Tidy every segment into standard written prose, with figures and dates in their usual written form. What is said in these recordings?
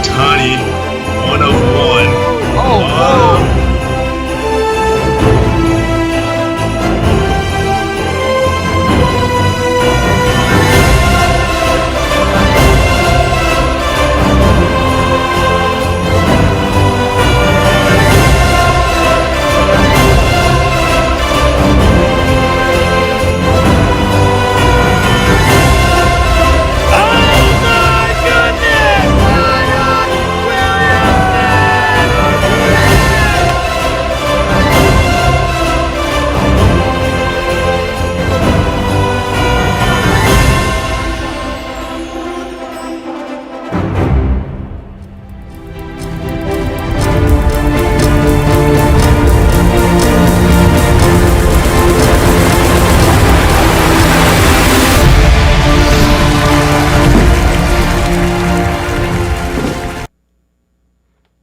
Ohtani 101.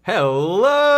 Hello,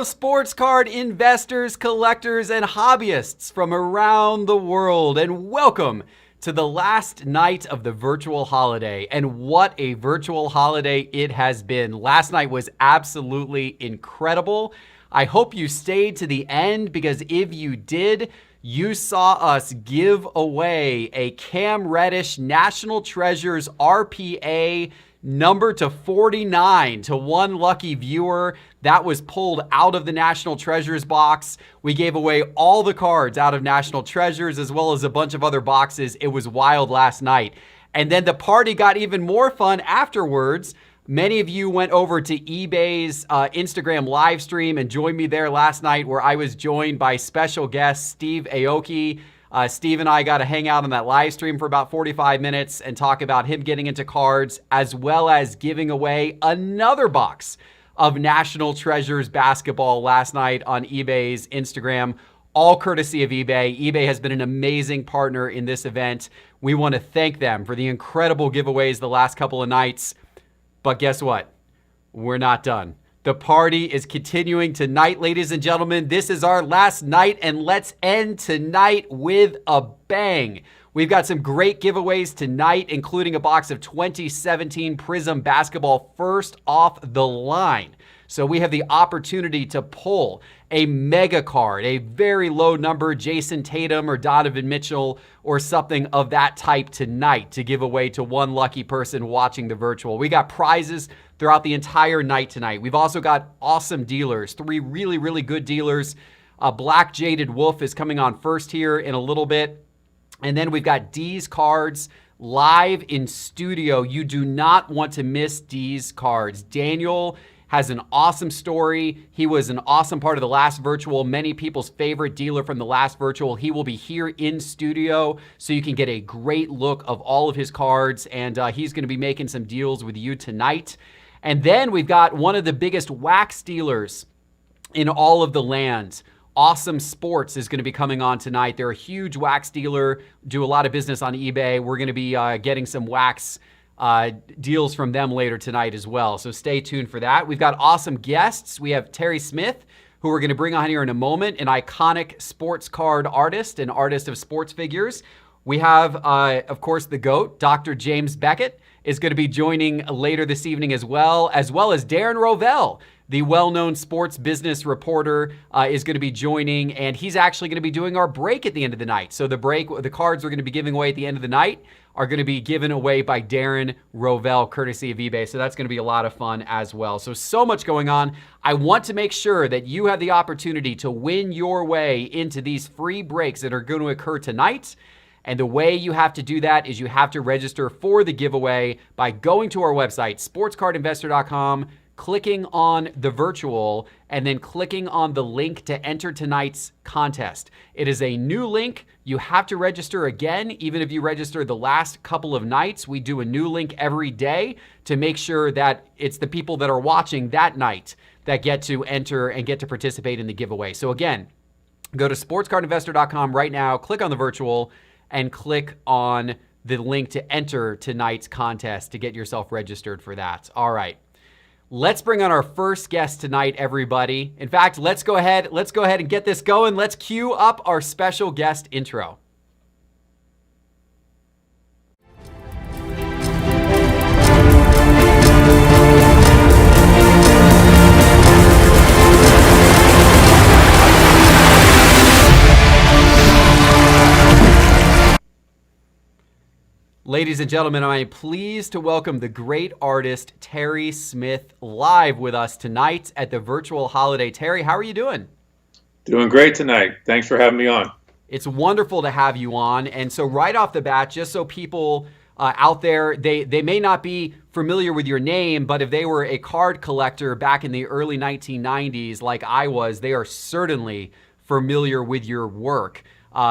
sports card investors, collectors, and hobbyists from around the world, and welcome to the last night of the virtual holiday. And what a virtual holiday it has been. Last night was absolutely incredible. I hope you stayed to the end, because if you did, you saw us give away a Cam Reddish National Treasures RPA number to 49 to one lucky viewer. That was pulled out of the National Treasures box. We gave away all the cards out of National Treasures, as well as a bunch of other boxes. It was wild last night. And then the party got even more fun afterwards. Many of you went over to eBay's Instagram live stream and joined me there last night, where I was joined by special guest Steve Aoki. Steve and I got to hang out on that live stream for about 45 minutes and talk about him getting into cards, as well as giving away another box of National Treasures basketball last night on eBay's Instagram, all courtesy of eBay. eBay has been an amazing partner in this event. We want to thank them for the incredible giveaways the last couple of nights. But guess what? We're not done. The party is continuing tonight, ladies and gentlemen. This is our last night, and let's end tonight with a bang. We've got some great giveaways tonight, including a box of 2017 Prizm basketball first off the line. So we have the opportunity to pull a mega card, a very low number, Jason Tatum or Donovan Mitchell or something of that type tonight to give away to one lucky person watching the virtual. We got prizes throughout the entire night tonight. We've also got awesome dealers, three really, really good dealers. Black Jaded Wolf is coming on first here in a little bit. And then we've got D's cards live in studio. You do not want to miss D's cards. Daniel has an awesome story. He was an awesome part of the last virtual, many people's favorite dealer from the last virtual. He will be here in studio so you can get a great look of all of his cards, and he's going to be making some deals with you tonight. And then we've got one of the biggest wax dealers in all of the land. Awesome Sports is going to be coming on tonight. They're a huge wax dealer, do a lot of business on eBay. We're going to be getting some wax deals from them later tonight as well. So stay tuned for that. We've got awesome guests. We have Terry Smith, who we're going to bring on here in a moment, an iconic sports card artist and artist of sports figures. We have, of course, the GOAT, Dr. James Beckett, is going to be joining later this evening as well as Darren Rovell, the well-known sports business reporter, is going to be joining, and he's actually going to be doing our break at the end of the night. So the cards we're going to be giving away at the end of the night are going to be given away by Darren Rovell, courtesy of eBay. So that's going to be a lot of fun as well. So much going on. I want to make sure that you have the opportunity to win your way into these free breaks that are going to occur tonight. And the way you have to do that is you have to register for the giveaway by going to our website, sportscardinvestor.com, clicking on the virtual, and then clicking on the link to enter tonight's contest. It is a new link. You have to register again, even if you register the last couple of nights. We do a new link every day to make sure that it's the people that are watching that night that get to enter and get to participate in the giveaway. So again, go to sportscardinvestor.com right now, click on the virtual, and click on the link to enter tonight's contest to get yourself registered for that. All right. Let's bring on our first guest tonight, everybody. In fact, let's go ahead and get this going. Let's cue up our special guest intro. Ladies and gentlemen, I am pleased to welcome the great artist Terry Smith live with us tonight at the virtual holiday. Terry, how are you doing? Doing great tonight. Thanks for having me on. It's wonderful to have you on. And so right off the bat, just so people out there, they may not be familiar with your name, but if they were a card collector back in the early 1990s like I was, they are certainly familiar with your work.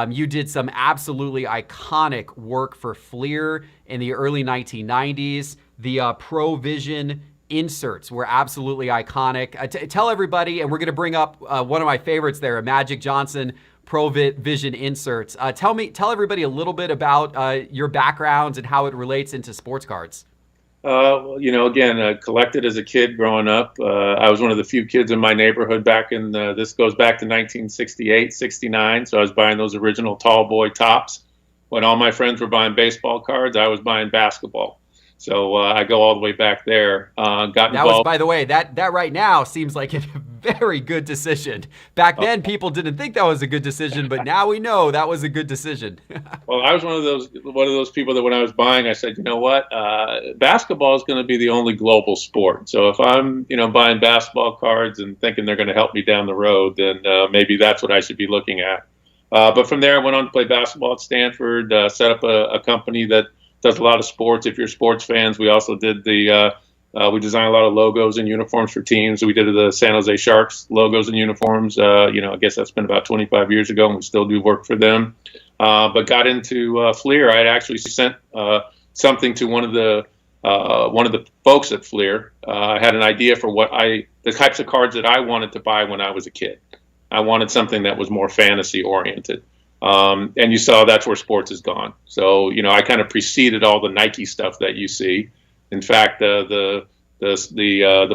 You did some absolutely iconic work for Fleer in the early 1990s. The ProVision inserts were absolutely iconic. Tell everybody, and we're going to bring up one of my favorites there, a Magic Johnson ProVision inserts. Tell everybody a little bit about your backgrounds and how it relates into sports cards. Again, collected as a kid growing up. I was one of the few kids in my neighborhood back in, this goes back to 1968, 69. So I was buying those original tall boy tops. When all my friends were buying baseball cards, I was buying basketball. So I go all the way back there. Got involved. That was, by the way, that right now seems like a very good decision. Back then, people didn't think that was a good decision, but now we know that was a good decision. Well, I was one of those people that when I was buying, I said, you know what, basketball is going to be the only global sport. So if I'm, buying basketball cards and thinking they're going to help me down the road, then maybe that's what I should be looking at. But from there, I went on to play basketball at Stanford, set up a company that does a lot of sports. If you're sports fans, we also did we designed a lot of logos and uniforms for teams. We did the San Jose Sharks logos and uniforms. I guess that's been about 25 years ago, and we still do work for them. But got into Fleer. I had actually sent something to one of the folks at Fleer. I had an idea for the types of cards that I wanted to buy when I was a kid. I wanted something that was more fantasy oriented. And you saw that's where sports has gone. So, I kind of preceded all the Nike stuff that you see. In fact, the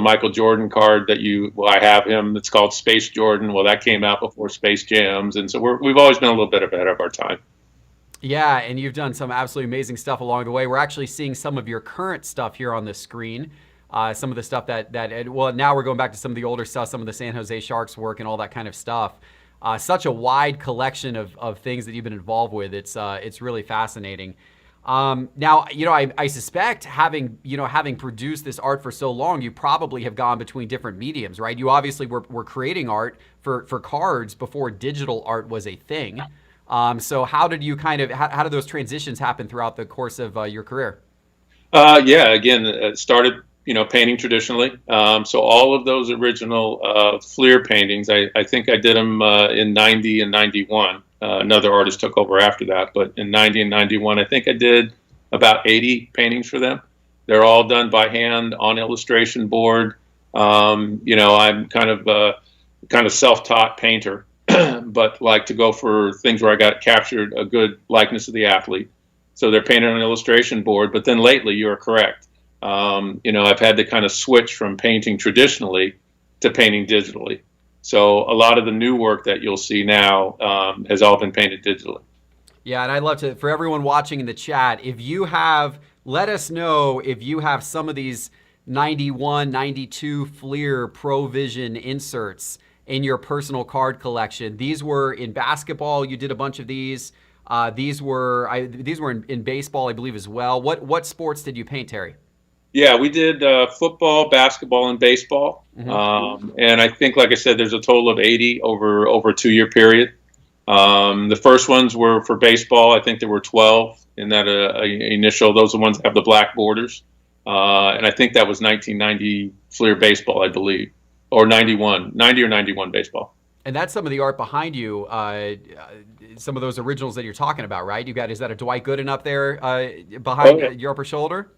Michael Jordan card that I have him. It's called Space Jordan. Well, that came out before Space Jams, and so we've always been a little bit ahead of our time. Yeah, and you've done some absolutely amazing stuff along the way. We're actually seeing some of your current stuff here on the screen. Some of the stuff now we're going back to some of the older stuff, some of the San Jose Sharks work and all that kind of stuff. Such a wide collection of things that you've been involved with. It's really fascinating. Now, I suspect having produced this art for so long, you probably have gone between different mediums, right? You obviously were creating art for cards before digital art was a thing. So how did those transitions happen throughout the course of your career? It started painting traditionally. So all of those original Fleer paintings, I think I did them in 90 and 91. Another artist took over after that, but in 90 and 91, I think I did about 80 paintings for them. They're all done by hand on illustration board. I'm kind of self-taught painter, but like to go for things where I got captured a good likeness of the athlete. So they're painted on illustration board, but then lately you're correct. I've had to kind of switch from painting traditionally to painting digitally. So a lot of the new work that you'll see now has all been painted digitally. Yeah, and I'd love to, for everyone watching in the chat, let us know if you have some of these 91, 92 Fleer ProVision inserts in your personal card collection. These were in basketball. You did a bunch of these. These were in baseball, I believe, as well. What sports did you paint, Terry? Yeah, we did football, basketball, and baseball. Mm-hmm. And I think, like I said, there's a total of 80 over a 2-year period. The first ones were for baseball. I think there were 12 in that initial. Those are the ones that have the black borders. And I think that was 1990 Fleer baseball, I believe, or 90 or 91 baseball. And that's some of the art behind you, some of those originals that you're talking about, right? Is that a Dwight Gooden up there behind your upper shoulder?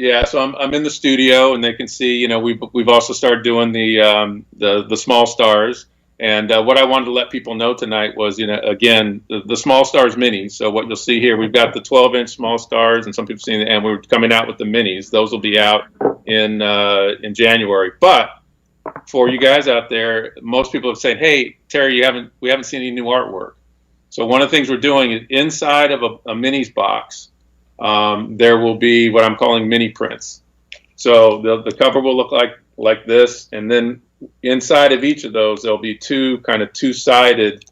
Yeah, so I'm in the studio, and they can see. We've also started doing the small stars. And what I wanted to let people know tonight was, again, the small stars minis. So what you'll see here, we've got the 12-inch small stars, and some people seen it, and we're coming out with the minis. Those will be out in January. But for you guys out there, most people have said, "Hey, Terry, we haven't seen any new artwork." So one of the things we're doing is inside of a minis box. There will be what I'm calling mini prints. So the cover will look like this, and then inside of each of those, there'll be two-sided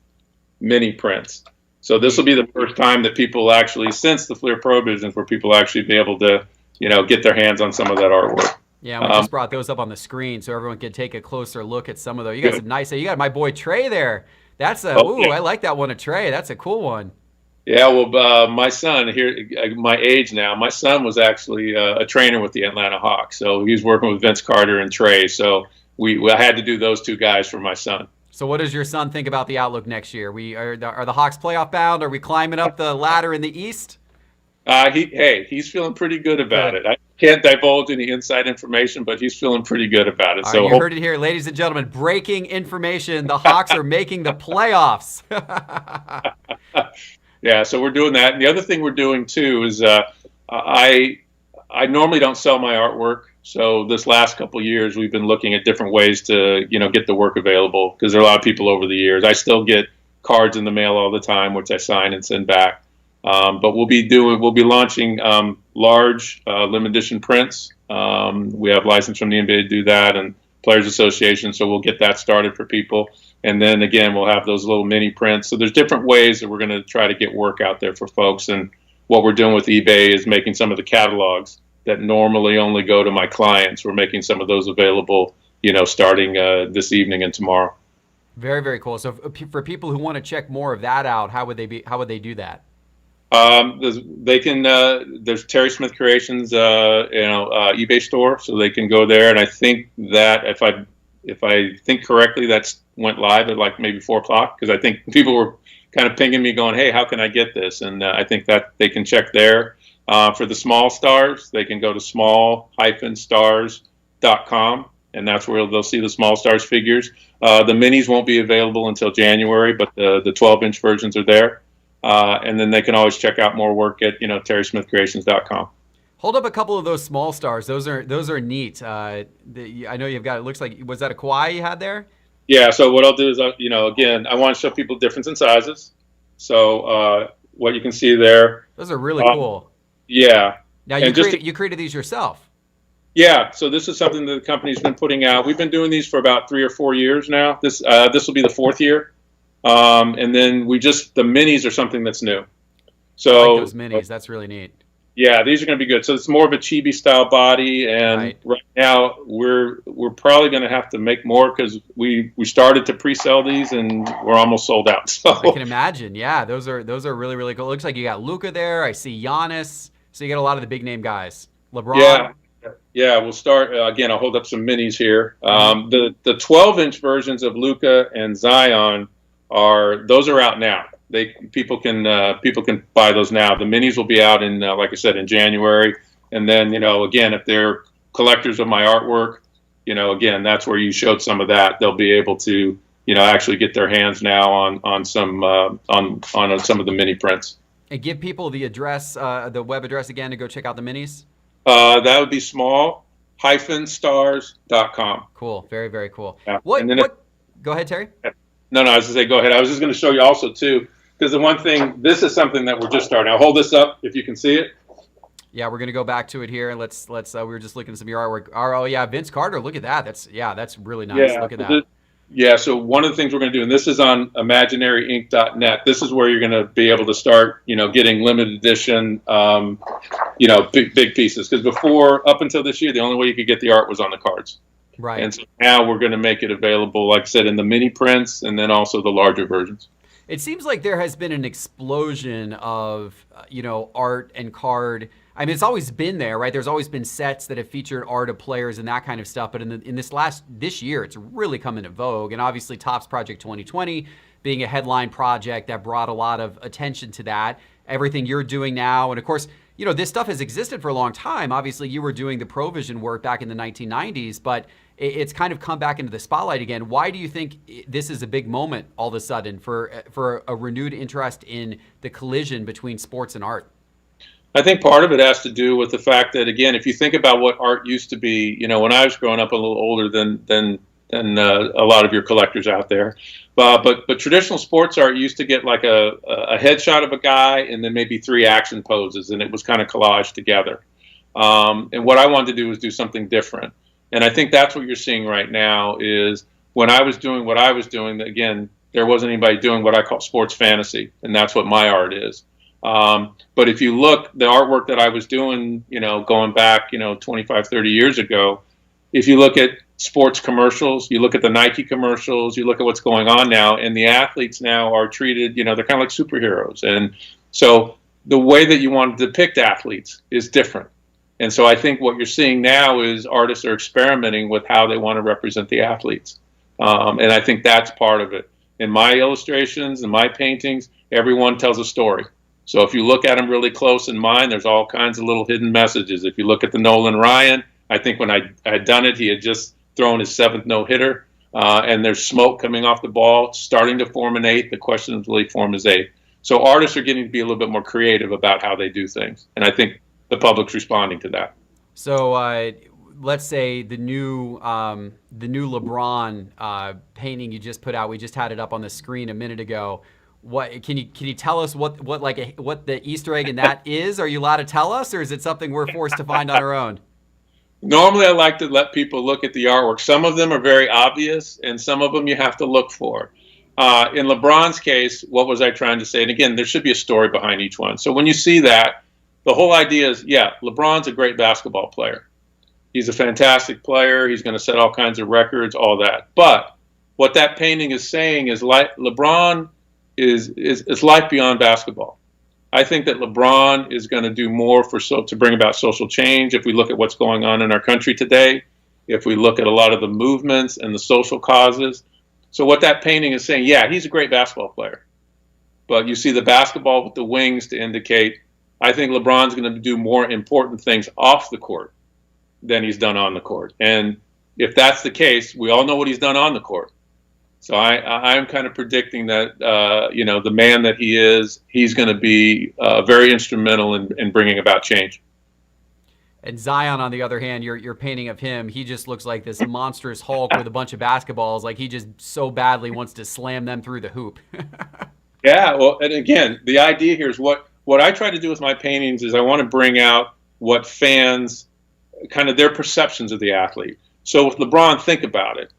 mini prints. So this will be the first time that people actually, since the Fleer Pro Visions, where people actually be able to, get their hands on some of that artwork. Yeah, we just brought those up on the screen so everyone could take a closer look at some of those. You got some nice. You got my boy Trey there. That's I like that one of Trey. That's a cool one. Yeah, well, my son here, my age now, my son was actually a trainer with the Atlanta Hawks. So he's working with Vince Carter and Trey. So I had to do those two guys for my son. So what does your son think about the outlook next year? Are the Hawks playoff bound? Are we climbing up the ladder in the East? He's feeling pretty good about it. I can't divulge any inside information, but he's feeling pretty good about it. All right, you heard it here, ladies and gentlemen. Breaking information: the Hawks are making the playoffs. Yeah, so we're doing that. And the other thing we're doing too is I normally don't sell my artwork. So this last couple of years, we've been looking at different ways to get the work available, because there are a lot of people over the years. I still get cards in the mail all the time, which I sign and send back. But we'll be launching large limited edition prints. We have license from the NBA to do that, and Players Association, so we'll get that started for people. And then again, we'll have those little mini prints. So there's different ways that we're going to try to get work out there for folks. And what we're doing with eBay is making some of the catalogs that normally only go to my clients. We're making some of those available, starting this evening and tomorrow. Very, very cool. So for people who want to check more of that out, how would they do that? They can. There's Terry Smith Creations, eBay store, so they can go there. And I think that if I think correctly, that's went live at like maybe 4:00, because I think people were kind of pinging me, going, "Hey, how can I get this?" And I think that they can check there. For the small stars, they can go to small-stars.com, and that's where they'll see the small stars figures. The minis won't be available until January, but the 12-inch versions are there. And then they can always check out more work at terrysmithcreations.com. Hold up a couple of those small stars. Those are neat. I know you've got. It looks like, was that a Kawhi you had there? Yeah. So what I'll do is, again, I want to show people difference in sizes. So what you can see there. Those are really cool. Yeah. Now you created these yourself. Yeah. So this is something that the company's been putting out. We've been doing these for about 3 or 4 years now. This will be the 4th year. And then the minis are something that's new. So I like those minis. That's really neat. Yeah, these are going to be good. So it's more of a chibi style body, and right now we're probably going to have to make more, because we started to pre-sell these and we're almost sold out. So I can imagine. Yeah, those are really, really cool. It looks like you got Luka there. I see Giannis. So you got a lot of the big name guys. LeBron. Yeah. We'll start again. I'll hold up some minis here. The 12-inch versions of Luka and Zion those are out now. People can buy those now. The minis will be out in, like I said, in January. And then, again, if they're collectors of my artwork, again, that's where you showed some of that. They'll be able to, actually get their hands now on some on some of the mini prints. And give people the address, the web address again, to go check out the minis. That would be small-stars.com. Cool. Very, very cool. Yeah. Go ahead, Terry. No, I was going to say, go ahead. I was just going to show you also, too, because the one thing, this is something that we're just starting. I'll hold this up if you can see it. Yeah, we're going to go back to it here. Let's. We were just looking at some of your artwork. Oh, yeah, Vince Carter. Look at that. That's really nice. Yeah, look at that. So one of the things we're going to do, and this is on imaginaryinc.net, this is where you're going to be able to start, getting limited edition, big pieces. Because before, up until this year, the only way you could get the art was on the cards. Right. And so now we're going to make it available, like I said, in the mini prints, and then also the larger versions. It seems like there has been an explosion of, art and card. I mean, it's always been there, right? There's always been sets that have featured art of players and that kind of stuff. But in this year, it's really come into vogue. And obviously, Topps Project 2020 being a headline project that brought a lot of attention to that. Everything you're doing now, and of course, this stuff has existed for a long time. Obviously, you were doing the Provision work back in the 1990s, but it's kind of come back into the spotlight again. Why do you think this is a big moment all of a sudden for a renewed interest in the collision between sports and art? I think part of it has to do with the fact that, again, if you think about what art used to be, when I was growing up, a little older than a lot of your collectors out there, but traditional sports art used to get like a headshot of a guy and then maybe 3 action poses, and it was kind of collaged together. And what I wanted to do was do something different. And I think that's what you're seeing right now is when I was doing what I was doing, again, there wasn't anybody doing what I call sports fantasy, and that's what my art is. But if you look, the artwork that I was doing, going back, 25, 30 years ago, if you look at sports commercials, you look at the Nike commercials, you look at what's going on now, and the athletes now are treated, they're kind of like superheroes. And so the way that you want to depict athletes is different. And so I think what you're seeing now is artists are experimenting with how they want to represent the athletes. And I think that's part of it. In my illustrations and my paintings, everyone tells a story. So if you look at them really close in mine, there's all kinds of little hidden messages. If you look at the Nolan Ryan, I think when I had done it, he had just thrown his 7th no-hitter, and there's smoke coming off the ball, starting to form an 8. The question is, will he form his 8? So artists are getting to be a little bit more creative about how they do things, and I think the public's responding to that. So let's say the new LeBron painting you just put out. We just had it up on the screen a minute ago. What can you tell us what the Easter egg in that is? Are you allowed to tell us, or is it something we're forced to find on our own? Normally, I like to let people look at the artwork. Some of them are very obvious, and some of them you have to look for. In LeBron's case, what was I trying to say? And again, there should be a story behind each one. So when you see that, the whole idea is, yeah, LeBron's a great basketball player. He's a fantastic player. He's going to set all kinds of records, all that. But what that painting is saying is LeBron is life beyond basketball. I think that LeBron is going to do more to bring about social change. If we look at what's going on in our country today, if we look at a lot of the movements and the social causes. So what that painting is saying, yeah, he's a great basketball player. But you see the basketball with the wings to indicate, I think LeBron's going to do more important things off the court than he's done on the court. And if that's the case, we all know what he's done on the court. So I'm kind of predicting that, the man that he is, he's going to be very instrumental in bringing about change. And Zion, on the other hand, your painting of him, he just looks like this monstrous Hulk with a bunch of basketballs. Like he just so badly wants to slam them through the hoop. Yeah, well, and again, the idea here is what I try to do with my paintings is I want to bring out what fans, kind of their perceptions of the athlete. So with LeBron, think about it.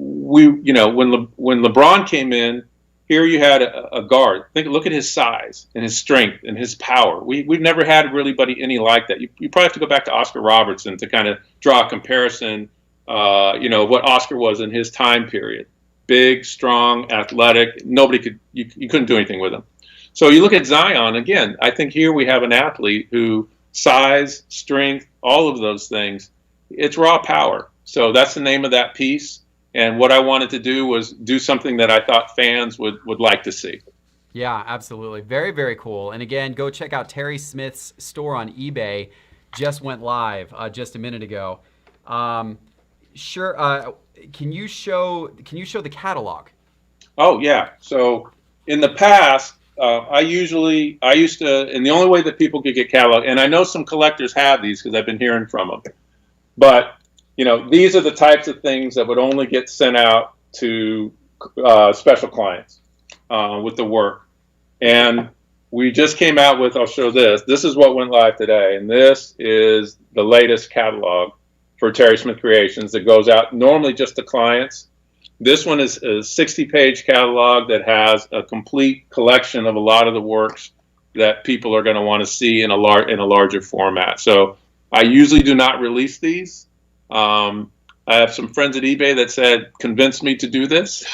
When LeBron came in, here you had a guard. Look at his size and his strength and his power. We've never had really any like that. You probably have to go back to Oscar Robertson to kind of draw a comparison. What Oscar was in his time period: big, strong, athletic. You couldn't do anything with him. So you look at Zion again. I think here we have an athlete who size, strength, all of those things. It's raw power. So that's the name of that piece. And what I wanted to do was do something that I thought fans would like to see. Yeah, absolutely. Very, very cool. And again, go check out Terry Smith's store on eBay. Just went live just a minute ago. Sure. Can you show the catalog? Oh, yeah. So in the past, I used to, and the only way that people could get catalog, and I know some collectors have these because I've been hearing from them, but these are the types of things that would only get sent out to special clients with the work. And we just came out with, I'll show this. This is what went live today. And this is the latest catalog for Terry Smith Creations that goes out normally just to clients. This one is a 60-page catalog that has a complete collection of a lot of the works that people are going to want to see in a larger format. So I usually do not release these. I have some friends at eBay that said, convince me to do this.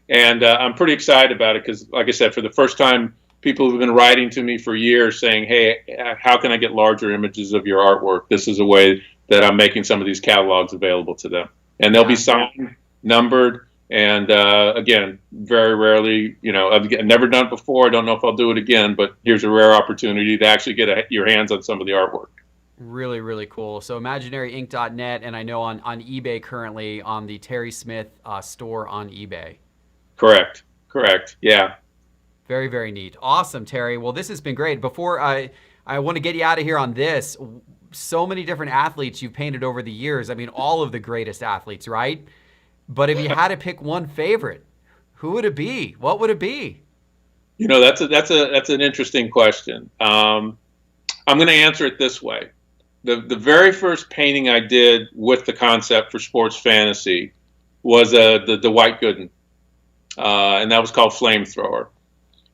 And I'm pretty excited about it because, like I said, for the first time, people have been writing to me for years saying, hey, how can I get larger images of your artwork? This is a way that I'm making some of these catalogs available to them. And they'll be signed, numbered, And again, very rarely, I've never done it before. I don't know if I'll do it again, but here's a rare opportunity to actually get your hands on some of the artwork. Really, really cool. So imaginaryinc.net, and I know on eBay currently on the Terry Smith store on eBay. Correct. Yeah. Very, very neat. Awesome, Terry. Well, this has been great. Before I want to get you out of here on this, so many different athletes you've painted over the years. I mean, all of the greatest athletes, right? But if you had to pick one favorite, who would it be? What would it be? That's an interesting question. I'm going to answer it this way. The very first painting I did with the concept for sports fantasy was the Dwight Gooden, and that was called Flamethrower.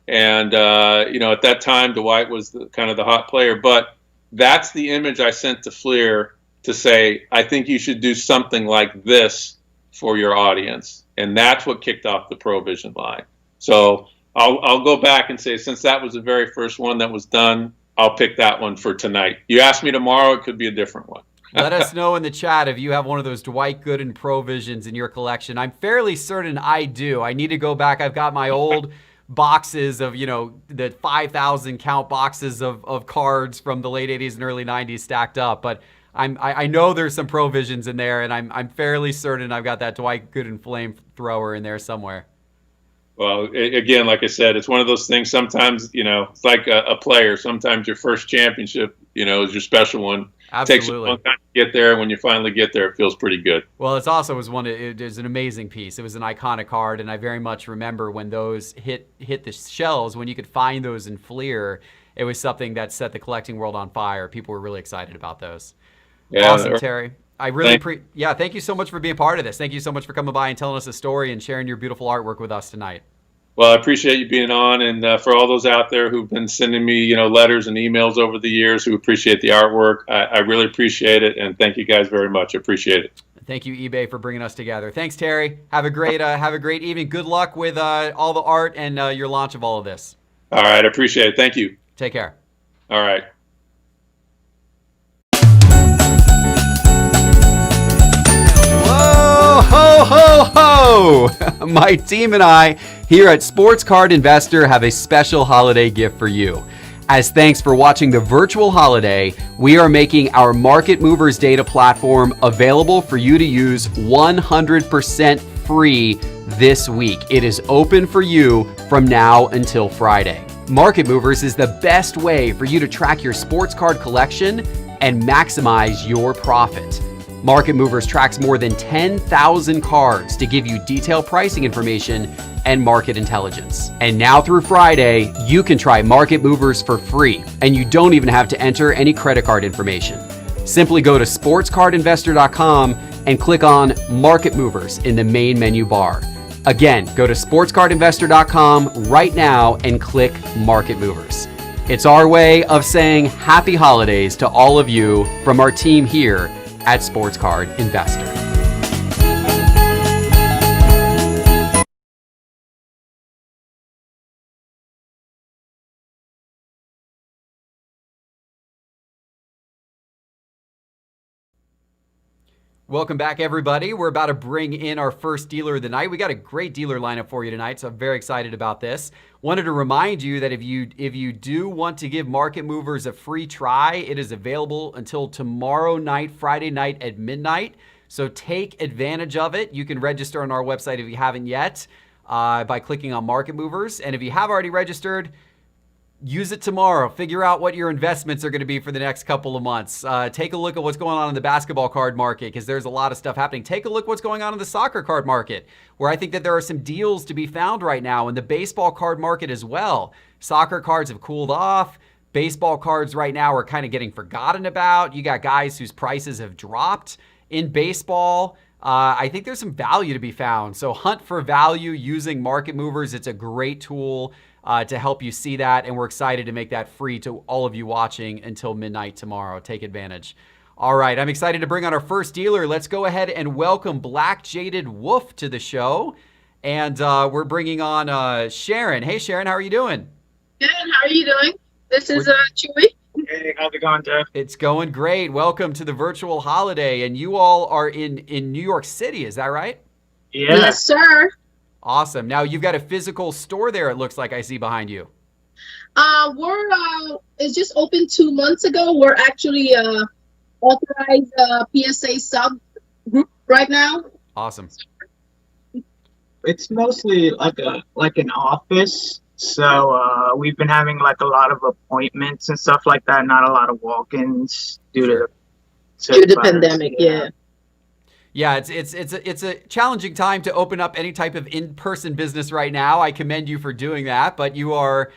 And at that time, Dwight was kind of the hot player. But that's the image I sent to Fleer to say, I think you should do something like this for your audience, and that's what kicked off the ProVision line. So I'll go back and say, since that was the very first one that was done, I'll pick that one for tonight. You ask me tomorrow, it could be a different one. Let us know in the chat if you have one of those Dwight Gooden ProVisions in your collection. I'm fairly certain I do. I need to go back. I've got my old boxes of, the 5,000 count boxes of cards from the late 80s and early 90s stacked up. But I know there's some ProVisions in there, and I'm fairly certain I've got that Dwight Gooden Flamethrower in there somewhere. Well, again, like I said, it's one of those things. Sometimes, it's like a player. Sometimes your first championship, is your special one. Absolutely. It takes you a long time to get there. And when you finally get there, it feels pretty good. Well, it was an amazing piece. It was an iconic card, and I very much remember when those hit the shelves, when you could find those in Fleer. It was something that set the collecting world on fire. People were really excited about those. Yeah, awesome, Terry. I really thank you so much for being part of this. Thank you so much for coming by and telling us a story and sharing your beautiful artwork with us tonight. Well, I appreciate you being on, and for all those out there who've been sending me, letters and emails over the years who appreciate the artwork, I really appreciate it, and thank you guys very much. I appreciate it. Thank you, eBay, for bringing us together. Thanks, Terry. Have a great evening. Good luck with all the art and your launch of all of this. All right, I appreciate it. Thank you. Take care. All right. Ho, ho, ho! My team and I here at Sports Card Investor have a special holiday gift for you. As thanks for watching the virtual holiday, we are making our Market Movers data platform available for you to use 100% free this week. It is open for you from now until Friday. Market Movers is the best way for you to track your sports card collection and maximize your profit. Market Movers tracks more than 10,000 cards to give you detailed pricing information and market intelligence. And now through Friday, you can try Market Movers for free, and you don't even have to enter any credit card information. Simply go to sportscardinvestor.com and click on Market Movers in the main menu bar. Again, go to sportscardinvestor.com right now and click Market Movers. It's our way of saying happy holidays to all of you from our team here at Sports Card Investor. Welcome back, everybody. We're about to bring in our first dealer of the night. We got a great dealer lineup for you tonight, so I'm very excited about this. Wanted to remind you that if you do want to give Market Movers a free try, it is available until tomorrow night, Friday night at midnight. So take advantage of it. You can register on our website if you haven't yet by clicking on Market Movers. And if you have already registered, use it tomorrow. Figure out what your investments are going to be for the next couple of months. Take a look at what's going on in the basketball card market, because there's a lot of stuff happening. Take a look what's going on in the soccer card market, where I think that there are some deals to be found right now, in the baseball card market as well. Soccer cards have cooled off. Baseball cards right now are kind of getting forgotten about. You got guys whose prices have dropped in baseball. I think there's some value to be found. So hunt for value using Market Movers. It's a great tool to help you see that, and we're excited to make that free to all of you watching until midnight tomorrow. Take advantage. All right, I'm excited to bring on our first dealer. Let's go ahead and welcome Black Jaded Wolf to the show. And we're bringing on Sharon. Hey, Sharon, how are you doing? Good, how are you doing? This is Chewy. Hey, how's it going, Jeff? It's going great. Welcome to the virtual holiday. And you all are in New York City, is that right? Yeah. Yes, sir. Awesome. Now you've got a physical store there, it looks like I see behind you. It's just opened 2 months ago. We're actually authorized PSA sub group right now. Awesome. It's mostly like an office. So we've been having like a lot of appointments and stuff like that. Not a lot of walk-ins due Sure. Due to the virus. pandemic, yeah. Yeah, it's a challenging time to open up any type of in-person business right now. I commend you for doing that, but you are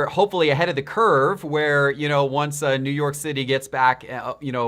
hopefully ahead of the curve where, you know, once New York City gets back,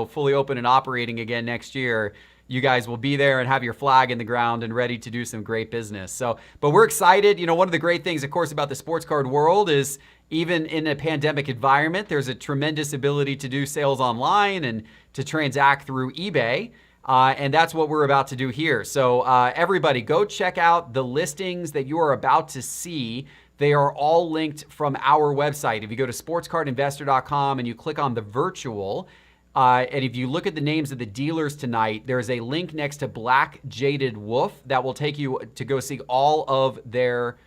fully open and operating again next year, you guys will be there and have your flag in the ground and ready to do some great business. So, but we're excited. You know, one of the great things, of course, about the sports card world is even in a pandemic environment, there's a tremendous ability to do sales online and to transact through eBay. And that's what we're about to do here. So everybody, go check out the listings that you are about to see. They are all linked from our website. If you go to sportscardinvestor.com and you click on the virtual, and if you look at the names of the dealers tonight, there's a link next to Black Jaded Wolf that will take you to go see all of their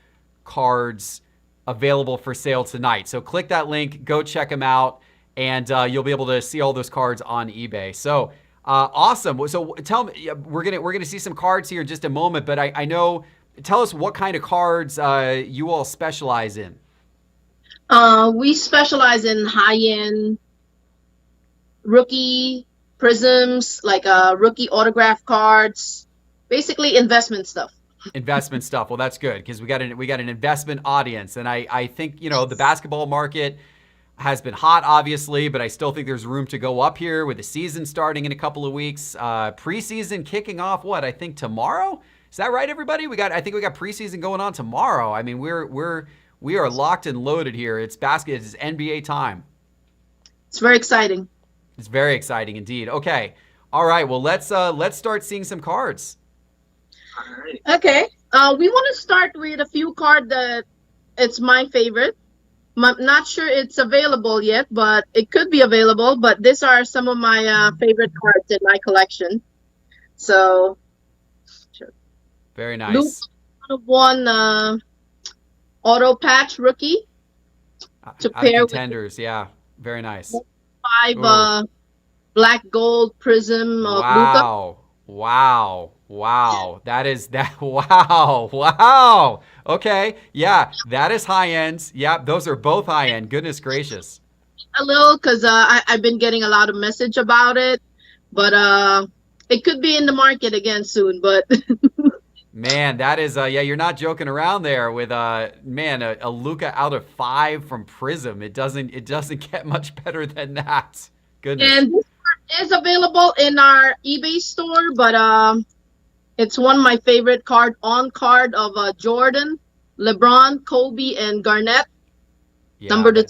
cards available for sale tonight. So click that link, go check them out, and you'll be able to see all those cards on eBay. So awesome. So tell me, we're gonna see some cards here in just a moment, but I know, tell us what kind of cards you all specialize in. We specialize in high-end rookie prisms, like rookie autograph cards, basically investment stuff. Investment stuff. Well, that's good because we got an investment audience, and I think, you know, the basketball market has been hot, obviously, but I still think there's room to go up here with the season starting in a couple of weeks. Preseason kicking off, I think tomorrow? Is that right, everybody? I think we got preseason going on tomorrow. I mean, we are locked and loaded here. It's NBA time. It's very exciting. It's very exciting indeed. Okay. All right. Well, let's start seeing some cards. All right. Okay. We want to start with a few cards that it's my favorite. I'm not sure it's available yet, but it could be available. But these are some of my favorite cards in my collection. So, very nice. One auto patch rookie to pair with contenders. Yeah, very nice. 5 black gold prism of Luka. Wow. That is that. Wow. Okay. Yeah, that is high end. Yeah, those are both high end. Goodness gracious. A little, because I've been getting a lot of message about it, but it could be in the market again soon. But man, that is you're not joking around there with a Luka out of 5 from Prism. It doesn't get much better than that. Goodness. And this card is available in our eBay store, but it's one of my favorite card of Jordan, LeBron, Kobe, and Garnett. Yeah, Number 10.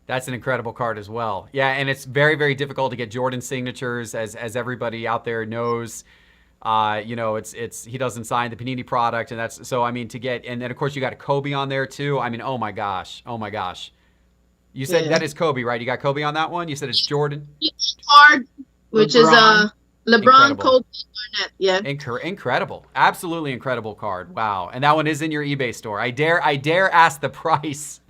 That's an incredible card as well. Yeah, and it's very, very difficult to get Jordan signatures, as everybody out there knows. It's he doesn't sign the Panini product, and that's so. I mean, to get, and then of course you got a Kobe on there too. I mean, oh my gosh. You said that is Kobe, right? You got Kobe on that one. You said it's Jordan. Each card, which LeBron. is LeBron, Incredible. Kobe, Garnett. Yeah. Incredible, absolutely incredible card. Wow, and that one is in your eBay store. I dare ask the price.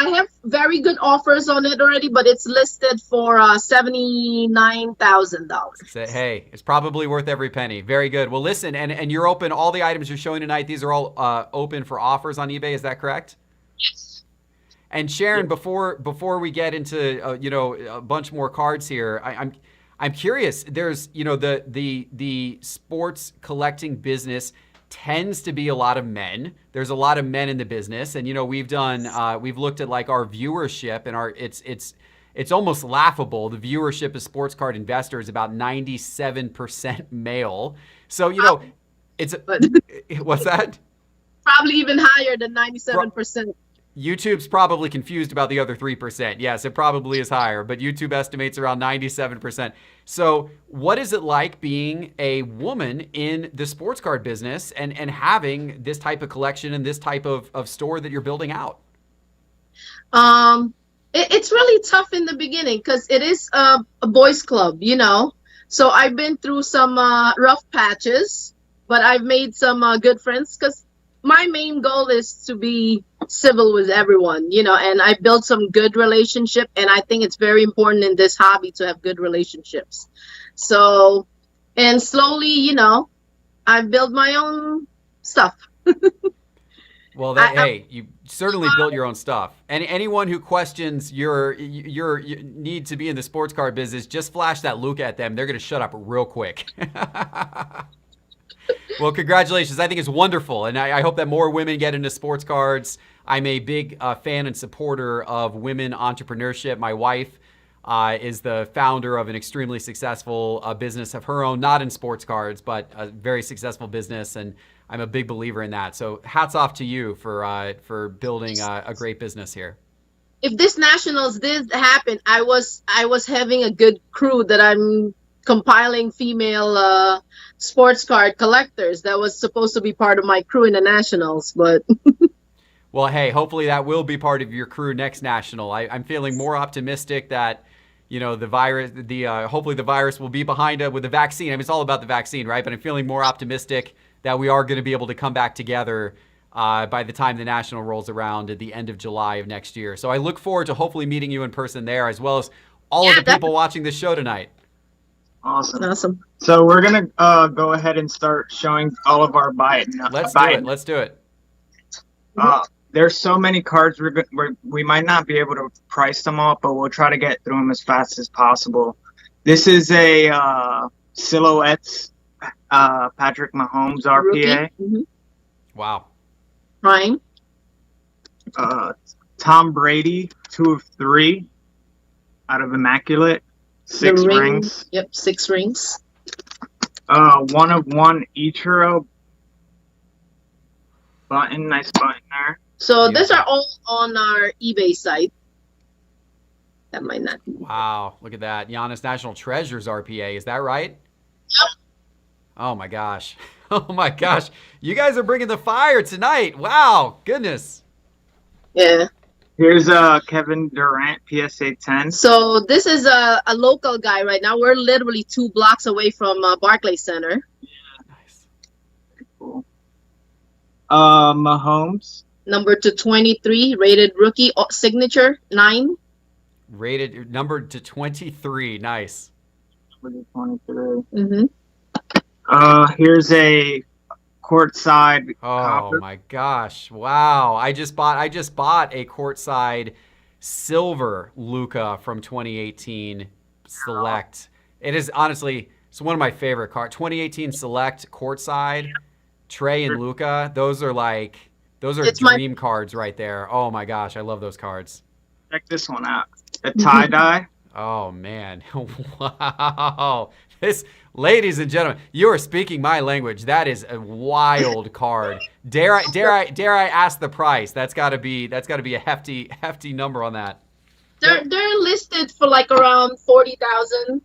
I have very good offers on it already, but it's listed for $79,000. So, hey, it's probably worth every penny. Very good. Well, listen, and you're open. All the items you're showing tonight, these are all open for offers on eBay. Is that correct? Yes. And Sharon, before we get into a bunch more cards here, I'm curious. There's the sports collecting business tends to be a lot of men. There's a lot of men in the business, and we've looked at like our viewership, and it's almost laughable. The viewership of Sports Card Investor is about 97% male. So it's what's that? Probably even higher than 97%. YouTube's probably confused about the other 3%. Yes, it probably is higher, but YouTube estimates around 97%. So what is it like being a woman in the sports card business and having this type of collection and this type of store that you're building out? It's really tough in the beginning because it is a boys club, So I've been through some rough patches, but I've made some good friends because my main goal is to be civil with everyone, and I built some good relationship, and I think it's very important in this hobby to have good relationships. So, and slowly, I've built my own stuff. Well, I- hey, you certainly built your own stuff. And anyone who questions your need to be in the sports car business, just flash that Luca at them. They're going to shut up real quick. Well, congratulations. I think it's wonderful. And I hope that more women get into sports cards. I'm a big fan and supporter of women entrepreneurship. My wife is the founder of an extremely successful business of her own, not in sports cards, but a very successful business. And I'm a big believer in that. So hats off to you for building a great business here. If this nationals did happen, I was having a good crew that I'm compiling female sports card collectors. That was supposed to be part of my crew in the nationals, but Well, hey, hopefully that will be part of your crew next national. I'm feeling more optimistic that, the virus, hopefully the virus will be behind it with the vaccine. I mean, it's all about the vaccine, right? But I'm feeling more optimistic that we are going to be able to come back together by the time the national rolls around at the end of July of next year. So I look forward to hopefully meeting you in person there, as well as all of the people watching this show tonight. Awesome. So we're gonna go ahead and start showing all of our buy it. Let's do it. There's so many cards we might not be able to price them all, but we'll try to get through them as fast as possible. This is a silhouettes Patrick Mahomes RPA. Mm-hmm. Wow. Prime. Tom Brady 2 of 3 out of Immaculate. 6 rings. Yep, 6 rings. 1 of 1 Ichiro button. Nice button there. So these are all on our eBay site. That might not be. Wow, look at that. Giannis National Treasures RPA. Is that right? Yep. Oh my gosh. Oh my gosh. You guys are bringing the fire tonight. Wow. Goodness. Yeah. Here's Kevin Durant PSA 10. So this is a local guy right now. We're literally 2 blocks away from Barclays Center. Nice. Cool. Mahomes. Number 223, rated rookie, signature 9. Rated numbered to 23. Nice. 23. Mm-hmm. Here's a courtside. Oh copper. my gosh. Wow. I just bought a courtside silver Luca from 2018 Select. It is honestly, it's one of my favorite cards. 2018 Select courtside, Trey and Luca. Those are dream cards right there. Oh my gosh. I love those cards. Check this one out. The tie-dye. Oh man. Wow. This, ladies and gentlemen, you are speaking my language. That is a wild card. Dare I ask the price? That's got to be a hefty number on that. They're listed for like around 40,000.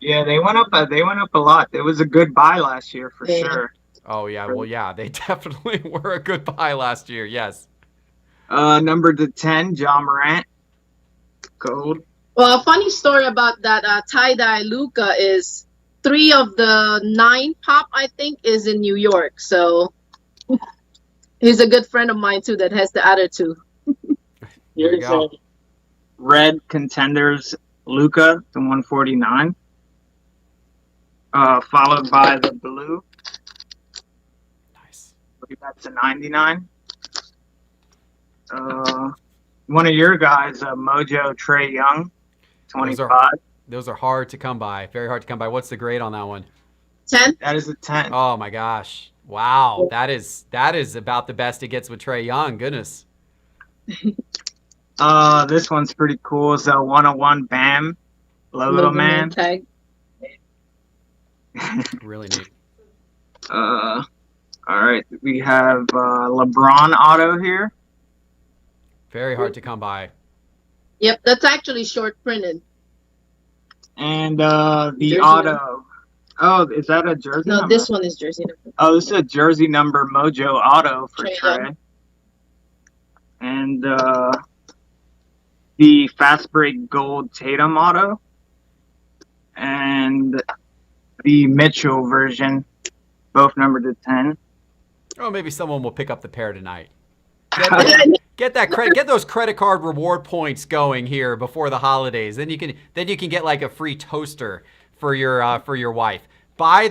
Yeah, they went up a lot. It was a good buy last year for sure. Oh yeah, well yeah, they definitely were a good buy last year. Yes. Number 10, John Morant, gold. Well, a funny story about that tie-dye Luca is 3 of the 9 pop, I think, is in New York. So he's a good friend of mine too that has the other 2. There you go. Red Contenders Luca to 149. Followed by the blue. Nice. That's a 99. One of your guys, Mojo Trey Young, 25. Those are hard to come by. Very hard to come by. What's the grade on that one? 10. That is a 10. Oh my gosh. Wow. That is about the best it gets with Trey Young. Goodness. This one's pretty cool. It's a 101 Bam Logo Man tag. Really neat. All right, we have LeBron auto here. Very hard to come by. Yep, that's actually short printed. And the Jersey auto. number. Oh, is that a jersey No, number? this one is jersey number. Oh, this is a jersey number Mojo auto for Trey Trey. Young. And the Fast Break Gold Tatum auto. and the Mitchell version, both numbered to 10. Oh, maybe someone will pick up the pair tonight. Get that credit. Get those credit card reward points going here before the holidays. Then you can get like a free toaster for your wife. Buy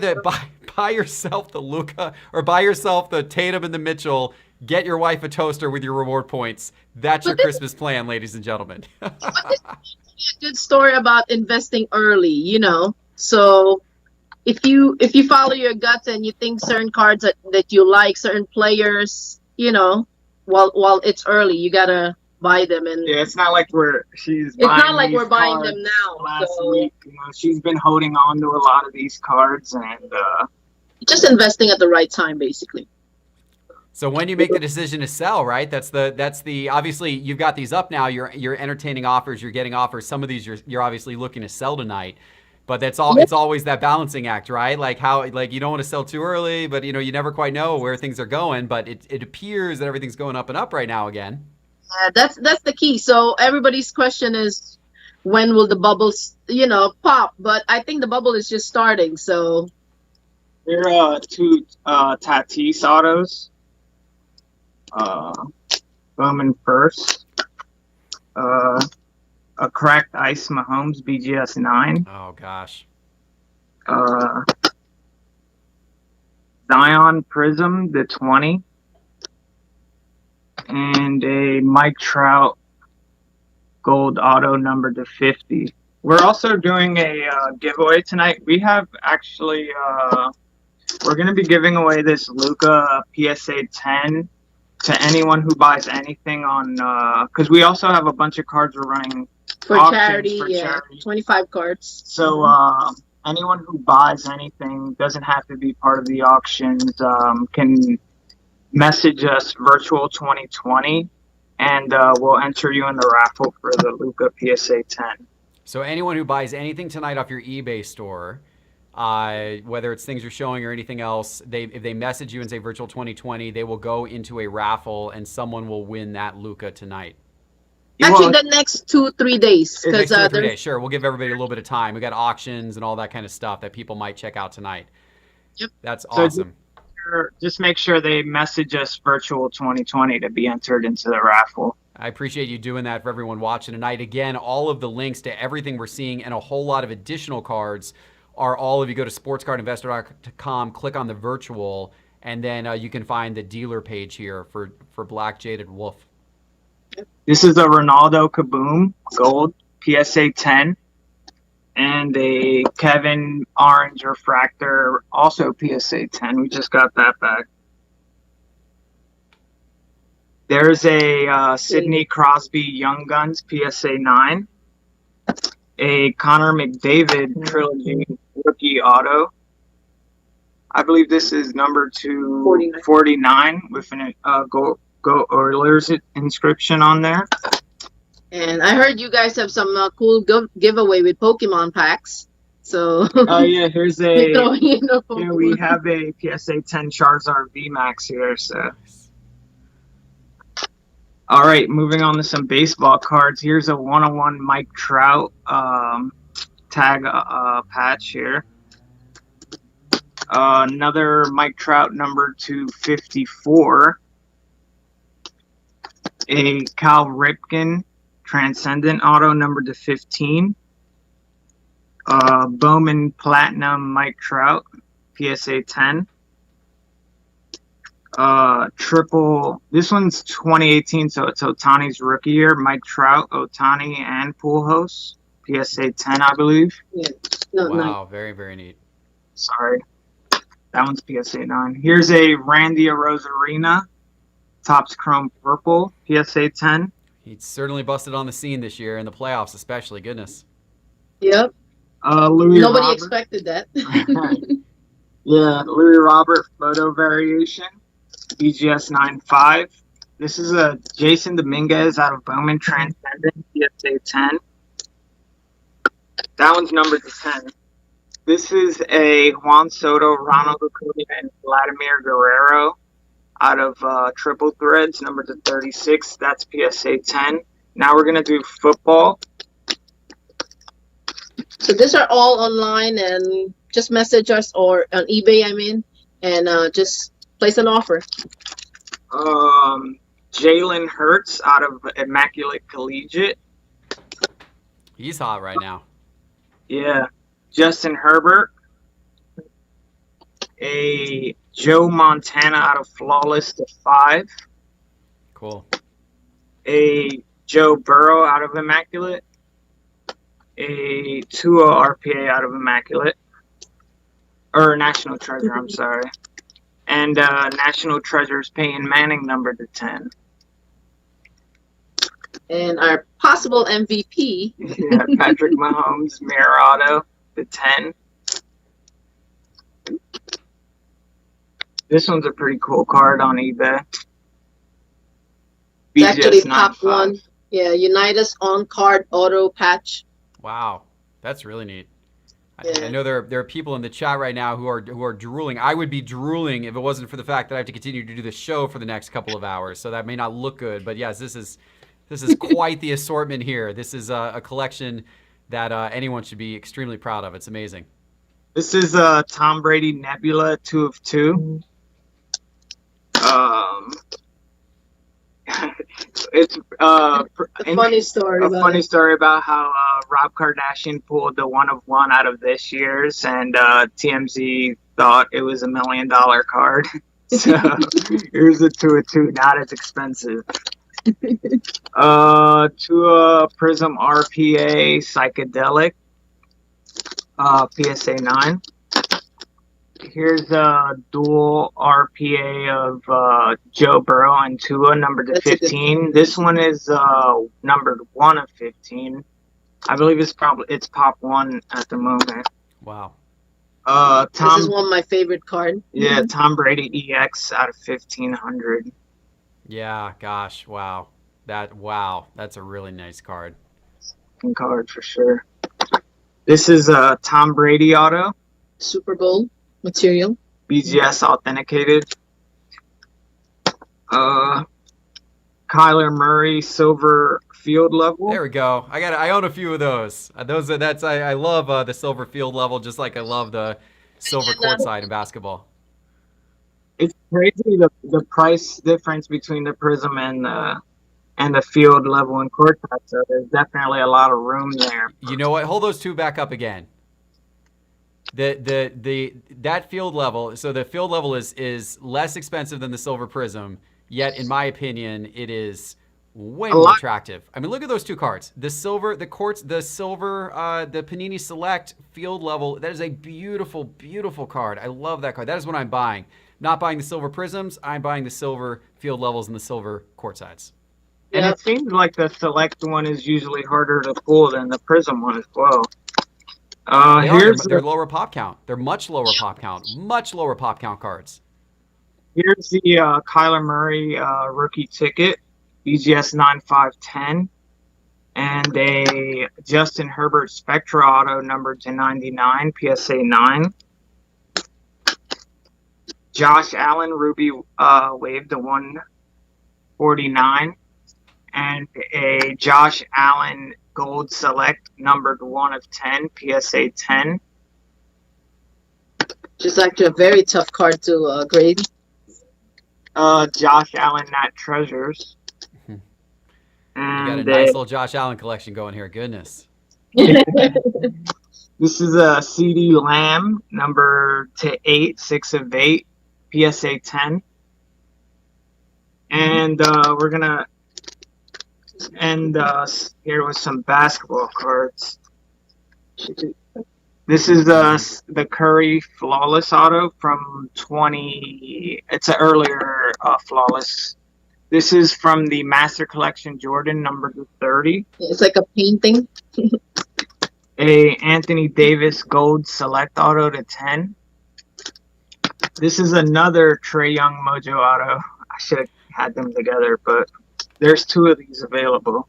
yourself the Luka or buy yourself the Tatum and the Mitchell. Get your wife a toaster with your reward points. That's your Christmas plan, ladies and gentlemen. A good story about investing early, you know. So if you follow your guts and you think certain cards that you like, certain players, you know, while it's early, you gotta buy them. And Yeah, it's not like we're buying them now. Last So week, she's been holding on to a lot of these cards, and just investing at the right time, basically. So when you make the decision to sell, right? That's the obviously you've got these up now. You're entertaining offers. You're getting offers. Some of these you're obviously looking to sell tonight, but it's always that balancing act, right? Like you don't want to sell too early, but you never quite know where things are going. But it appears that everything's going up and up right now again. Yeah, that's the key. So everybody's question is, when will the bubbles, pop? But I think the bubble is just starting. So there are two Tatis autos. Bowman first. A cracked ice Mahomes BGS 9. Oh gosh. Zion Prism the 20. And a Mike Trout gold auto number to 50. We're also doing a giveaway tonight. We have actually we're going to be giving away this Luka PSA 10 to anyone who buys anything on because we also have a bunch of cards we're running for charity, charity. 25 cards. So anyone who buys anything doesn't have to be part of the auctions, can message us virtual 2020 and we'll enter you in the raffle for the Luka PSA 10. So anyone who buys anything tonight off your eBay store, whether it's things you're showing or anything else, if they message you and say virtual 2020, they will go into a raffle and someone will win that Luka tonight. Actually, the next 2-3 days. Next 2 or 3 days, sure. We'll give everybody a little bit of time. We got auctions and all that kind of stuff that people might check out tonight. Yep. That's awesome. Just make sure they message us virtual 2020 to be entered into the raffle. I appreciate you doing that for everyone watching tonight. Again, all of the links to everything we're seeing and a whole lot of additional cards are all if you go to sportscardinvestor.com, click on the virtual, and then you can find the dealer page here for Black Jaded Wolf. This is a Ronaldo Kaboom gold PSA 10 and a Kevin Orange Refractor also PSA 10. We just got that back. There's a Sidney Crosby Young Guns PSA 9. A Connor McDavid Trilogy rookie auto. I believe this is number 249 with an Go Oilers inscription on there. And I heard you guys have some cool giveaway with Pokemon packs. So yeah, here's a here we have a PSA 10 Charizard VMAX here. So, all right, moving on to some baseball cards. Here's a 101 Mike Trout tag patch here. Another Mike Trout number 254. A Cal Ripken Transcendent auto number to 15. Bowman Platinum Mike Trout PSA 10. Triple, this one's 2018, so it's Ohtani's rookie year. Mike Trout, Ohtani, and Pujols PSA 10, I believe. Yeah. Wow, very, very neat. Sorry, that one's PSA 9. Here's a Randy Arozarena Topps Chrome Purple PSA 10. He's certainly busted on the scene this year in the playoffs, especially. Goodness. Yep. Nobody expected that. Yeah, Louis Robert photo variation, BGS 9.5. This is a Jason Dominguez out of Bowman Transcendent PSA 10. That one's numbered to 10. This is a Juan Soto, Ronald Acuna, and Vladimir Guerrero out of Triple Threads, number to 36. That's PSA 10. Now we're going to do football. So these are all online, and just message us or on eBay, I mean, and just place an offer. Jalen Hurts out of Immaculate Collegiate. He's hot right now. Yeah. Justin Herbert. A Joe Montana out of Flawless to 5. Cool. A Joe Burrow out of Immaculate. A Tua RPA out of Immaculate. Or National Treasure, I'm sorry. And National Treasure's Peyton Manning number to 10. And our possible MVP. Yeah, Patrick Mahomes, Mirror Auto to 10. This one's a pretty cool card on eBay. Actually, top 95. one. Yeah, Unitas on card auto patch. Wow, that's really neat. Yeah. I know there are people in the chat right now who are drooling. I would be drooling if it wasn't for the fact that I have to continue to do the show for the next couple of hours. So that may not look good, but yes, this is quite the assortment here. This is a collection that anyone should be extremely proud of. It's amazing. This is Tom Brady Nebula 2 of 2. It's A funny story. a about funny it. story about how Rob Kardashian pulled the 1 of 1 out of this year's, and TMZ thought it was $1 million card. So here's a 2 of 2, not as expensive. Tua Prism RPA Psychedelic PSA 9. Here's a dual RPA of Joe Burrow and Tua, numbered to That's a good 15. This one is numbered 1 of 15. I believe it's pop 1 at the moment. Wow. This is one of my favorite cards. Yeah, Tom Brady EX out of 1500. Yeah, gosh, wow. That's a really nice card. Card for sure. This is a Tom Brady auto, Super Bowl material. BGS authenticated. Kyler Murray silver field level. There we go. I own a few of those. I love the silver field level, just like I love the silver courtside in basketball. It's crazy the price difference between the Prism and the field level and courtside. So there's definitely a lot of room there. You know what? Hold those two back up again. That field level. So the field level is less expensive than the silver Prism. Yet, in my opinion, it is way more attractive. I mean, look at those two cards. The silver, the Panini Select field level. That is a beautiful, beautiful card. I love that card. That is what I'm buying. Not buying the silver Prisms. I'm buying the silver field levels and the silver courtsides. And it seems like the Select one is usually harder to pull than the Prism one as well. They're lower pop count. They're much lower pop count. Much lower pop count cards. Here's the Kyler Murray rookie ticket, BGS 9510, and a Justin Herbert Spectra auto numbered to 99, PSA 9. Josh Allen Ruby wave to 149, and a Josh Allen Gold Select numbered 1 of 10, PSA 10. Just actually a very tough card to grade. Josh Allen Nat Treasures. You And got a nice little Josh Allen collection going here. Goodness. this is a CD Lamb number to 8, 6 of 8, PSA 10. And we're gonna end here with some basketball cards. This is the Curry Flawless auto from 20. It's an earlier Flawless. This is from the Master Collection Jordan number 30. It's like a painting. A Anthony Davis Gold Select auto to 10. This is another Trae Young Mojo auto. I should have had them together, but there's 2 of these available.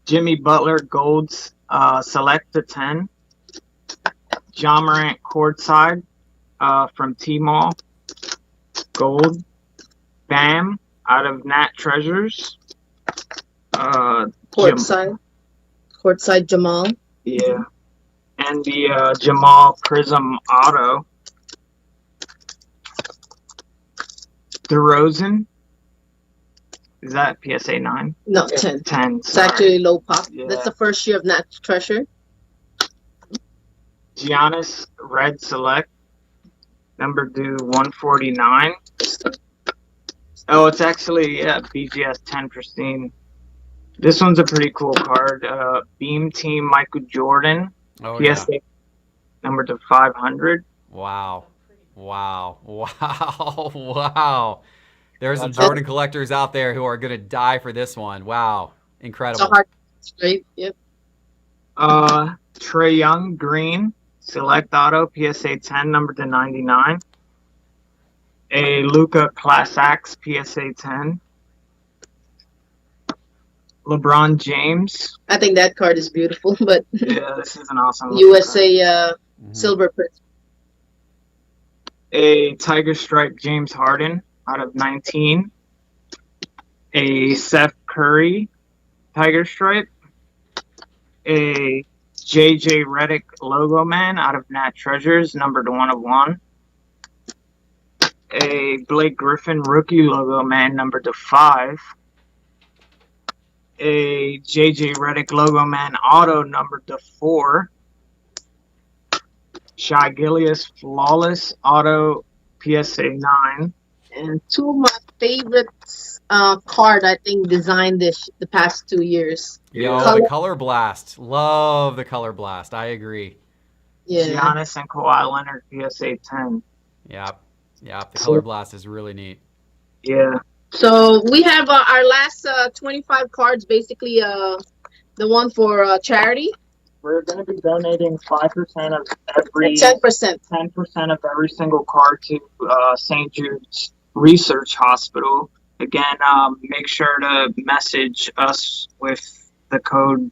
Jimmy Butler Golds Select to 10. John Morant Courtside from T-Mall Gold. Bam out of Nat Treasures. Courtside Jamal. Yeah. And the Jamal Prism Auto. DeRozan. Is that PSA 9? No, 10. 10. It's actually low pop. Yeah. That's the first year of Nat Treasure. Giannis Red Select. Number due 149. Oh, it's actually BGS 10 Pristine. This one's a pretty cool card. Beam Team Michael Jordan. Oh, PSA yeah. number to 500. Wow. Wow. Wow. Wow. There's some Jordan collectors out there who are going to die for this one. Wow. It's Incredible. a hard straight. Yep. Trae Young Green Select Auto PSA 10 number to 99. A Luca Class X PSA 10. LeBron James. I think that card is beautiful, but Yeah, this is an awesome looking card. USA silver print. A Tiger Stripe James Harden out of 19. A Seth Curry Tiger Stripe. A JJ Redick Logo Man out of Nat Treasures, numbered 1 of 1. A Blake Griffin Rookie Logo Man, numbered to 5. A JJ Redick Logo Man Auto, numbered to 4. Shai Gilgeous Flawless Auto PSA 9. And two of my favorites card, I think, designed the past 2 years. Yo, Color- the Color Blast. Love the Color Blast. I agree. Yeah. Giannis and Kawhi Leonard PSA 10. Yep. Yep. The Color Blast is really neat. Yeah. So we have our last 25 cards, basically the one for charity. We're going to be donating 5% of every 10%. 10% of every single card to St. Jude's Research Hospital. Again, make sure to message us with the code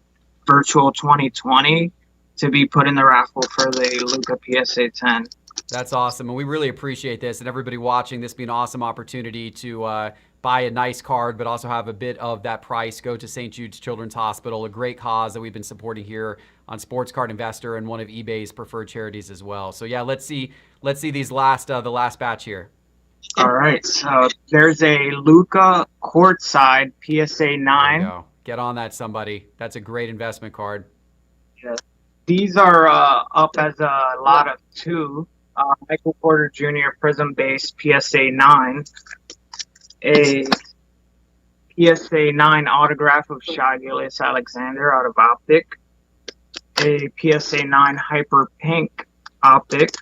virtual2020 to be put in the raffle for the Luca PSA 10. That's awesome. And we really appreciate this. And everybody watching, this be an awesome opportunity to buy a nice card, but also have a bit of that price go to St. Jude's Children's Hospital, a great cause that we've been supporting here on Sports Card Investor and one of eBay's preferred charities as well. So yeah, let's see these the last batch here. All right. So there's a Luca Courtside PSA There you 9. go. Get on that, somebody. That's a great investment card. These are up as a lot of 2. Michael Porter Jr. Prism Base PSA 9. A PSA 9 autograph of Shai Gilgeous Alexander out of Optic. A PSA 9 Hyper Pink Optic.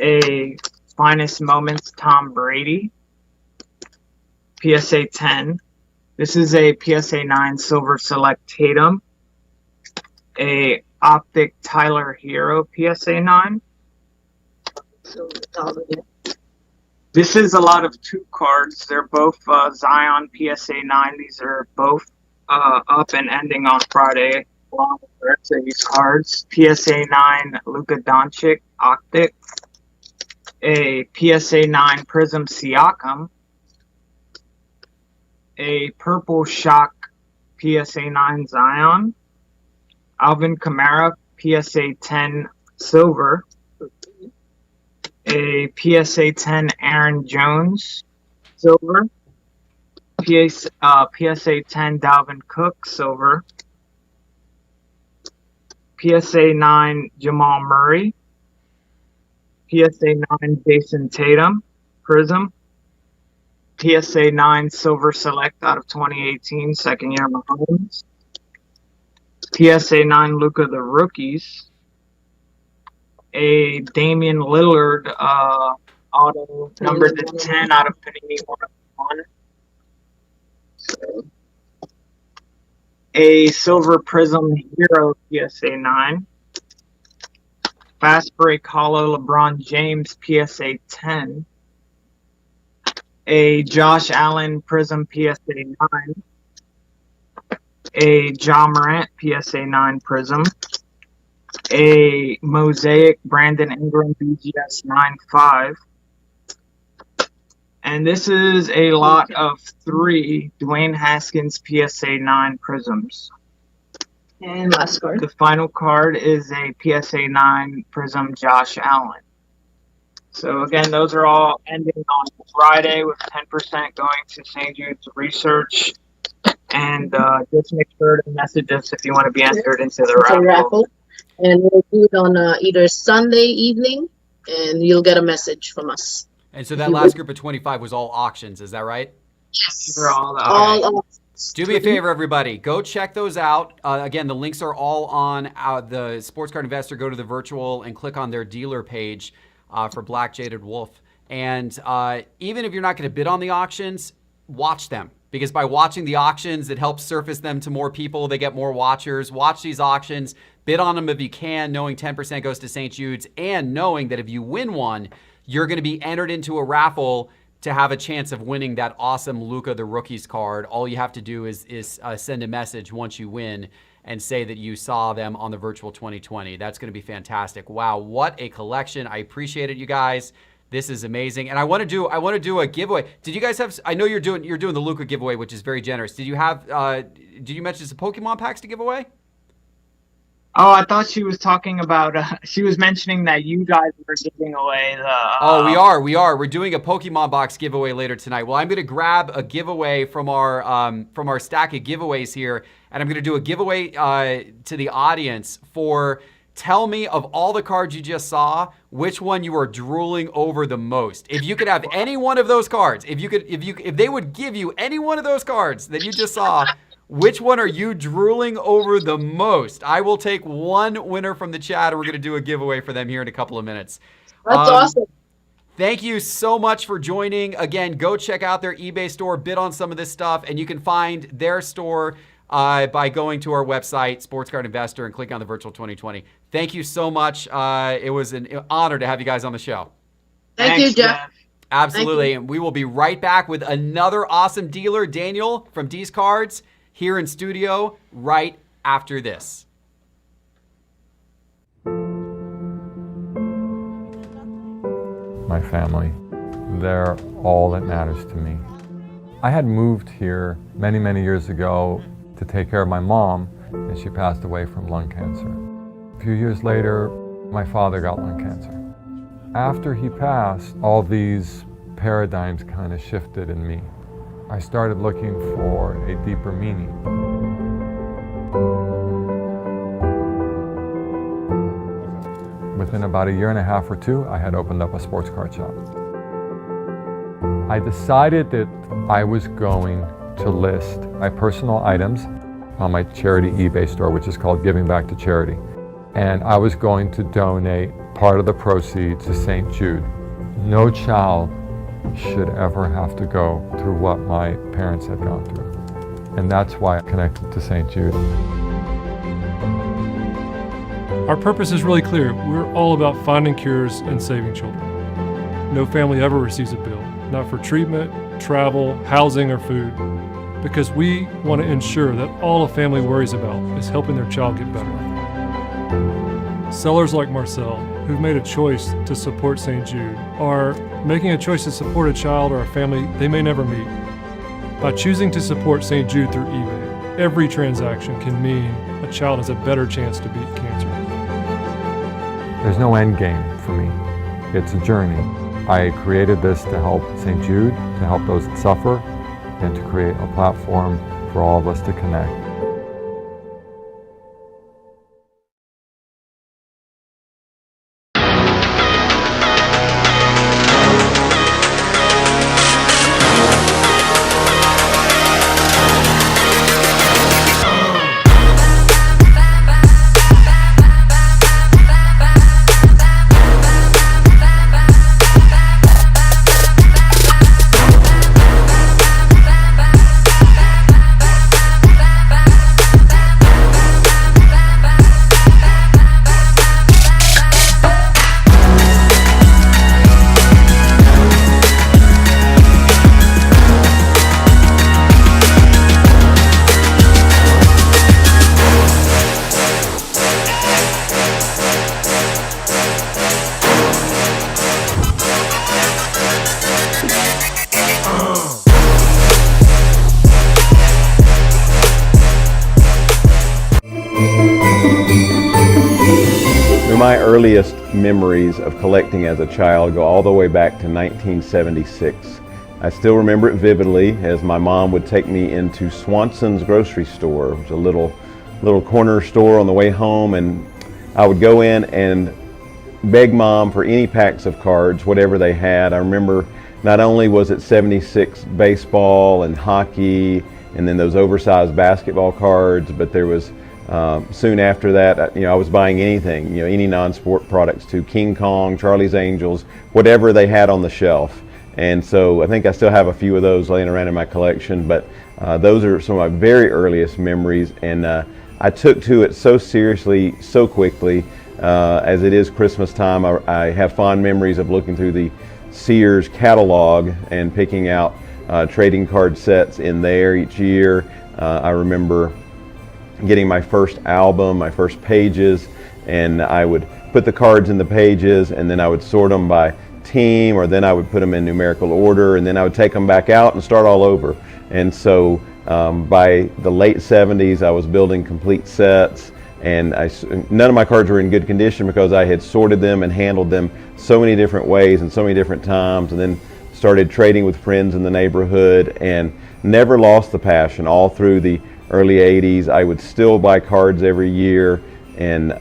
A Finest Moments Tom Brady PSA 10. This is a PSA 9 Silver Select Tatum. A Optic Tyler Hero PSA 9. So This is a lot of 2 cards. They're both Zion PSA 9. These are both up and ending on Friday, along with the rest of these cards. PSA 9 Luka Doncic Optic. A PSA 9 Prism Siakam. A Purple Shock PSA 9 Zion. Alvin Kamara PSA 10 Silver. A PSA 10 Aaron Jones Silver. PSA 10 Dalvin Cook Silver. PSA 9 Jamal Murray. PSA 9 Jason Tatum Prism. PSA 9 Silver Select out of 2018 second year Mahomes. PSA 9 Luka the Rookies. A Damian Lillard auto numbered to 10 out of Panini 101. So, a Silver Prism Hero PSA 9. Fast Break Hollow LeBron James PSA 10. A Josh Allen Prism PSA 9. A Ja Morant PSA 9 Prism. A Mosaic Brandon Ingram BGS 9.5. And this is a lot of 3 Dwayne Haskins PSA 9 Prisms. And last card. The final card is a PSA 9 Prism Josh Allen. So again, those are all ending on Friday with 10% going to St. Jude's Research. And just make sure to message us if you want to be entered into the It's a raffle. raffle. And we'll do it on either Sunday evening, and you'll get a message from us. And so that last group of 25 was all auctions, is that right? Yes. These are all the All Do me a favor, everybody. Go check those out. Again, the links are all on the Sports Card Investor. Go to the virtual and click on their dealer page for Black Jaded Wolf. And even if you're not going to bid on the auctions, watch them. Because by watching the auctions, it helps surface them to more people. They get more watchers. Watch these auctions. Bid on them if you can, knowing 10% goes to St. Jude's, and knowing that if you win one, you're going to be entered into a raffle to have a chance of winning that awesome Luka the Rookies card. All you have to do is send a message once you win and say that you saw them on the Virtual 2020. That's going to be fantastic. Wow, what a collection. I appreciate it, you guys. This is amazing. And I want to do a giveaway. Did you guys have, I know you're doing the Luka giveaway, which is very generous. Did you have did you mention some Pokemon packs to give away? Oh, I thought she was talking about, she was mentioning that you guys were giving away the... Oh, we are. We're doing a Pokemon box giveaway later tonight. Well, I'm going to grab a giveaway from our stack of giveaways here, and I'm going to do a giveaway to the audience for... Tell me, of all the cards you just saw, which one you are drooling over the most. If you could have any one of those cards, if they would give you any one of those cards that you just saw, which one are you drooling over the most? I will take one winner from the chat, and we're going to do a giveaway for them here in a couple of minutes. That's awesome. Thank you so much for joining. Again, go check out their eBay store, bid on some of this stuff, and you can find their store by going to our website, Sports Card Investor, and click on the Virtual 2020. Thank you so much. It was an honor to have you guys on the show. Thank you, Jeff. Absolutely. And we will be right back with another awesome dealer, Daniel from D's Cards, here in studio right after this. My family, they're all that matters to me. I had moved here many, many years ago to take care of my mom, and she passed away from lung cancer. A few years later, my father got lung cancer. After he passed, all these paradigms kind of shifted in me. I started looking for a deeper meaning. Within about a year and a half or two, I had opened up a sports card shop. I decided that I was going to list my personal items on my charity eBay store, which is called Giving Back to Charity. And I was going to donate part of the proceeds to St. Jude. No child should ever have to go through what my parents had gone through. And that's why I connected to St. Jude. Our purpose is really clear. We're all about finding cures and saving children. No family ever receives a bill, not for treatment, travel, housing, or food, because we want to ensure that all a family worries about is helping their child get better. Sellers like Marcel, who've made a choice to support St. Jude, are making a choice to support a child or a family they may never meet. By choosing to support St. Jude through eBay, every transaction can mean a child has a better chance to beat cancer. There's no end game for me. It's a journey. I created this to help St. Jude, to help those that suffer, and to create a platform for all of us to connect. my earliest memories of collecting as a child go all the way back to 1976. I still remember it vividly as my mom would take me into Swanson's grocery store. It was a little corner store on the way home, and I would go in and beg Mom for any packs of cards, whatever they had. I remember not only was it 76 baseball and hockey and then those oversized basketball cards, but there was soon after that, I was buying anything, any non-sport products too, King Kong, Charlie's Angels, whatever they had on the shelf. And so I think I still have a few of those laying around in my collection, but those are some of my very earliest memories. And I took to it so seriously, so quickly. As it is Christmas time, I have fond memories of looking through the Sears catalog and picking out trading card sets in there each year. I remember getting my first album, my first pages, and I would put the cards in the pages, and then I would sort them by team, or then I would put them in numerical order, and then I would take them back out and start all over. And so by the late 70s, I was building complete sets, and none of my cards were in good condition because I had sorted them and handled them so many different ways and so many different times, and then started trading with friends in the neighborhood and never lost the passion. All through the early 80s, I would still buy cards every year, and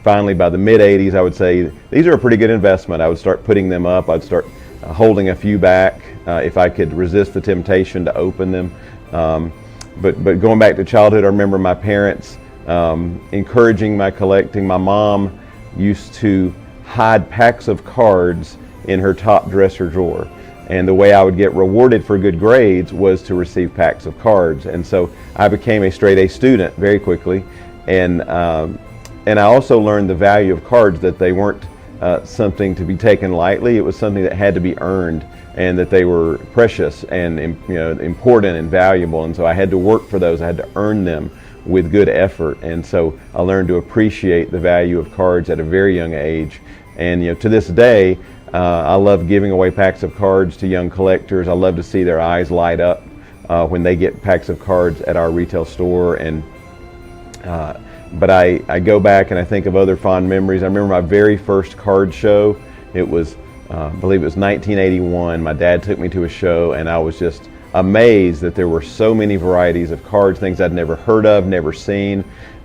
finally by the mid 80s, I would say these are a pretty good investment. I would start putting them up. I'd start holding a few back if I could resist the temptation to open them. But going back to childhood, I remember my parents encouraging my collecting. My mom used to hide packs of cards in her top dresser drawer, and the way I would get rewarded for good grades was to receive packs of cards. And so I became a straight A student very quickly, and I also learned the value of cards, that they weren't something to be taken lightly. It was something that had to be earned, and that they were precious and important and valuable. And so I had to work for those. I had to earn them with good effort. And so I learned to appreciate the value of cards at a very young age. And to this day, I love giving away packs of cards to young collectors. I love to see their eyes light up when they get packs of cards at our retail store. And but I go back and I think of other fond memories. I remember my very first card show. It was, I believe it was 1981. My dad took me to a show, and I was just amazed that there were so many varieties of cards, things I'd never heard of, never seen.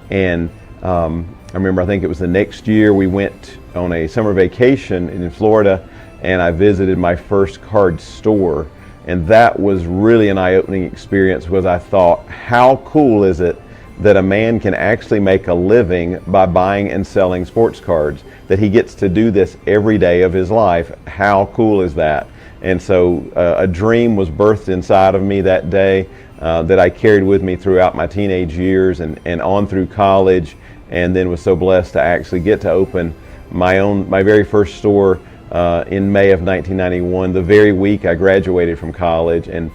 And I remember, I think it was the next year, we went on a summer vacation in Florida, and I visited my first card store. And that was really an eye-opening experience, because I thought, how cool is it that a man can actually make a living by buying and selling sports cards, that he gets to do this every day of his life. How cool is that? And so a dream was birthed inside of me that day that I carried with me throughout my teenage years and on through college, and then was so blessed to actually get to open my very first store in May of 1991, the very week I graduated from college. And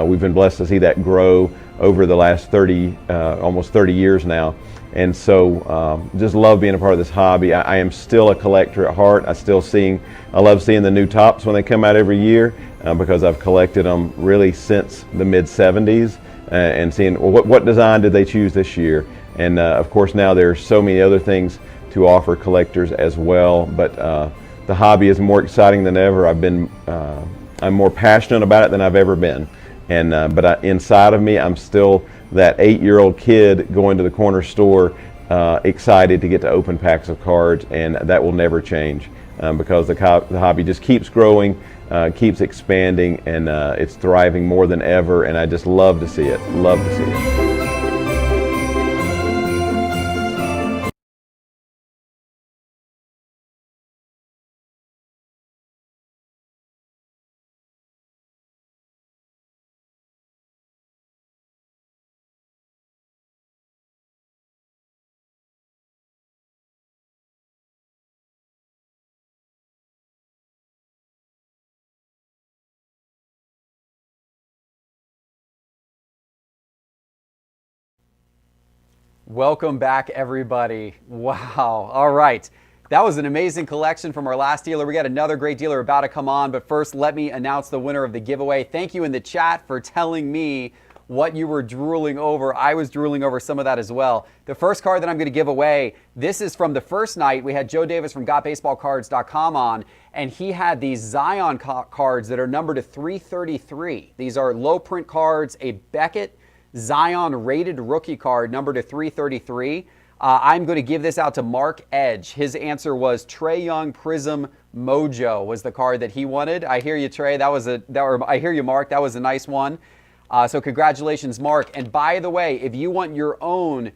we've been blessed to see that grow over the last almost 30 years now. And so just love being a part of this hobby. I am still a collector at heart. I love seeing the new tops when they come out every year because I've collected them really since the mid 70s and seeing, well, what design did they choose this year? And of course now there's so many other things to offer collectors as well, but the hobby is more exciting than ever. I'm more passionate about it than I've ever been. And but inside of me, I'm still that 8-year-old kid going to the corner store, excited to get to open packs of cards, and that will never change because the hobby just keeps growing, keeps expanding, and it's thriving more than ever. And I just love to see it. Love to see it. Welcome back, everybody. Wow. All right. That was an amazing collection from our last dealer. We got another great dealer about to come on, but first let me announce the winner of the giveaway. Thank you in the chat for telling me what you were drooling over. I was drooling over some of that as well. The first card that I'm going to give away, this is from the first night. We had Joe Davis from GotBaseballCards.com on, and he had these Zion cards that are numbered to 333. These are low print cards, a Beckett Zion rated rookie card numbered to 333. I'm going to give this out to Mark Edge. His answer was Trae Young Prism Mojo was the card that he wanted. I hear you, Trey. I hear you, Mark. That was a nice one. So congratulations, Mark. And by the way, if you want your own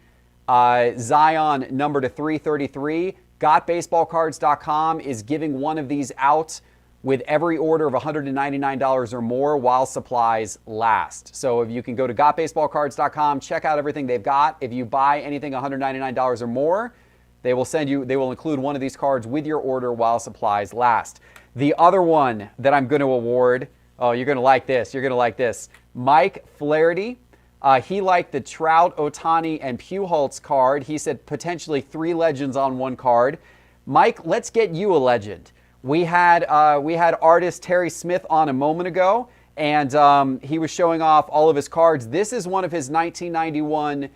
Zion number to 333, GotBaseballCards.com is giving one of these out with every order of $199 or more while supplies last. So if you can go to GotBaseballCards.com, check out everything they've got. If you buy anything $199 or more, they will include one of these cards with your order while supplies last. The other one that I'm going to award, oh, you're going to like this. You're going to like this. Mike Flaherty. He liked the Trout, Ohtani, and Pujols card. He said potentially 3 legends on one card. Mike, let's get you a legend. We had artist Terry Smith on a moment ago, and he was showing off all of his cards. This is one of his 1991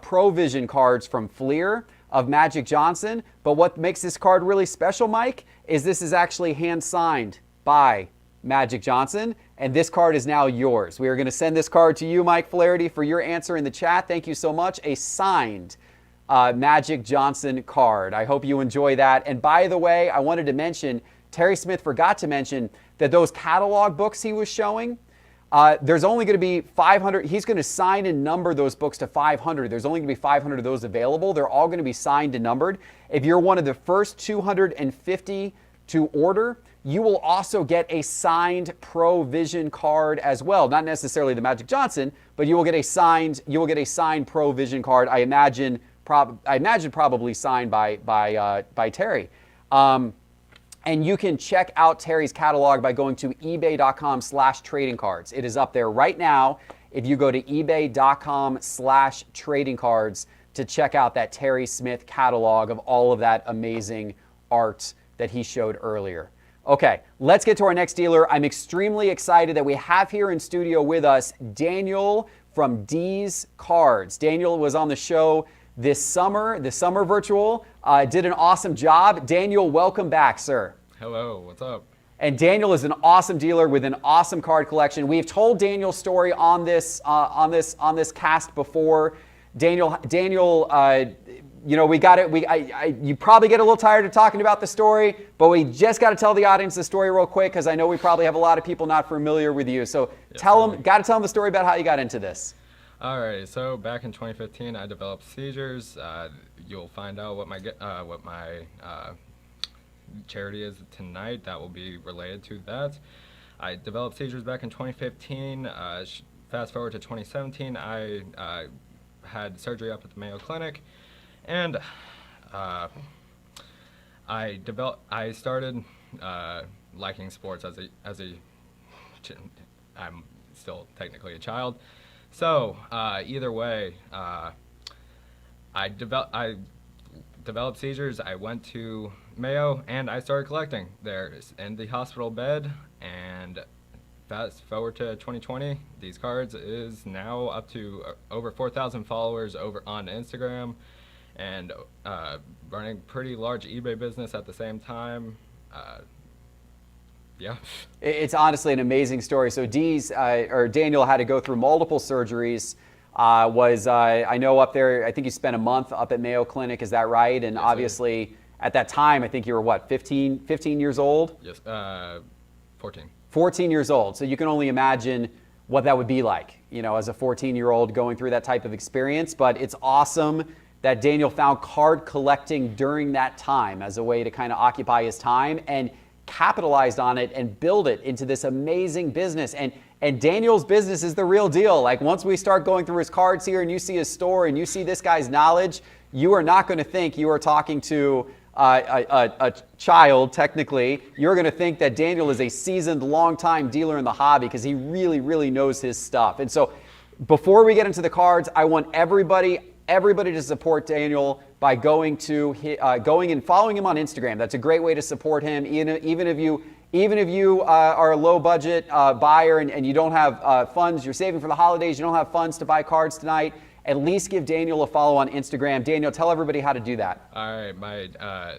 Provision cards from Fleer of Magic Johnson. But what makes this card really special, Mike, is this is actually hand-signed by Magic Johnson, and this card is now yours. We are going to send this card to you, Mike Flaherty, for your answer in the chat. Thank you so much. A signed Magic Johnson card. I hope you enjoy that. And by the way, I wanted to mention, Terry Smith forgot to mention that those catalog books he was showing, there's only going to be 500. He's going to sign and number those books to 500. There's only going to be 500 of those available. They're all going to be signed and numbered. If you're one of the first 250 to order, you will also get a signed Provision card as well. Not necessarily the Magic Johnson, but you will get a signed Provision card. I imagine probably signed by Terry. And you can check out Terry's catalog by going to ebay.com/trading cards. It is up there right now. If you go to ebay.com/trading cards to check out that Terry Smith catalog of all of that amazing art that he showed earlier. Okay, let's get to our next dealer. I'm extremely excited that we have here in studio with us Daniel from D's Cards. Daniel was on the show this summer, the summer virtual, did an awesome job. Daniel, welcome back, sir. Hello, what's up? And Daniel is an awesome dealer with an awesome card collection. We've told Daniel's story on this cast before. Daniel, you know, we got it. You probably get a little tired of talking about the story, but we just got to tell the audience the story real quick because I know we probably have a lot of people not familiar with you. So tell them the story about how you got into this. All right, so back in 2015, I developed seizures. You'll find out what my charity is tonight. That will be related to that. I developed seizures back in 2015. Fast forward to 2017, I had surgery up at the Mayo Clinic, and I started liking sports as I'm still technically a child. So either way, I developed seizures. I went to Mayo and I started collecting there in the hospital bed. And fast forward to 2020, these cards is now up to over 4,000 followers over on Instagram, and running pretty large eBay business at the same time. Yeah. It's honestly an amazing story. So Daniel had to go through multiple surgeries. I know up there, I think you spent a month up at Mayo Clinic, is that right? And yes, obviously at that time, I think you were what, 15 years old? Yes, 14. 14 years old. So you can only imagine what that would be like, you know, as a 14-year-old going through that type of experience. But it's awesome that Daniel found card collecting during that time as a way to kind of occupy his time and capitalized on it and build it into this amazing business. And Daniel's business is the real deal. Like once we start going through his cards here and you see his store and you see this guy's knowledge, you are not going to think you are talking to a child, technically. You're going to think that Daniel is a seasoned, long-time dealer in the hobby because he really, really knows his stuff. And so before we get into the cards, I want everybody to support Daniel by going and following him on Instagram. That's a great way to support him. Even if you Even if you are a low budget buyer and you don't have funds, you're saving for the holidays, you don't have funds to buy cards tonight, at least give Daniel a follow on Instagram. Daniel, tell everybody how to do that. All right, my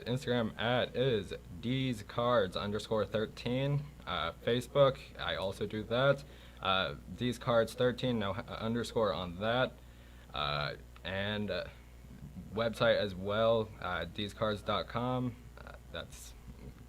Instagram @ is dscards_13. Facebook, I also do that. dscards13, no underscore on that. And website as well, dscards.com. That's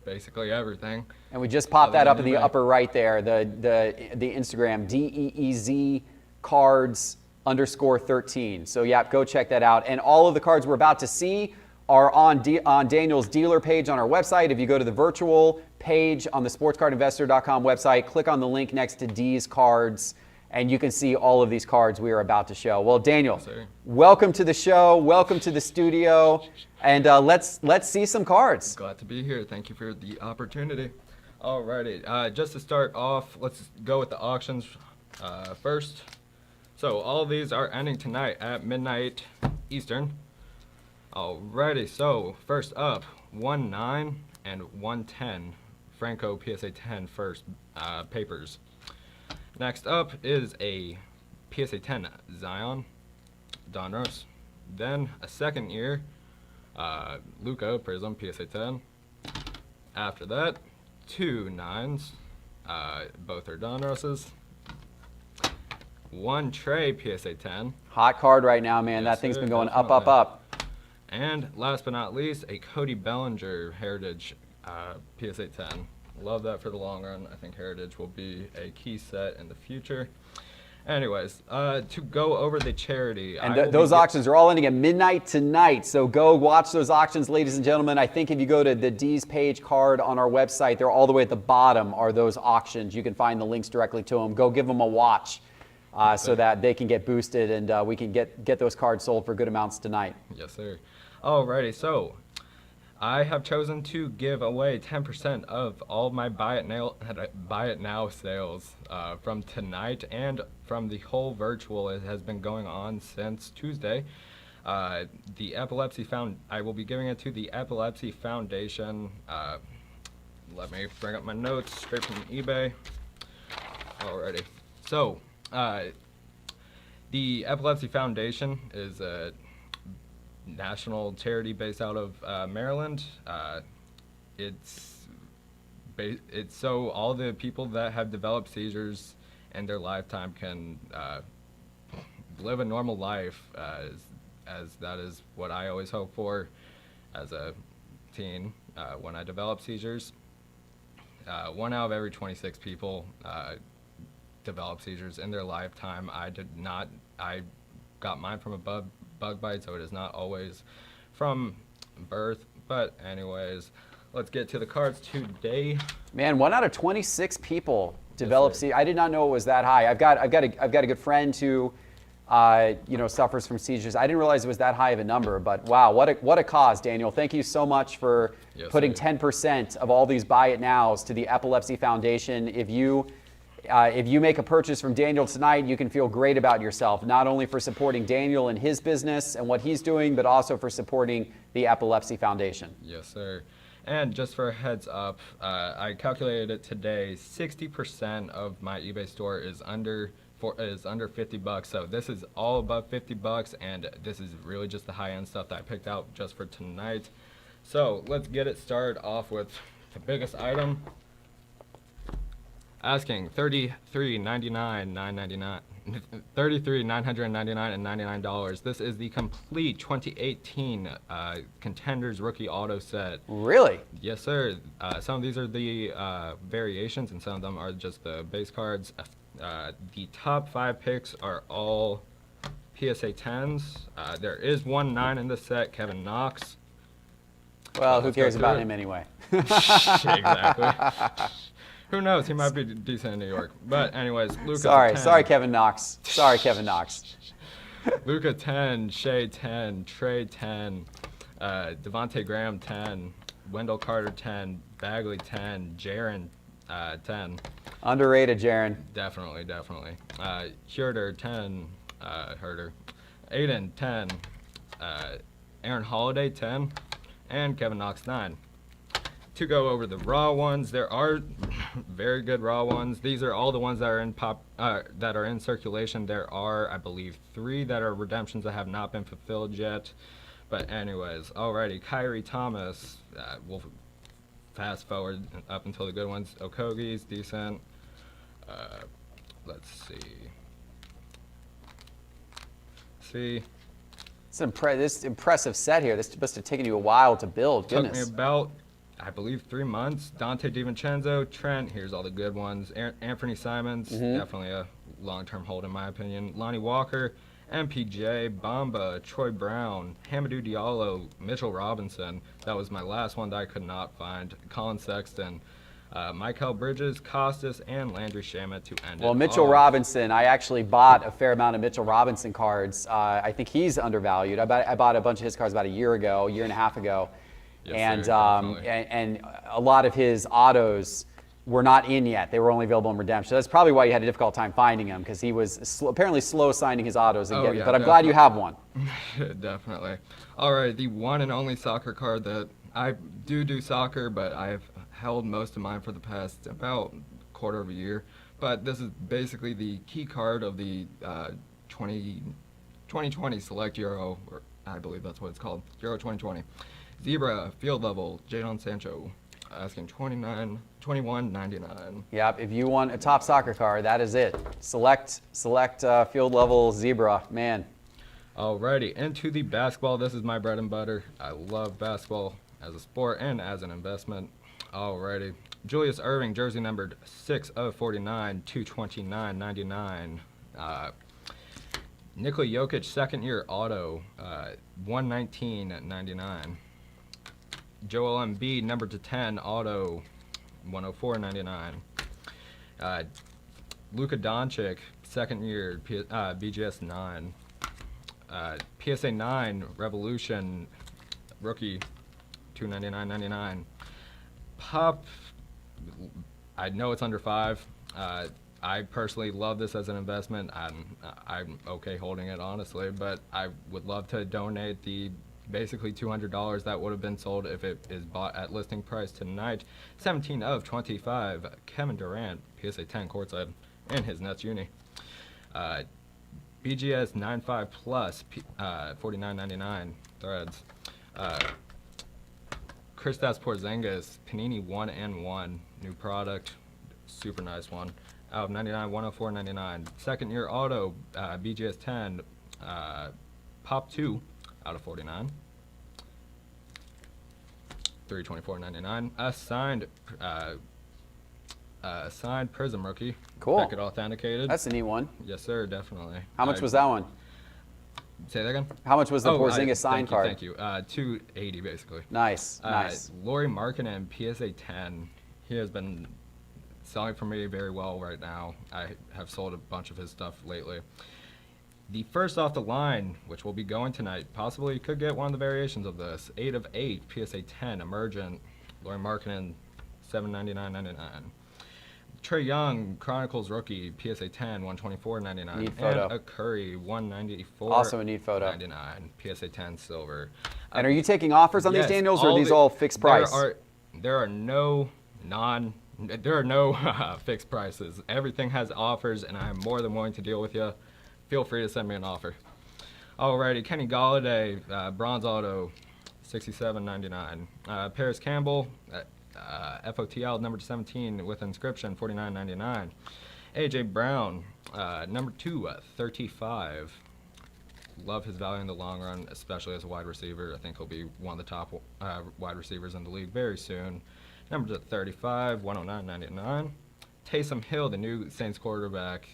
basically everything. And we just popped that up in the upper right there, the Instagram, DEEZ cards_13. So yeah, go check that out. And all of the cards we're about to see are on Daniel's dealer page on our website. If you go to the virtual page on the sportscardinvestor.com website, click on the link next to D's Cards, and you can see all of these cards we are about to show. Well, Daniel, welcome to the show. Welcome to the studio. And let's see some cards. Glad to be here. Thank you for the opportunity. Alrighty, just to start off, let's go with the auctions first. So all of these are ending tonight at midnight Eastern. Alrighty, so first up, 1/9 and 1/10 Franco PSA 10 first papers. Next up is a PSA 10 Zion Donruss. Then a second year Luka Prism PSA 10. After that, 2 9s, both are Donrusses. 1 Trey PSA 10. Hot card right now, man. Yes, that thing's sir, been going definitely. up. And last but not least, a Cody Bellinger Heritage PSA 10. Love that for the long run. I think Heritage will be a key set in the future. Anyways, to go over the charity. And those auctions are all ending at midnight tonight, so go watch those auctions, ladies and gentlemen. I think if you go to the D's page card on our website, they're all the way at the bottom are those auctions. You can find the links directly to them. Go give them a watch so that they can get boosted and we can get those cards sold for good amounts tonight. Yes, sir. Alrighty, so I have chosen to give away 10% of all of my Buy It Now sales from tonight and from the whole virtual. It has been going on since Tuesday. The Epilepsy I will be giving it to the Epilepsy Foundation. Let me bring up my notes straight from eBay. Alrighty, so the Epilepsy Foundation is a national charity based out of Maryland. It's so all the people that have developed seizures in their lifetime can live a normal life, as that is what I always hope for as a teen when I developed seizures. 1 out of every 26 people develop seizures in their lifetime. I did not. I got mine from a bug bite, so it is not always from birth. But anyways, let's get to the cards today. Man, 1 out of 26 people develop seizures. I did not know it was that high. I've got a good friend who suffers from seizures. I didn't realize it was that high of a number, but wow, what a cause, Daniel. Thank you so much for putting 10% of all these Buy It Nows to the Epilepsy Foundation. If you make a purchase from Daniel tonight, you can feel great about yourself, not only for supporting Daniel and his business and what he's doing, but also for supporting the Epilepsy Foundation. Yes, sir. And just for a heads up, I calculated it today. 60% of my eBay store is under $50. So this is all above $50, and this is really just the high-end stuff that I picked out just for tonight. So let's get it started off with the biggest item. Asking $33,999 This is the complete 2018 Contenders Rookie Auto Set. Really? Yes, sir. Some of these are the variations, and some of them are just the base cards. The top 5 picks are all PSA 10s. There is 1 9 in the set, Kevin Knox. Well, who cares about him anyway? Exactly. Who knows? He might be decent in New York. But anyways, Luka. Sorry, Kevin Knox. Sorry, Kevin Knox. Luka 10, Shea 10, Trey 10, Devontae Graham 10, Wendell Carter 10, Bagley 10, Jaren 10. Underrated, Jaren. Definitely. Herder 10, Aiden 10, Aaron Holiday 10, and Kevin Knox 9. To go over the raw ones, there are very good raw ones. These are all the ones that are in that are in circulation. There are, I believe, 3 that are redemptions that have not been fulfilled yet. But anyways, alrighty, Kyrie Thomas. We'll fast forward up until the good ones. Okogie's decent. Let's see. This impressive set here. This must have taken you a while to build. Took Goodness. me about, I believe, 3 months. Dante DiVincenzo, Trent, here's all the good ones. Anthony Simons, definitely a long-term hold in my opinion. Lonnie Walker, MPJ, Bamba, Troy Brown, Hamidou Diallo, Mitchell Robinson. That was my last one that I could not find. Colin Sexton, Michael Bridges, Costas, and Landry Shamet to end it. Well, Mitchell off. Robinson, I actually bought a fair amount of Mitchell Robinson cards. I think he's undervalued. I bought a bunch of his cards about a year and a half ago. Yes, and, sir, definitely. and a lot of his autos were not in yet. They were only available in redemption. So that's probably why you had a difficult time finding him, because he was apparently slow signing his autos. And Yeah, but I'm glad you have one. Definitely. All right, the one and only soccer card that I do soccer, but I've held most of mine for the past about quarter of a year. But this is basically the key card of the 2020 Select Euro, or I believe that's what it's called, Euro 2020. Zebra, field level, Jadon Sancho, asking $21.99. Yep, if you want a top soccer card, that is it. Select field level Zebra, man. Alrighty, into the basketball. This is my bread and butter. I love basketball as a sport and as an investment. Alrighty, Julius Erving, jersey numbered 6/49, $229.99. Nikola Jokic, second year auto, $119.99. Joel Embiid, number to 10 auto, $104.99. Luka Doncic, second year BGS 9. PSA 9 Revolution rookie, $299.99. Pop, I know it's under 5. I personally love this as an investment. I'm okay holding it, honestly, but I would love to donate the basically $200 that would have been sold if it is bought at listing price tonight. 17/25, Kevin Durant, PSA 10 courtside in his Nets uni. BGS 95 plus, $49.99 threads. Kristaps Porzingis, Panini 1/1, new product, super nice one. Out of 99, $104.99. Second year auto, BGS 10, Pop 2, out of 49. $324.99. A signed Prism rookie. Cool. Beckett authenticated. That's a neat one. Yes, sir, definitely. How much was that one? Say that again? How much was the Porzingis sign card? Thank you. $280 basically. Nice, nice. Lauri Markkanen, PSA 10. He has been selling for me very well right now. I have sold a bunch of his stuff lately. The first off the line, which will be going tonight, possibly could get one of the variations of this. 8/8, PSA 10, Emergent, Lauri Markkanen, $799.99. Trae Young, Chronicles rookie, PSA 10, $124.99. Neat photo. And a Curry, $194. Also a neat photo. $99, PSA 10 silver. And are you taking offers on these, Yes, Daniels, or are these all fixed price? There are no fixed prices. Everything has offers, and I'm more than willing to deal with you. Feel free to send me an offer. Alrighty, Kenny Galladay, bronze auto, $67.99. Paris Campbell, FOTL number 17 with inscription, $49.99. AJ Brown, number 2, 35. Love his value in the long run, especially as a wide receiver. I think he'll be one of the top wide receivers in the league very soon. Number 35, $109.99. Taysom Hill, the new Saints quarterback,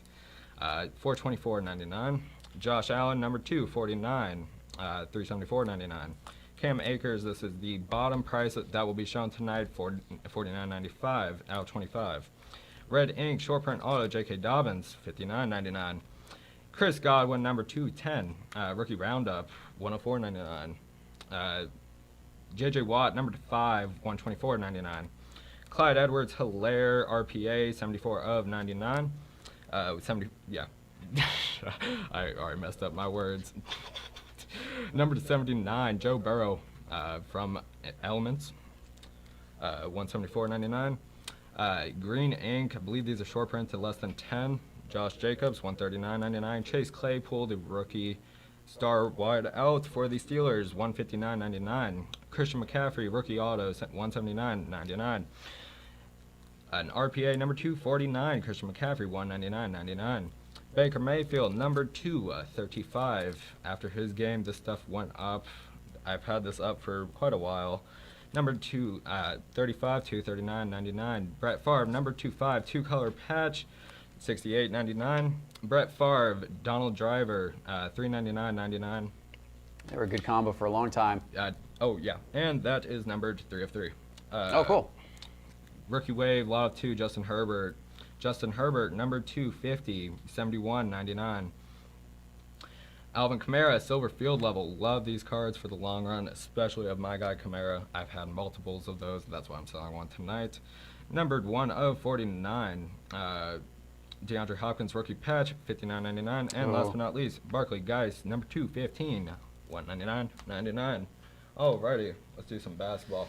$424.99. Josh Allen, number 2, 49, $374.99. Cam Akers, this is the bottom price that will be shown tonight for $49.95 out of 25. Red Ink, short print auto, J.K. Dobbins, $59.99. Chris Godwin, number 210, rookie roundup, $104.99. J.J. Watt, number 5, $124.99. Clyde Edwards-Helaire, RPA, 74 of 99. 70, yeah. I already messed up my words. Number 79, Joe Burrow from Elements. 174.99. Green ink, I believe these are short print to less than 10. Josh Jacobs, 139.99. Chase Claypool, the rookie star wide out for the Steelers, 159.99. Christian McCaffrey, rookie auto, 179.99. An RPA number 249, Christian McCaffrey, 199.99. Baker Mayfield, number 235. After his game, this stuff went up. I've had this up for quite a while. Number 235, 239.99. Brett Favre, number 25, two-color patch, 68.99. Brett Favre, Donald Driver, 399.99. They were a good combo for a long time. Oh yeah, and that is numbered 3 of 3. Oh, cool. Rookie wave, lot of 2, Justin Herbert. Justin Herbert, number 250, 71.99. Alvin Kamara, silver field level. Love these cards for the long run, especially of my guy Kamara. I've had multiples of those. That's why I'm selling one tonight. Numbered 1 of 49. DeAndre Hopkins, rookie patch, 59.99. And last but not least, Barkley Geist, number 215, 199.99. Alrighty, let's do some basketball.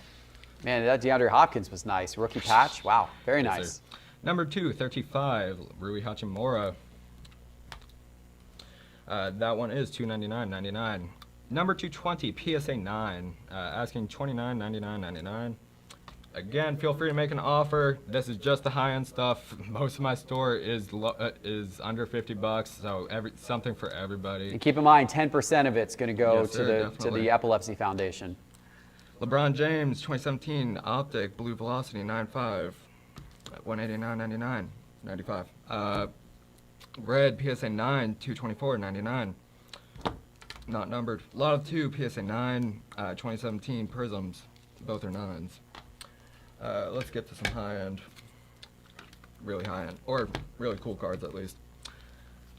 Man, that DeAndre Hopkins was nice. Rookie patch. Wow, very Yes, nice. sir. Number 235, Rui Hachimura. That one is $299.99. Number 220, PSA 9, asking $29.99.99. Again, feel free to make an offer. This is just the high-end stuff. Most of my store is under $50, so something for everybody. And keep in mind, 10% of it's going to go Yes, to sir, the definitely. Epilepsy Foundation. LeBron James, 2017 Optic Blue Velocity 9.5, $189.99, 95. Red PSA 9, $224.99. Not numbered. Lot of 2 PSA 9, 2017 Prisms. Both are 9s. Let's get to some high-end, really high-end, or really cool cards at least,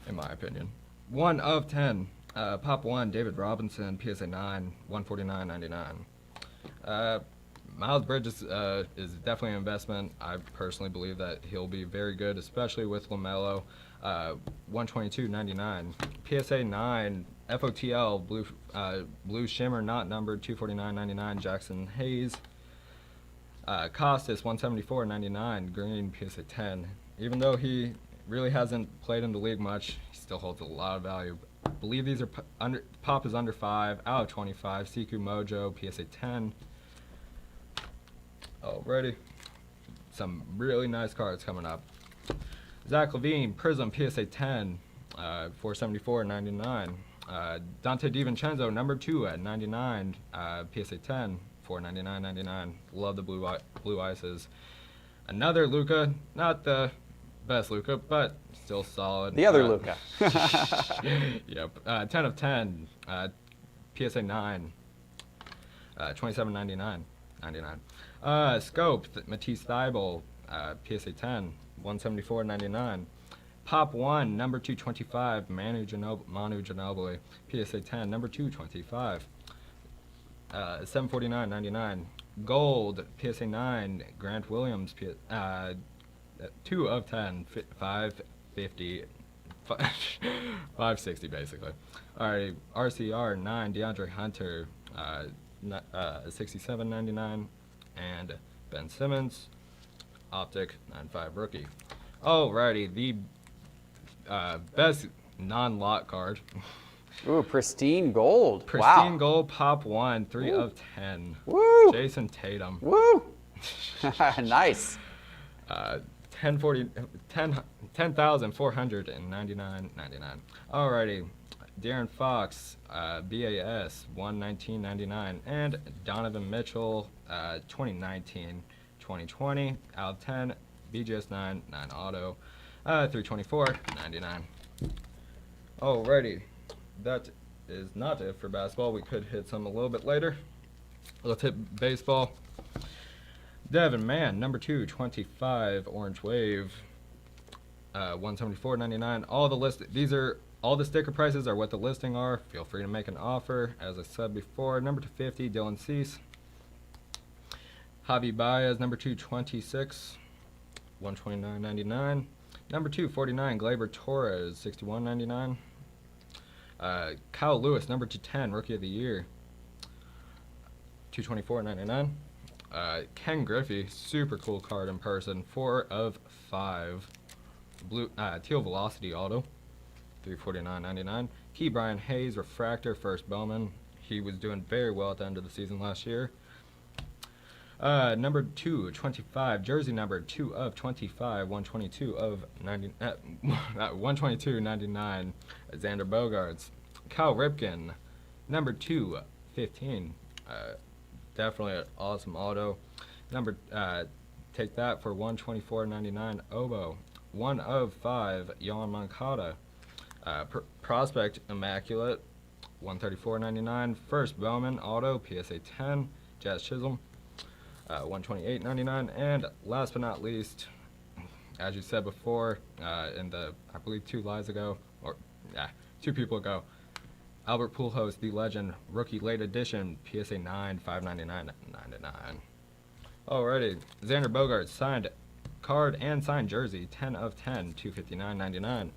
in my opinion. 1 of 10. Pop 1, David Robinson, PSA 9, $149.99. Miles Bridges is definitely an investment. I personally believe that he'll be very good, especially with LaMelo. $122.99. PSA 9, FOTL, blue shimmer, not numbered, $249.99. Jackson Hayes. Costas, $174.99. Green, PSA 10. Even though he really hasn't played in the league much, he still holds a lot of value. I believe these are Pop is under 5, out of 25. Siku Mojo, PSA 10. Alrighty. Some really nice cards coming up. Zach Levine, Prism, PSA 10, $474.99. Dante DiVincenzo, number 2 at 99, PSA 10, $499.99. Love the blue ices. Another Luka, not the best Luka, but still solid. The other Luka. Yep. 10 of 10, PSA 9, $27.99. Scope, Matisse Thybulle, PSA 10, $174.99. Pop 1, number 225, Manu Ginobili, PSA 10, number 225, $749.99. Gold, PSA 9, Grant Williams, 2 of 10, $550, $560 basically. Alright, RCR 9, DeAndre Hunter, $67.99, and Ben Simmons, Optic 9.5 rookie. Alrighty, the best non-lot card. Ooh, pristine gold. Pristine Wow. gold, Pop 1, 3 Ooh. of 10. Woo! Jason Tatum. Woo! Nice. 10,499.99. Alrighty, Darren Fox, BAS 119.99, and Donovan Mitchell, 2019-2020 out of 10, BGS 9 auto, 324.99. Alrighty, that is not it for basketball. We could hit some a little bit later. Let's hit baseball. Devin Mann, number 225, Orange Wave, $174.99. All the sticker prices are what the listing are. Feel free to make an offer. As I said before, number 250, Dylan Cease. Javi Baez, number 226, $129.99. Number 249, Gleyber Torres, $61.99. Kyle Lewis, number 210, Rookie of the Year, $224.99. Ken Griffey, super cool card in person, 4 of 5. Blue Teal Velocity auto, $349.99. Key Brian Hayes, refractor, first Bowman. He was doing very well at the end of the season last year. Number 225, jersey number 2 of 25, 122 of 90, 122.99. Xander Bogaerts. Cal Ripken, number 215. Definitely an awesome auto. Take that for 124.99. Obo. 1 of 5. Yohan Moncada. Prospect Immaculate. 134.99. First Bowman auto, PSA 10. Jazz Chisholm. 128.99. And last but not least, as you said before, in the, I believe 2 lives ago, or 2 people ago, Albert Pujols, the legend, rookie late edition, PSA 9, $599.99. Alrighty, Xander Bogaerts, signed card and signed jersey, 10 of 10, $259.99.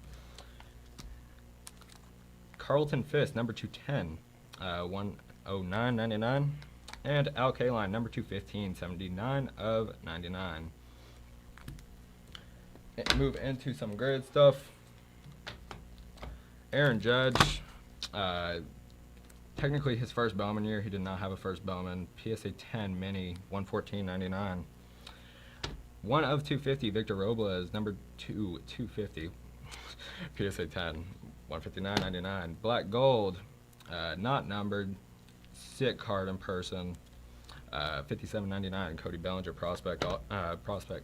Carlton Fisk, number 210, $109.99. And Al Kaline, number 215, 79 of 99. Move into some graded stuff. Aaron Judge, technically his first Bowman year, he did not have a first Bowman. PSA 10 mini, $114.99. 1 of 250, Victor Robles, number 2, 250. PSA 10, $159.99. Black Gold, not numbered, sick card in person, $57.99. Cody Bellinger prospect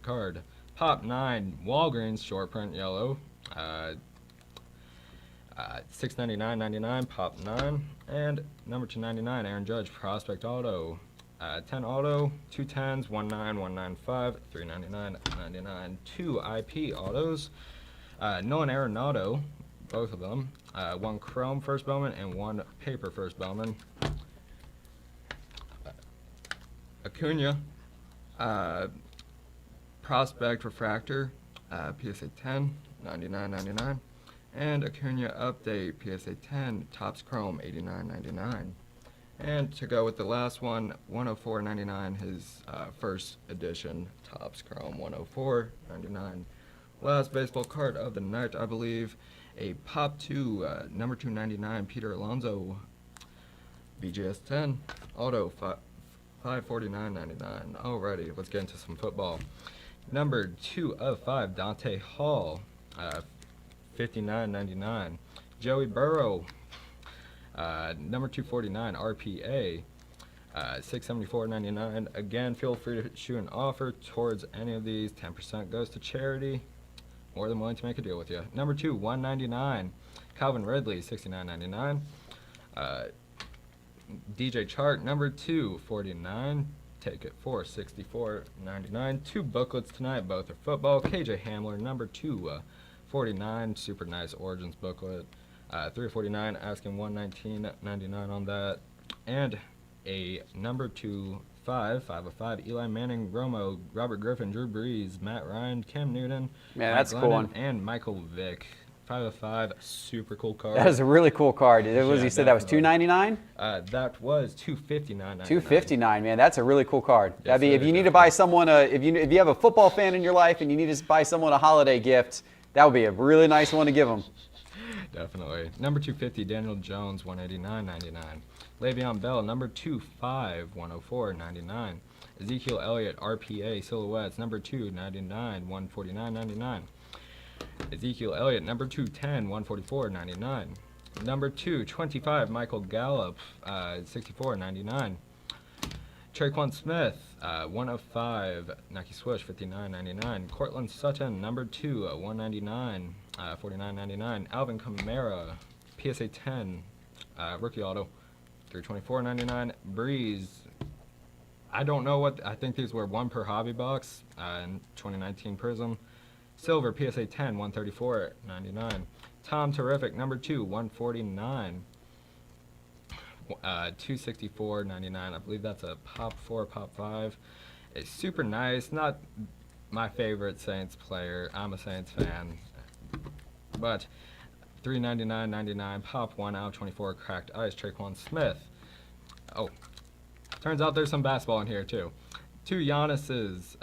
card. Pop 9, Walgreens short print yellow, $699.99. Pop 9, and number 299, Aaron Judge prospect auto, 10 auto, 2 10s, 1 9, 195, $399.99. 2 IP autos, Nolan Arenado, both of them, 1 chrome first Bowman and 1 paper first Bowman. Acuna, prospect refractor, PSA 10, $99.99. And Acuna update, PSA 10, Topps Chrome, $89.99. And to go with the last one, $104.99, his first edition Topps Chrome, $104.99. Last baseball card of the night, I believe, a Pop 2, number 299, Peter Alonso, BGS 10, auto, $549.99. Alrighty, let's get into some football. Number 2 of 5, Dante Hall, $59.99. Joey Burrow, number 249, RPA, $674.99. Again, feel free to shoot an offer towards any of these. 10% goes to charity. More than willing to make a deal with you. Number 2, $199, Calvin Ridley, $69.99. DJ Chark, number 249, take it for $64.99. 2 booklets tonight, both are football. KJ Hamler, number 249, super nice Origins booklet, $349, asking $119.99 on that. And a number 5 of 5, Eli Manning, Romo, Robert Griffin, Drew Brees, Matt Ryan, Cam Newton, Man, that's a cool one. And Michael Vick. 5 of 5, super cool card. That is a really cool card. You said that was $299? That was $259.99. $259, man. That's a really cool card. Yes, That'd be if you need to buy someone if you have a football fan in your life and you need to buy someone a holiday gift, that would be a really nice one to give them. Definitely. Number 250, Daniel Jones, $189.99. Le'Veon Bell, number 25, $104.99. Ezekiel Elliott, RPA Silhouettes, number 299, $149.99. Ezekiel Elliott, number 210, $144.99. Number 225, Michael Gallup, $64.99. Traquan Smith, 1 of 5, Nike Swoosh, $59.99. Cortland Sutton, number 2, $199, $49.99. Alvin Kamara, PSA 10, rookie auto, $324.99. Breeze, I don't know what, I think these were 1 per hobby box in 2019 Prism. Silver, PSA 10, $134.99. Tom Terrific, number 2, $149. $264.99. I believe that's a Pop 4, Pop 5. It's super nice. Not my favorite Saints player. I'm a Saints fan. But $399.99. Pop 1 out of 24. Cracked Ice, Traquan Smith. Oh, turns out there's some basketball in here too. 2 Giannis's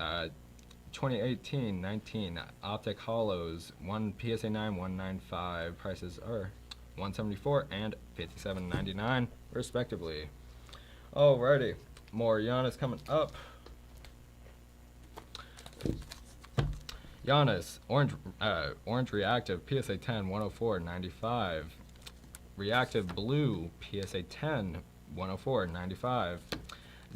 2018-19 Optic Hollows, 1 PSA 9, 195. Prices are $174 and $57.99 respectively. Alrighty, more Giannis coming up. Giannis Orange Reactive PSA 10, 104.95. Reactive Blue PSA 10, 104.95.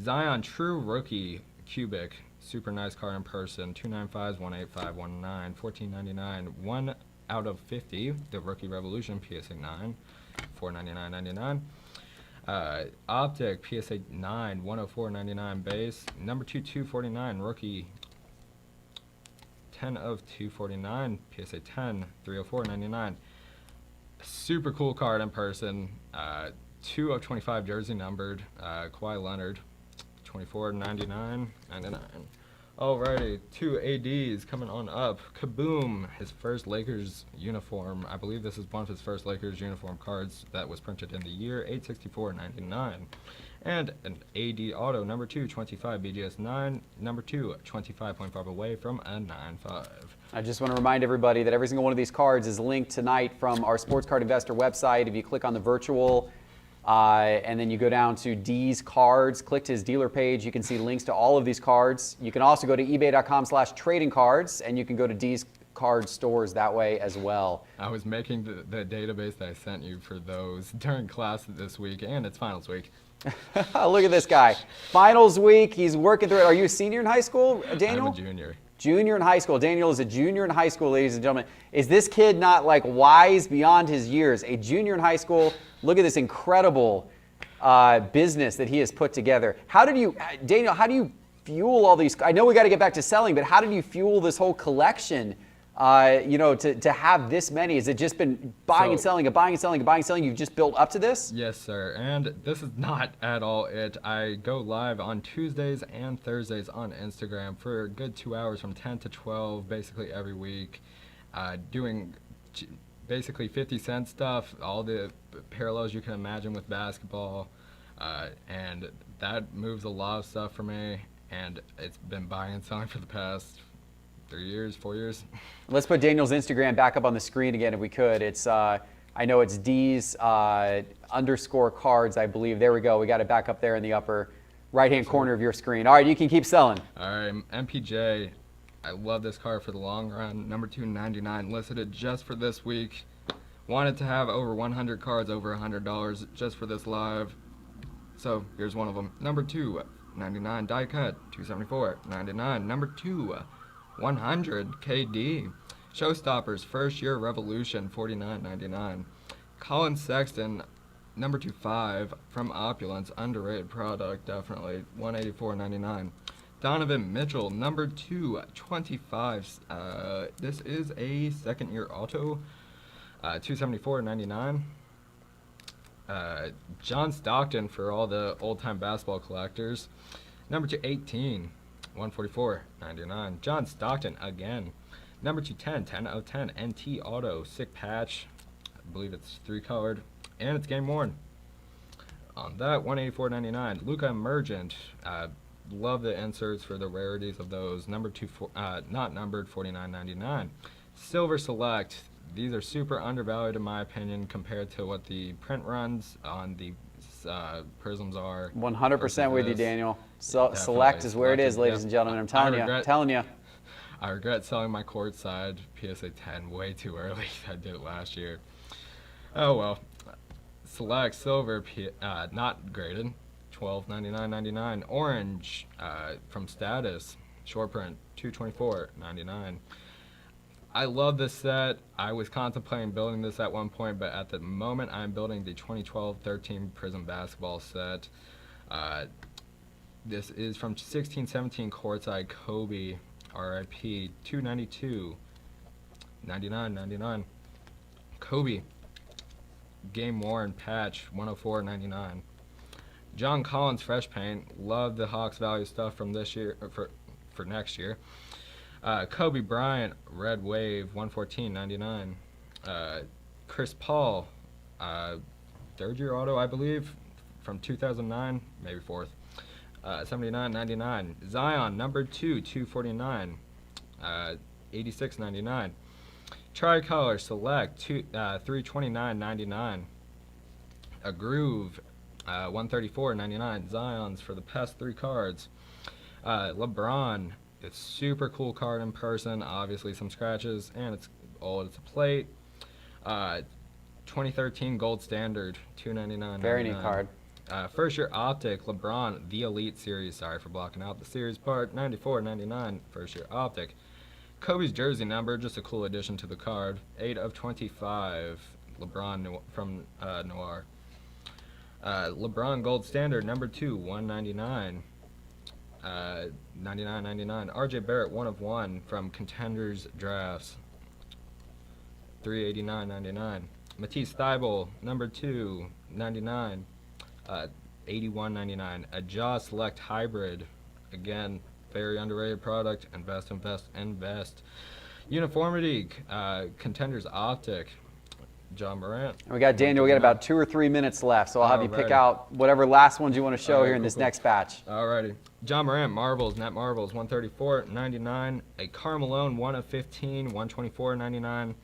Zion True Rookie Cubic, super nice card in person, 295s, 185, 19, $14.99. 1 out of 50. The Rookie Revolution PSA 9, $499.99. Optic PSA 9, 104.99 base. Number 2, 249 Rookie, 10 of 249. PSA 10, 304.99. Super cool card in person. 2 of 25 jersey numbered. Kawhi Leonard, $24.99. Alrighty, 2 ADs coming on up. Kaboom, his first Lakers uniform. I believe this is one of his first Lakers uniform cards that was printed in the year, $864.99. And an AD auto, number 2, 25 BGS 9, number 2, 25.5 away from a 9.5. I just want to remind everybody that every single one of these cards is linked tonight from our Sports Card Investor website. If you click on the virtual and then you go down to D's Cards, click to his dealer page, you can see links to all of these cards. You can also go to ebay.com/trading cards, and you can go to D's Card stores that way as well. I was making the database that I sent you for those during class this week, and it's finals week. Look at this guy. Finals week, he's working through it. Are you a senior in high school, Daniel? I'm a junior. Junior in high school. Daniel is a junior in high school, ladies and gentlemen. Is this kid not like wise beyond his years? A junior in high school. Look at this incredible business that he has put together. How did you, Daniel, how do you fuel all these? I know we got to get back to selling, but how did you fuel this whole collection? To have this many? Has it just been buying and selling and buying and selling and buying and selling? You've just built up to this? Yes, sir. And this is not at all it. I go live on Tuesdays and Thursdays on Instagram for a good 2 hours from 10 to 12, basically every week, doing basically 50-cent stuff, all the parallels you can imagine with basketball, and that moves a lot of stuff for me, and it's been buying and selling for the past 3 years, 4 years. Let's put Daniel's Instagram back up on the screen again if we could. It's I know it's D's _ cards, I believe. There we go. We got it back up there in the upper right-hand corner of your screen. All right, you can keep selling. All right, MPJ. I love this card for the long run. Number 299, listed it just for this week. Wanted to have over 100 cards over $100 just for this live. So here's one of them. Number 299 die cut, $274.99. Number 2. 100 KD. Showstoppers First Year Revolution, $49.99. Colin Sexton, number 25 from Opulence, underrated product, definitely, $184.99. Donovan Mitchell, number 2, 25. This is a second-year auto, $274.99. John Stockton for all the old-time basketball collectors, number 218. $144.99. John Stockton again. Number 210, 10 of 10 NT Auto, sick patch. I believe it's 3-colored, and it's game worn. On that, $184.99. Luka Emergent. Love the inserts for the rarities of those. Number 2, not numbered, $49.99. Silver Select. These are super undervalued in my opinion compared to what the print runs on the prisms are. 100% with you, Daniel. So select is where it is, ladies and gentlemen. I'm telling you. I regret selling my courtside PSA 10 way too early. I did it last year. Oh well. Select silver, not graded, $12.99.99. Orange from Status, short print, $224.99. I love this set. I was contemplating building this at one point, but at the moment I'm building the 2012-13 Prism basketball set. This is from 16-17 courtside Kobe, RIP, $292, $99.99. Kobe, game worn patch, $104.99. John Collins fresh paint. Love the Hawks value stuff from this year for next year. Kobe Bryant, Red Wave, $114.99. Chris Paul, third year auto, I believe, from 2009, maybe fourth. 79.99. Zion, number 2, 249, 86.99. Tricolor Select, 329.99. A Groove, 134.99. Zion's for the past 3 cards. LeBron, it's super cool card in person. Obviously some scratches, and it's old. It's a plate. 2013 Gold Standard, $299.99. Very neat card. First year Optic, LeBron, the Elite Series. Sorry for blocking out the series part. $94.99. First year Optic. Kobe's jersey number, just a cool addition to the card. 8 of 25. LeBron from Noir. LeBron Gold Standard, number 2, $199. $99.99. RJ Barrett, 1 of 1 from Contenders Drafts. $389.99. Matisse Thybulle, number 2, $99. $81.99. A Jaw Select Hybrid, again, very underrated product. Invest. Uniformity, Contenders Optic, John Morant. And we got Daniel. We got about 2 or 3 minutes left, so I'll have you pick out whatever last ones you want to show here in this next batch. Alrighty. John Morant Marbles, Net Marbles, $134.99. A Karl Malone, 1 of 15, $124.99.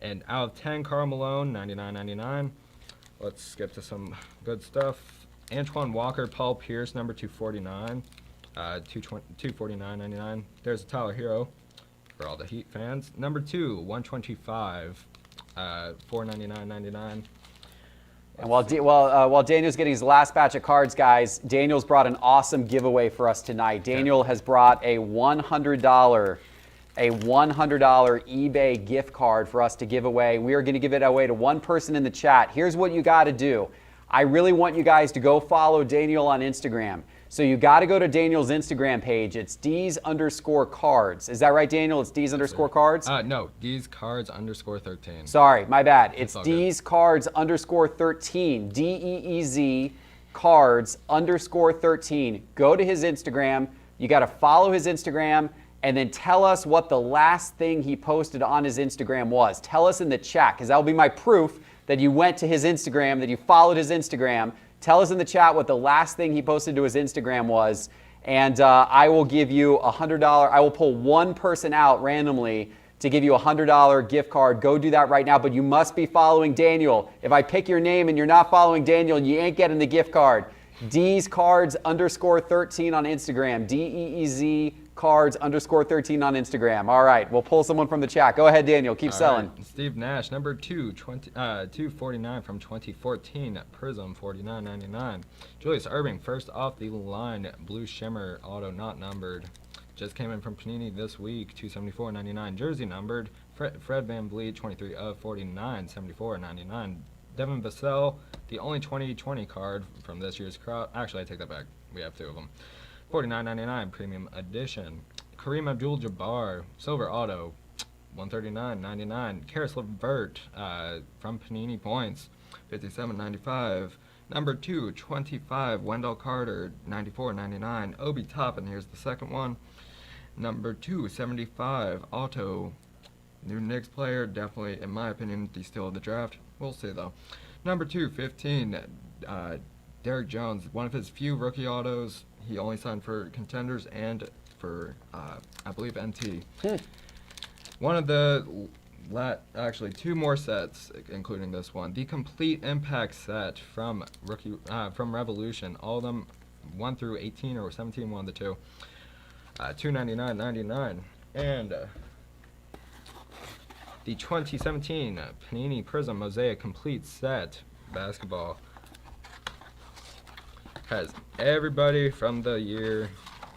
And out of 10, Karl Malone, $99.99. Let's skip to some good stuff. Antoine Walker, Paul Pierce, number 249, $249.99. There's a Tyler Hero for all the Heat fans. Number 2, 125, $499.99. And while Daniel's getting his last batch of cards, guys, Daniel's brought an awesome giveaway for us tonight. Daniel has brought a $100 eBay gift card for us to give away. We are going to give it away to one person in the chat. Here's what you got to do. I really want you guys to go follow Daniel on Instagram. So you got to go to Daniel's Instagram page. It's D's_cards. Is that right, Daniel? It's D's_cards? No, D's Cards _13. Sorry, my bad. It's D's Cards _13. DEEZ Cards _13. Go to his Instagram. You got to follow his Instagram. And then tell us what the last thing he posted on his Instagram was. Tell us in the chat, because that will be my proof that you went to his Instagram, that you followed his Instagram. Tell us in the chat what the last thing he posted to his Instagram was, and I will give you $100. I will pull one person out randomly to give you a $100 gift card. Go do that right now, but you must be following Daniel. If I pick your name and you're not following Daniel, you ain't getting the gift card. D's Cards _13 on Instagram. DEEZ Cards _13 on Instagram. All right, we'll pull someone from the chat. Go ahead, Daniel. Keep selling. Right. Steve Nash, number 2, 249 from 2014. Prism, $49.99. Julius Erving, first off the line, Blue Shimmer auto, not numbered. Just came in from Panini this week, $274.99. Jersey numbered. Fred VanVleet, 23 of 49, $74.99. Devin Vassell, the only 2020 card from this year's crop. Actually, I take that back. We have 2 of them. $49.99 premium edition. Kareem Abdul-Jabbar, silver auto, $139.99. Karis LeVert from Panini Points, $57.95. Number 2, 25, Wendell Carter, $94.99. Obi Toppin, here's the second one. Number 2, 75, auto. New Knicks player, definitely, in my opinion, the steal of the draft. We'll see, though. Number 2, 15, Derrick Jones, one of his few rookie autos. He only signed for Contenders and for, I believe, NT. One of the, actually 2 more sets, including this one. The Complete Impact set from Revolution. All of them, 1 through 18 or 17, one of the 2. $299.99. And the 2017 Panini Prism Mosaic Complete Set basketball. Has everybody from the year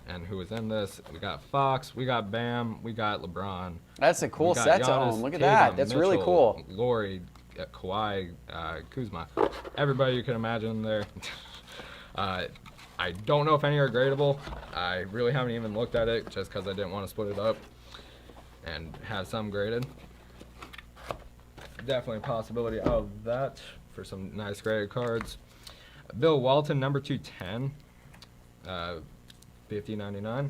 and who was in this. We got Fox, we got Bam, we got LeBron. That's a cool set to own. Look at that. That's really cool. Laurie, Kawhi, Kuzma. Everybody you can imagine there. I don't know if any are gradable. I really haven't even looked at it just because I didn't want to split it up and have some graded. Definitely a possibility of that for some nice graded cards. Bill Walton, number 210, $50.99.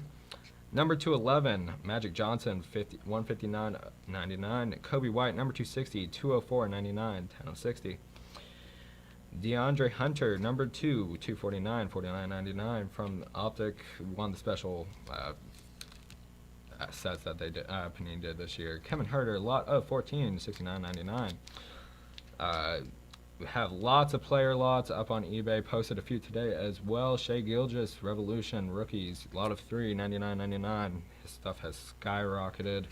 Number 211, Magic Johnson, $159.99. Kobe White, number 260, $204.99, $10.60. DeAndre Hunter, number 2, 249, 49.99 from Optic. Won the special sets that they did, Panini did this year. Kevin Herter, lot of 14, 69.99. We have lots of player lots up on eBay. Posted a few today as well. Shea Gilgeous, Revolution, rookies, lot of 3, 99.99. His stuff has skyrocketed.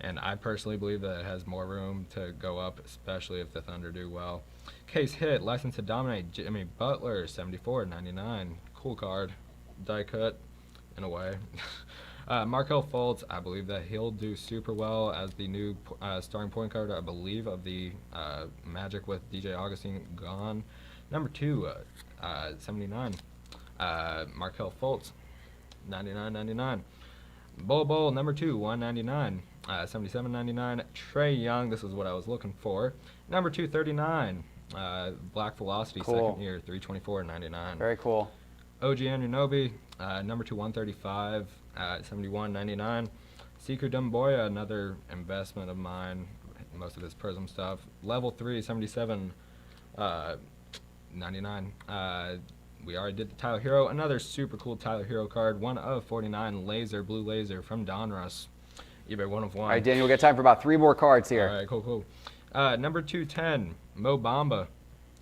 And I personally believe that it has more room to go up, especially if the Thunder do well. Case hit, License to Dominate, Jimmy Butler, 74.99. Cool card. Die cut, in a way. Markelle Fultz, I believe that he'll do super well as the new starting point guard, I believe, of the Magic with DJ Augustine gone. Number 2, 79. Markelle Fultz, 99.99. Bol, number 2, 199. 77.99. Trae Young, this is what I was looking for. Number 239. Black Velocity, Cool. second year, 324.99. Very cool. OG Anunoby, number 2, 135. 71.99. Sekou Doumbouya, another investment of mine. Most of his Prism stuff. Level 3, 77. 99. We already did the Tyler Hero. Another super cool Tyler Hero card. 1 of 49 laser, blue laser from Donruss. eBay 1 of 1. All right, Daniel, we got time for about 3 more cards here. All right, cool. Number 210, Mo Bamba.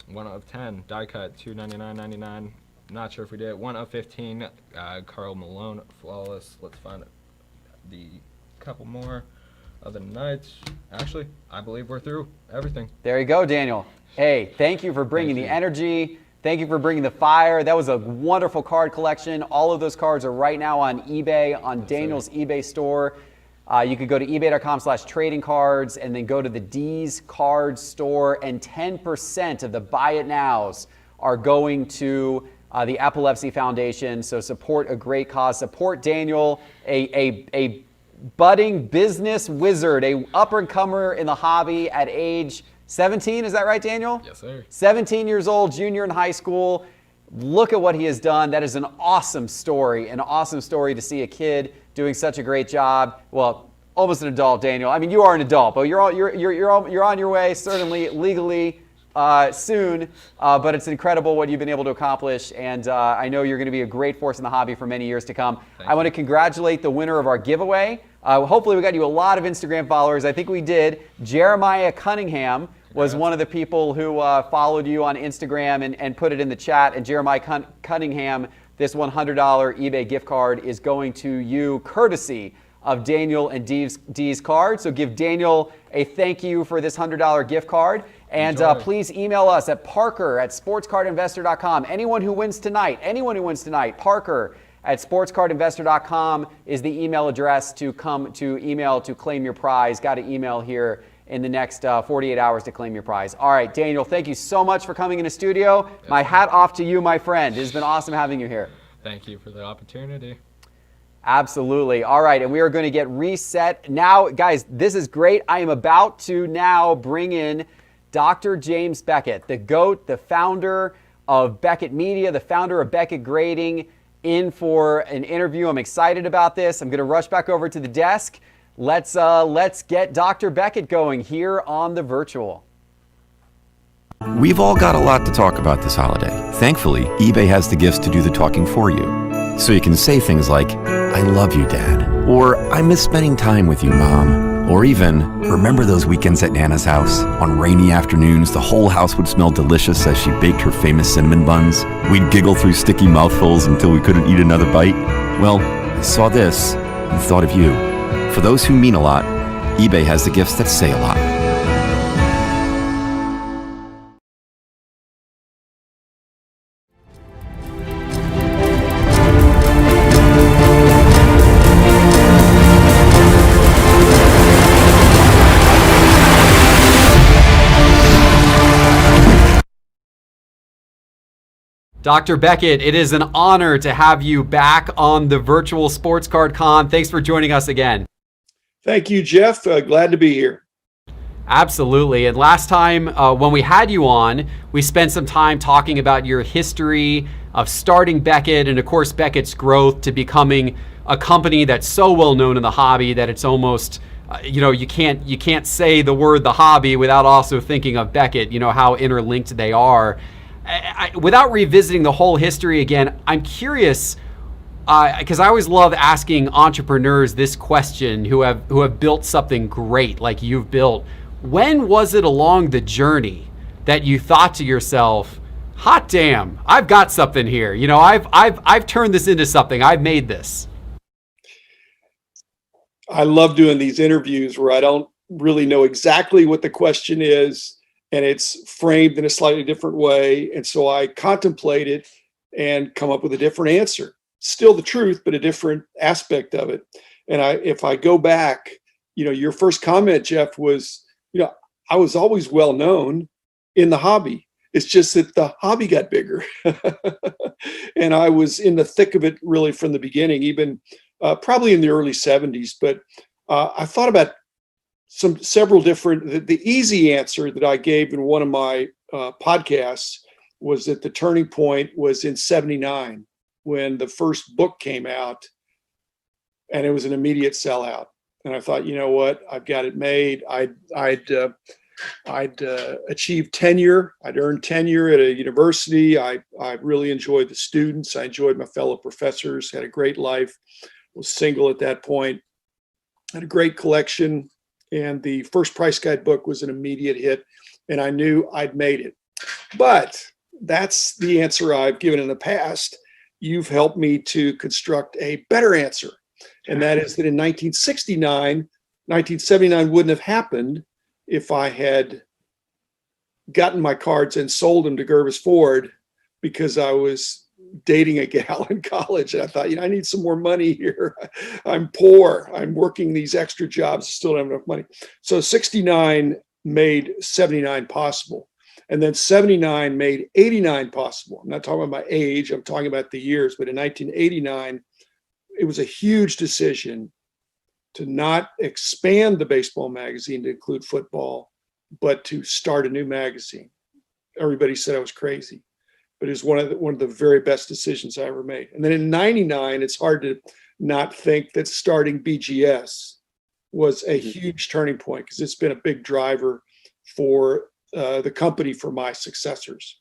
1 of 10. Die cut, 299.99. Not sure if we did. 1 of 15, Karl Malone, flawless. Let's find the couple more of the nights. Actually, I believe we're through everything. There you go, Daniel. Hey, thank you for bringing the energy. Thank you for bringing the fire. That was a wonderful card collection. All of those cards are right now on eBay, on Daniel's eBay store. You could go to ebay.com/trading cards and then go to the D's Card Store, and 10% of the buy it nows are going to the Epilepsy Foundation. So support a great cause. Support Daniel, a budding business wizard, a up-and-comer in the hobby at age 17. Is that right, Daniel? Yes, sir. 17 years old, junior in high school. Look at what he has done. That is an awesome story to see a kid doing such a great job. Well, almost an adult, Daniel. I mean, you are an adult, but you're on your way, certainly legally soon. But it's incredible what you've been able to accomplish, and I know you're going to be a great force in the hobby for many years to come. I want to congratulate the winner of our giveaway. Hopefully, we got you a lot of Instagram followers. I think we did. Jeremiah Cunningham was one of the people who followed you on Instagram and put it in the chat. And Jeremiah Cunningham, this $100 eBay gift card is going to you courtesy of Daniel and Dee's card. So give Daniel a thank you for this $100 gift card. And please email us at parker@sportscardinvestor.com. Anyone who wins tonight, parker@sportscardinvestor.com is the email address to come to email to claim your prize. Got to email here in the next 48 hours to claim your prize. All right, Daniel, thank you so much for coming in the studio. Yes. My hat off to you, my friend. It has been awesome having you here. Thank you for the opportunity. Absolutely. All right, and we are going to get reset. Now, guys, this is great. I am about to now bring in Dr. James Beckett, the GOAT, the founder of Beckett Media, the founder of Beckett Grading, in for an interview. I'm excited about this. I'm going to rush back over to the desk. Let's get Dr. Beckett going here on The Virtual. We've all got a lot to talk about this holiday. Thankfully, eBay has the gifts to do the talking for you. So you can say things like, I love you, Dad, or I miss spending time with you, Mom, or even, remember those weekends at Nana's house? On rainy afternoons, the whole house would smell delicious as she baked her famous cinnamon buns. We'd giggle through sticky mouthfuls until we couldn't eat another bite. Well, I saw this and thought of you. For those who mean a lot, eBay has the gifts that say a lot. Dr. Beckett, it is an honor to have you back on the Virtual Sports Card Con. Thanks for joining us again. Thank you, Jeff. Glad to be here. Absolutely. And last time when we had you on, we spent some time talking about your history of starting Beckett and, of course, Beckett's growth to becoming a company that's so well known in the hobby that it's almost you can't say the word the hobby without also thinking of Beckett, how interlinked they are. Without revisiting the whole history again, I'm curious, because I always love asking entrepreneurs this question who have built something great like you've built. When was it along the journey that you thought to yourself, hot damn, I've got something here. I've turned this into something. I've made this. I love doing these interviews where I don't really know exactly what the question is, and it's framed in a slightly different way. And so I contemplate it and come up with a different answer. Still the truth, but a different aspect of it. And if I go back, your first comment, Jeff, was, I was always well known in the hobby. It's just that the hobby got bigger. And I was in the thick of it really from the beginning, even probably in the early 70s. But I thought about several different, the easy answer that I gave in one of my podcasts was that the turning point was in 79 when the first book came out, and it was an immediate sellout. And I thought, you know what, I've got it made. I'd achieved tenure. I'd earned tenure at a university. I really enjoyed the students. I enjoyed my fellow professors, had a great life, was single at that point, had a great collection. And the first Price Guide book was an immediate hit, and I knew I'd made it. But that's the answer I've given in the past. You've helped me to construct a better answer. And that is that in 1979 wouldn't have happened if I had gotten my cards and sold them to Gervis Ford, because I was dating a gal in college. And I thought, I need some more money here. I'm poor. I'm working these extra jobs. Still don't have enough money. So 69 made 79 possible. And then 79 made 89 possible. I'm not talking about my age. I'm talking about the years. But in 1989, it was a huge decision to not expand the baseball magazine to include football, but to start a new magazine. Everybody said I was crazy, but it was one of the very best decisions I ever made. And then in 99, it's hard to not think that starting BGS was a huge turning point, because it's been a big driver for the company for my successors.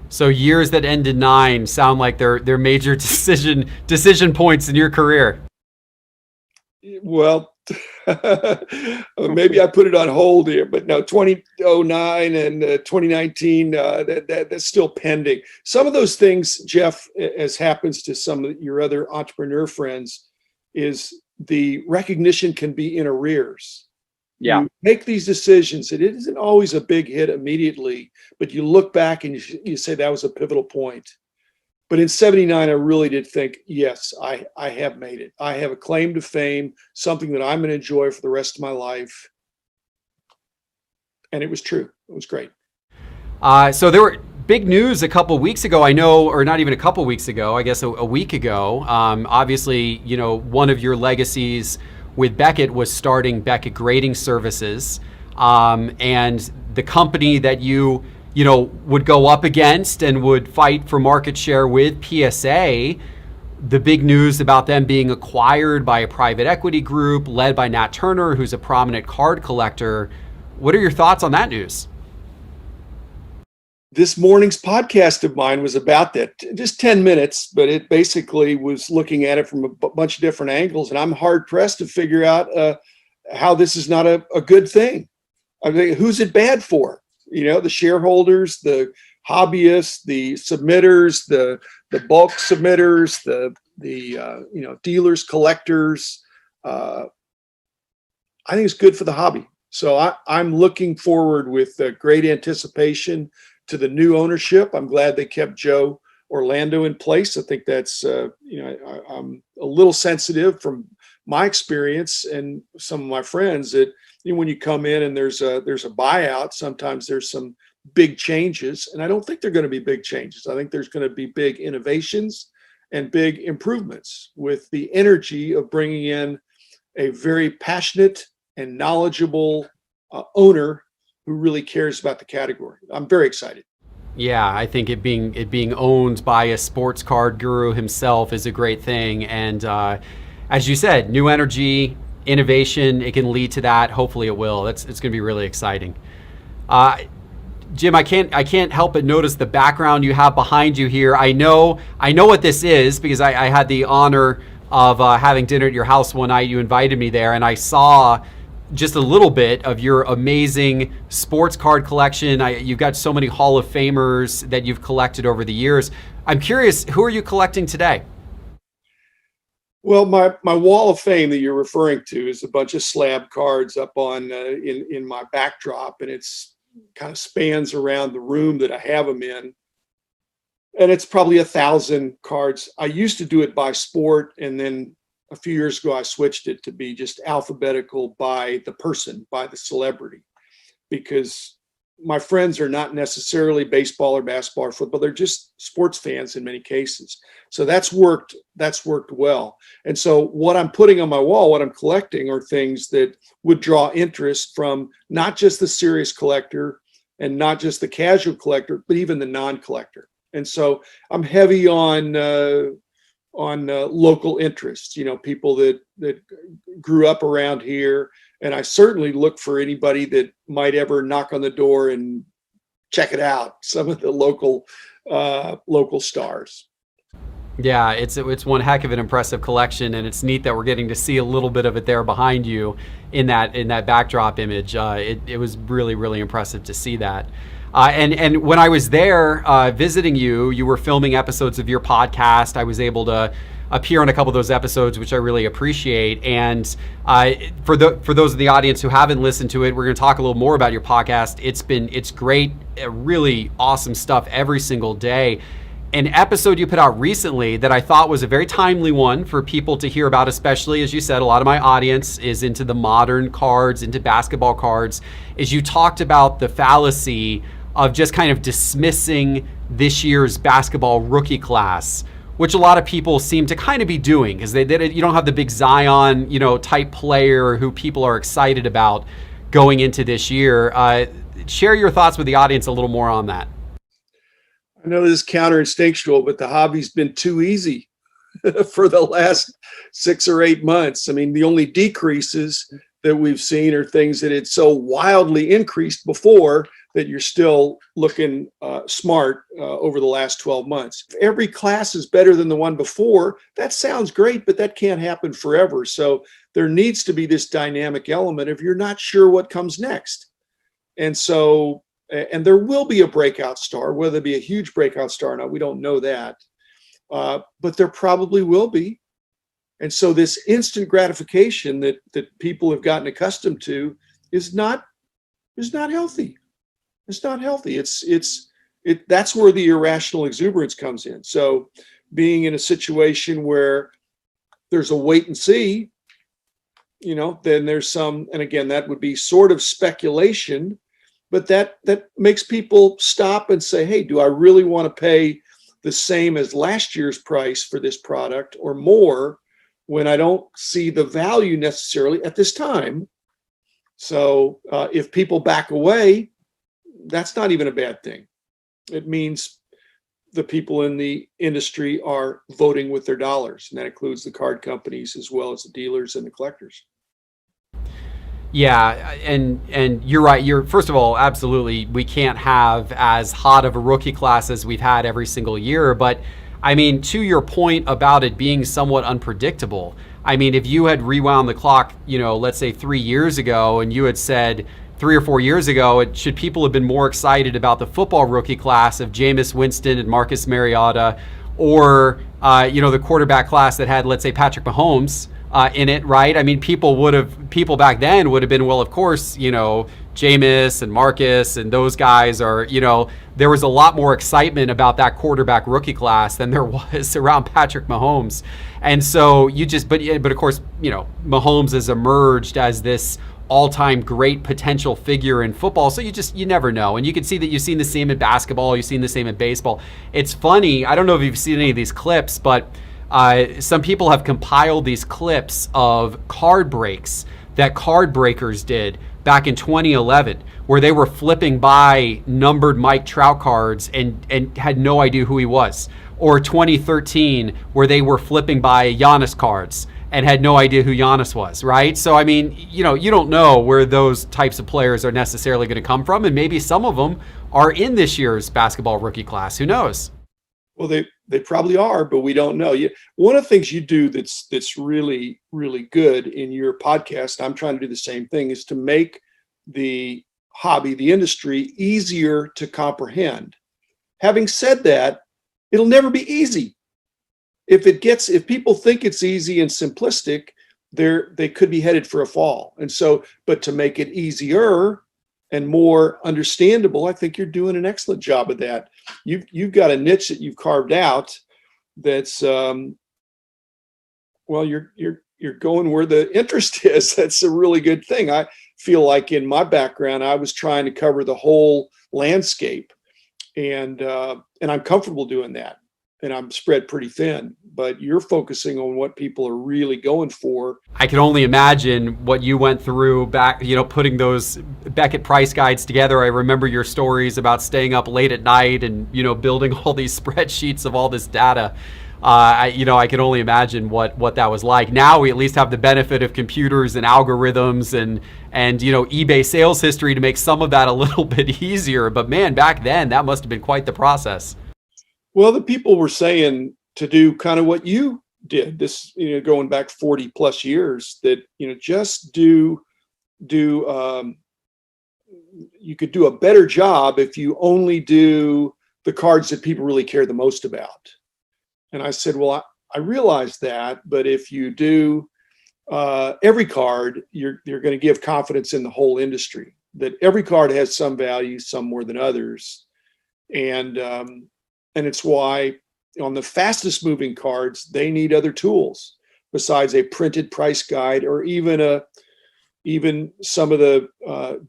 So years that end in 9 sound like they're major decision points in your career. Well, maybe I put it on hold here, but no, 2009 and 2019, that's still pending. Some of those things, Jeff, as happens to some of your other entrepreneur friends, is the recognition can be in arrears. Yeah. You make these decisions. It isn't always a big hit immediately, but you look back and you say that was a pivotal point. But in 79, I really did think, yes, I have made it. I have a claim to fame, something that I'm going to enjoy for the rest of my life. And it was true. It was great. So there were big news a couple weeks ago, I know, or not even a couple weeks ago, I guess a week ago. Obviously, one of your legacies with Beckett was starting Beckett Grading Services. And the company that you would go up against and would fight for market share with, PSA, the big news about them being acquired by a private equity group led by Nat Turner, who's a prominent card collector. What are your thoughts on that news? This morning's podcast of mine was about that, just 10 minutes, but it basically was looking at it from a bunch of different angles. And I'm hard pressed to figure out how this is not a good thing. I mean, who's it bad for? The shareholders, the hobbyists, the submitters, the bulk submitters, the dealers, collectors. I think it's good for the hobby. So I'm looking forward with great anticipation to the new ownership. I'm glad they kept Joe Orlando in place. I think that's, I'm a little sensitive from my experience and some of my friends that when you come in and there's a buyout, sometimes there's some big changes, and I don't think they're going to be big changes. I think there's going to be big innovations and big improvements with the energy of bringing in a very passionate and knowledgeable owner who really cares about the category. I'm very excited. Yeah, I think it being owned by a sports card guru himself is a great thing. And as you said, new energy, innovation, it can lead to that. Hopefully it will. It's going to be really exciting. Jim, I can't help but notice the background you have behind you here. I know what this is because I had the honor of having dinner at your house one night. You invited me there, and I saw just a little bit of your amazing sports card collection. You've got so many Hall of Famers that you've collected over the years. I'm curious, who are you collecting today? Well, my wall of fame that you're referring to is a bunch of slab cards up on in my backdrop, and it's kind of spans around the room that I have them in. And it's probably 1,000 cards. I used to do it by sport, and then a few years ago I switched it to be just alphabetical by the person, by the celebrity, because my friends are not necessarily baseball or basketball or football. They're just sports fans in many cases. So that's worked well. And so what I'm putting on my wall, what I'm collecting, are things that would draw interest from not just the serious collector and not just the casual collector, but even the non-collector. And so I'm heavy on local interests, people that grew up around here. And I certainly look for anybody that might ever knock on the door and check it out. Some of the local stars. Yeah, it's one heck of an impressive collection, and it's neat that we're getting to see a little bit of it there behind you in that backdrop image. It was really, really impressive to see that. And when I was there visiting you were filming episodes of your podcast. I was able to appear on a couple of those episodes, which I really appreciate. And for those of the audience who haven't listened to it, we're going to talk a little more about your podcast. It's great, really awesome stuff every single day. An episode you put out recently that I thought was a very timely one for people to hear about, especially, as you said, a lot of my audience is into the modern cards, into basketball cards, is you talked about the fallacy of just kind of dismissing this year's basketball rookie class, which a lot of people seem to kind of be doing, because you don't have the big Zion, type player who people are excited about going into this year. Share your thoughts with the audience a little more on that. I know this is counterinstinctual, but the hobby's been too easy for the last 6 or 8 months. I mean, the only decreases that we've seen are things that had so wildly increased before that you're still looking smart over the last 12 months. If every class is better than the one before, that sounds great, but that can't happen forever. So there needs to be this dynamic element if you're not sure what comes next. And so, and there will be a breakout star, whether it be a huge breakout star or not, we don't know that. But there probably will be. And so this instant gratification that people have gotten accustomed to is not healthy. It's not healthy. That's where the irrational exuberance comes in. So being in a situation where there's a wait and see, then there's some, and again, that would be sort of speculation, but that makes people stop and say, hey, do I really want to pay the same as last year's price for this product or more when I don't see the value necessarily at this time? So if people back away, that's not even a bad thing. It means the people in the industry are voting with their dollars, and that includes the card companies as well as the dealers and the collectors. Yeah, and you're right. First of all, absolutely, we can't have as hot of a rookie class as we've had every single year. But I mean, to your point about it being somewhat unpredictable, I mean, if you had rewound the clock, let's say 3 years ago, and you had said 3 or 4 years ago, should people have been more excited about the football rookie class of Jameis Winston and Marcus Mariota, or the quarterback class that had, let's say, Patrick Mahomes in it, right? I mean, people back then would have been, well, of course, Jameis and Marcus and those guys are, there was a lot more excitement about that quarterback rookie class than there was around Patrick Mahomes. And so but of course, Mahomes has emerged as this all-time great potential figure in football. So you never know. And you can see that you've seen the same in basketball. You've seen the same in baseball. It's funny. I don't know if you've seen any of these clips, but some people have compiled these clips of card breaks that Card Breakers did back in 2011, where they were flipping by numbered Mike Trout cards and had no idea who he was. Or 2013, where they were flipping by Giannis cards and had no idea who Giannis was, right? So, I mean, you don't know where those types of players are necessarily going to come from, and maybe some of them are in this year's basketball rookie class. Who knows? Well, they probably are, but we don't know. One of the things you do that's really, really good in your podcast, I'm trying to do the same thing, is to make the hobby, the industry, easier to comprehend. Having said that, it'll never be easy. If people think it's easy and simplistic, they could be headed for a fall. And so, but to make it easier and more understandable, I think you're doing an excellent job of that. You've got a niche that you've carved out that's well, you're going where the interest is. That's a really good thing. I feel like in my background, I was trying to cover the whole landscape, and I'm comfortable doing that. And I'm spread pretty thin, but you're focusing on what people are really going for. I can only imagine what you went through back, putting those Beckett price guides together. I remember your stories about staying up late at night and, building all these spreadsheets of all this data. I can only imagine what that was like. Now we at least have the benefit of computers and algorithms and eBay sales history to make some of that a little bit easier. But man, back then that must have been quite the process. Well, the people were saying to do kind of what you did, this, going back 40 plus years, that, just you could do a better job if you only do the cards that people really care the most about. And I said, well, I realize that, but if you do every card, you're going to give confidence in the whole industry, that every card has some value, some more than others. And it's why on the fastest moving cards, they need other tools besides a printed price guide or even some of the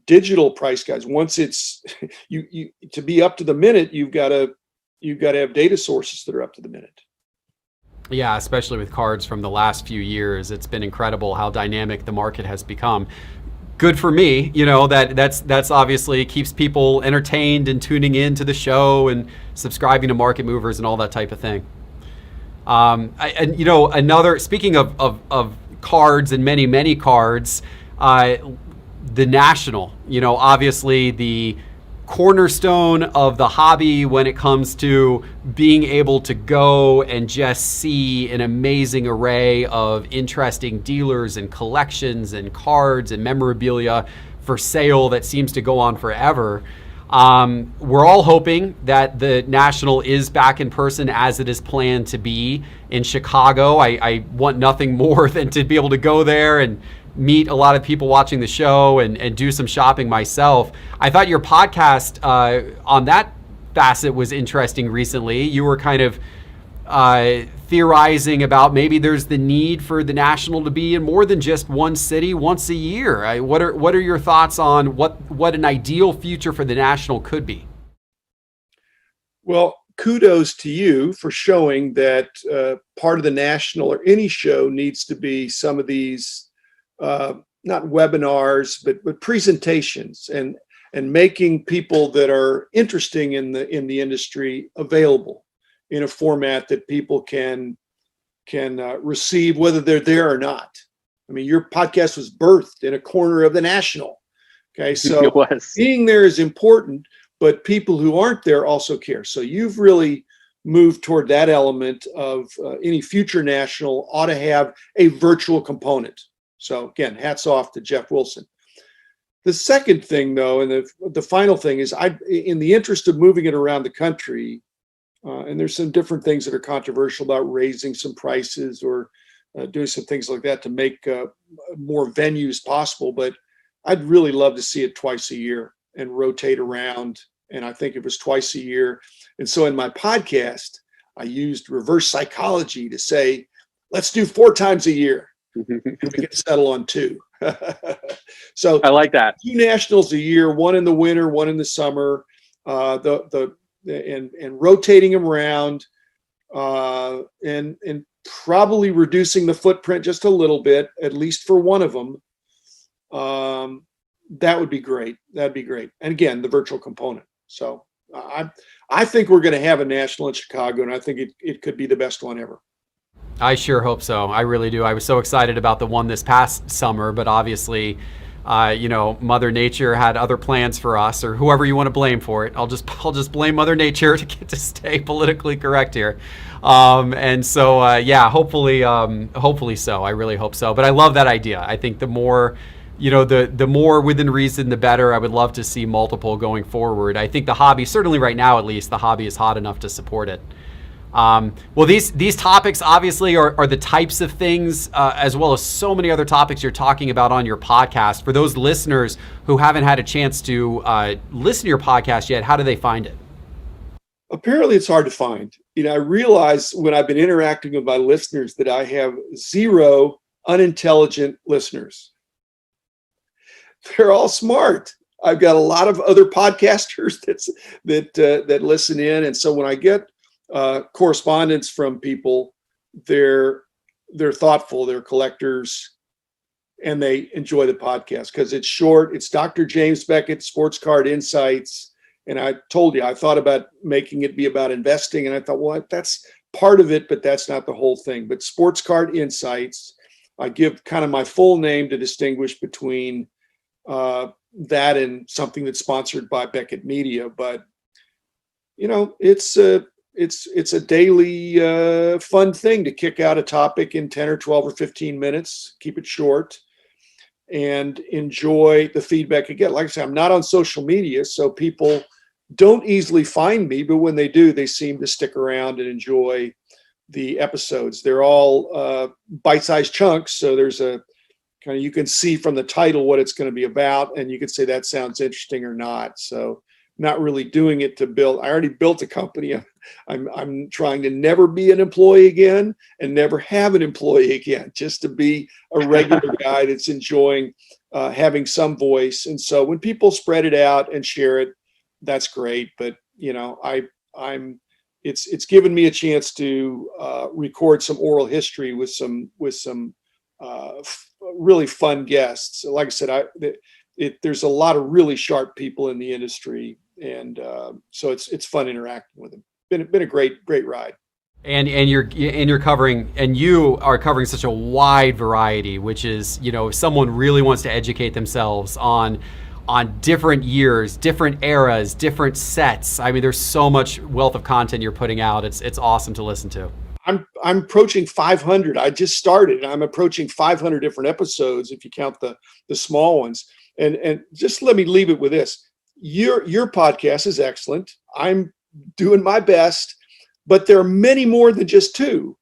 digital price guides. Once it's you to be up to the minute, you've got to have data sources that are up to the minute. Yeah, especially with cards from the last few years, it's been incredible how dynamic the market has become. Good for me, that's obviously keeps people entertained and tuning in to the show and subscribing to Market Movers and all that type of thing. Speaking of cards and many cards, the National, obviously the cornerstone of the hobby when it comes to being able to go and just see an amazing array of interesting dealers and collections and cards and memorabilia for sale that seems to go on forever. We're all hoping that the National is back in person as it is planned to be in Chicago. I want nothing more than to be able to go there and meet a lot of people watching the show and do some shopping myself. I thought your podcast on that facet was interesting recently. You were kind of theorizing about maybe there's the need for the National to be in more than just one city once a year. What are your thoughts on what an ideal future for the National could be? Well, kudos to you for showing that part of the National or any show needs to be some of these not webinars, but presentations and making people that are interesting in the industry available in a format that people can receive, whether they're there or not. I mean, your podcast was birthed in a corner of the National. Okay, so being there is important, but people who aren't there also care. So you've really moved toward that element of any future National ought to have a virtual component. So again, hats off to Jeff Wilson. The second thing, though, and the final thing is, in the interest of moving it around the country, and there's some different things that are controversial about raising some prices or doing some things like that to make more venues possible. But I'd really love to see it twice a year and rotate around. And I think it was twice a year. And so in my podcast, I used reverse psychology to say, let's do 4 times a year. And we can settle on 2. So I like that. 2 Nationals a year, 1 in the winter, 1 in the summer, and rotating them around, and probably reducing the footprint just a little bit, at least for one of them. That would be great. That'd be great. And again, the virtual component. So I think we're going to have a National in Chicago, and I think it could be the best one ever. I sure hope so. I really do. I was so excited about the one this past summer, but obviously, Mother Nature had other plans for us, or whoever you want to blame for it. I'll just blame Mother Nature to get to stay politically correct here. Hopefully so. I really hope so. But I love that idea. I think the more, the more within reason, the better. I would love to see multiple going forward. I think the hobby, certainly right now at least, the hobby is hot enough to support it. Well, these topics obviously are the types of things, as well as so many other topics you're talking about on your podcast. For those listeners who haven't had a chance to listen to your podcast yet, how do they find it? Apparently, it's hard to find. I realize when I've been interacting with my listeners that I have 0 unintelligent listeners. They're all smart. I've got a lot of other podcasters that listen in, and so when I get correspondence from people, they're thoughtful, they're collectors, and they enjoy the podcast because it's short. It's Dr. James Beckett, Sports Card Insights. And I told you, I thought about making it be about investing, and I thought, well, that's part of it, but that's not the whole thing. But Sports Card Insights, I give kind of my full name to distinguish between that and something that's sponsored by Beckett Media. But it's a daily fun thing to kick out a topic in 10 or 12 or 15 minutes, keep it short, and enjoy the feedback again. Like I said, I'm not on social media, so people don't easily find me, but when they do, they seem to stick around and enjoy the episodes. They're all bite-sized chunks, so there's a kind of, you can see from the title what it's going to be about, and you can say that sounds interesting or not. So not really doing it to build. I already built a company. I'm trying to never be an employee again and never have an employee again, just to be a regular guy that's enjoying having some voice. And so when people spread it out and share it, that's great. But it's given me a chance to record some oral history with some really fun guests. Like I said, there's a lot of really sharp people in the industry, and so it's fun interacting with them. Been a great ride. And you are covering such a wide variety, which is, if someone really wants to educate themselves on different years, different eras, different sets. I mean, there's so much wealth of content you're putting out. It's awesome to listen to. I'm approaching 500. I just started. I'm approaching 500 different episodes if you count the small ones. And just let me leave it with this. Your podcast is excellent. I'm doing my best, but there are many more than just 2.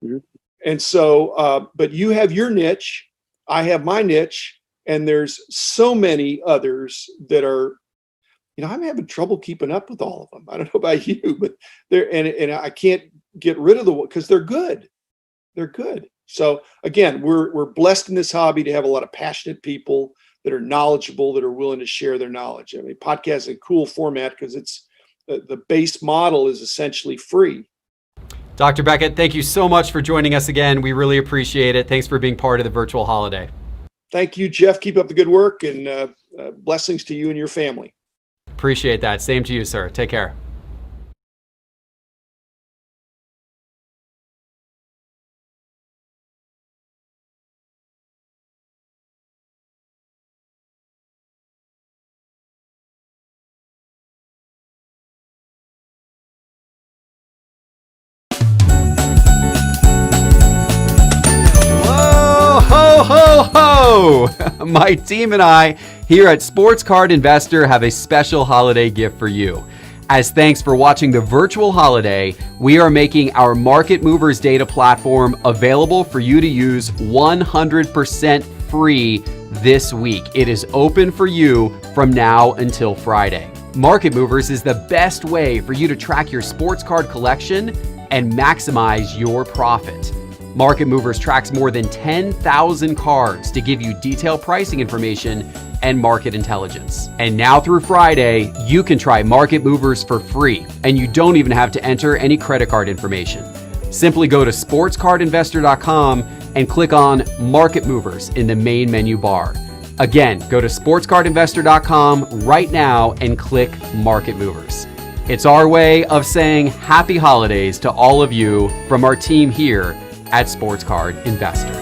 Mm-hmm. And so, but you have your niche, I have my niche, and there's so many others that are, I'm having trouble keeping up with all of them. I don't know about you, but and I can't get rid of because they're good. They're good. So again, we're blessed in this hobby to have a lot of passionate people that are knowledgeable, that are willing to share their knowledge. I mean, podcast is a cool format because it's the base model is essentially free. Dr. Beckett, thank you so much for joining us again. We really appreciate it. Thanks for being part of the virtual holiday. Thank you, Jeff. Keep up the good work, and blessings to you and your family. Appreciate that. Same to you, sir. Take care. My team and I here at Sports Card Investor have a special holiday gift for you. As thanks for watching the virtual holiday, we are making our Market Movers data platform available for you to use 100% free this week. It is open for you from now until Friday. Market Movers is the best way for you to track your sports card collection and maximize your profit. Market Movers tracks more than 10,000 cards to give you detailed pricing information and market intelligence. And now through Friday, you can try Market Movers for free, and you don't even have to enter any credit card information. Simply go to sportscardinvestor.com and click on Market Movers in the main menu bar. Again, go to sportscardinvestor.com right now and click Market Movers. It's our way of saying happy holidays to all of you from our team here at Sports Card Investor.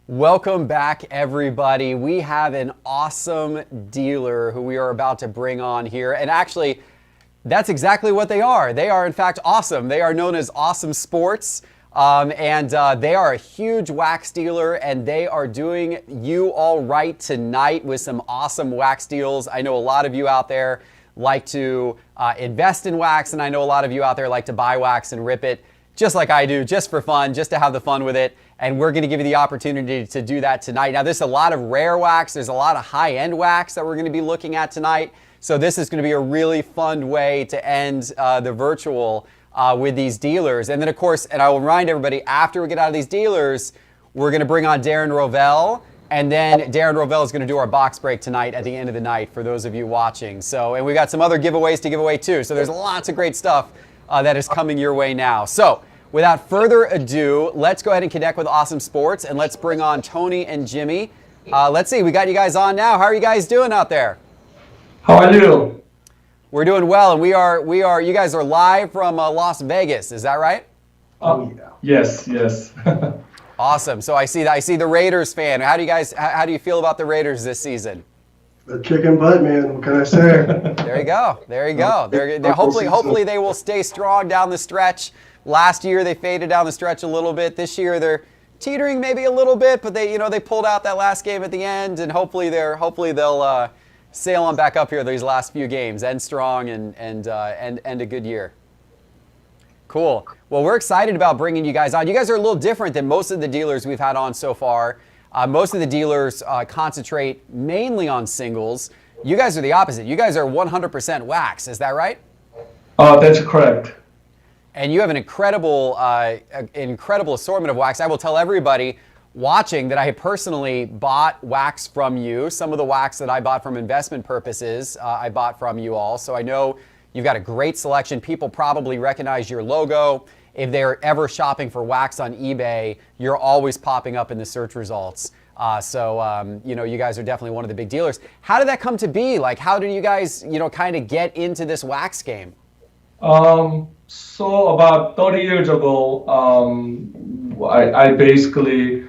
Welcome back, everybody. We have an awesome dealer who we are about to bring on here. And actually, that's exactly what they are. They are, in fact, awesome. They are known as Awesome Sports. They are a huge wax dealer, and they are doing you all right tonight with some awesome wax deals. I know a lot of you out there like to invest in wax, and I know a lot of you out there like to buy wax and rip it, just like I do, just for fun, just to have the fun with it. And we're going to give you the opportunity to do that tonight. Now, there's a lot of rare wax. There's a lot of high-end wax that we're going to be looking at tonight. So this is going to be a really fun way to end the virtual with these dealers. And then, of course, and I will remind everybody, after we get out of these dealers, we're going to bring on Darren Rovell. And then Darren Rovell is going to do our box break tonight at the end of the night for those of you watching. So, and we got some other giveaways to give away too. So there's lots of great stuff that is coming your way now. So without further ado, let's go ahead and connect with Awesome Sports, and let's bring on Tony and Jimmy. Let's see, we got you guys on now. How are you guys doing out there? How are you? We're doing well, and we are. You guys are live from Las Vegas. Is that right? Yes. Awesome. So I see the Raiders fan. How do you feel about the Raiders this season? The chicken butt, man. What can I say? There you go. They're hopefully they will stay strong down the stretch. Last year they faded down the stretch a little bit. This year they're teetering maybe a little bit, but they pulled out that last game at the end, and hopefully they'll sail on back up here these last few games, end strong and a good year. Cool. Well, we're excited about bringing you guys on. You guys are a little different than most of the dealers we've had on so far. Most of the dealers concentrate mainly on singles. You guys are the opposite. You guys are 100% wax. Is that right? That's correct. And you have an incredible assortment of wax. I will tell everybody watching that I personally bought wax from you. Some of the wax that I bought from investment purposes, I bought from you all. So I know you've got a great selection. People probably recognize your logo. If they're ever shopping for wax on eBay, you're always popping up in the search results. You guys are definitely one of the big dealers. How did that come to be? Like, how did you guys, kind of get into this wax game? So about 30 years ago, I basically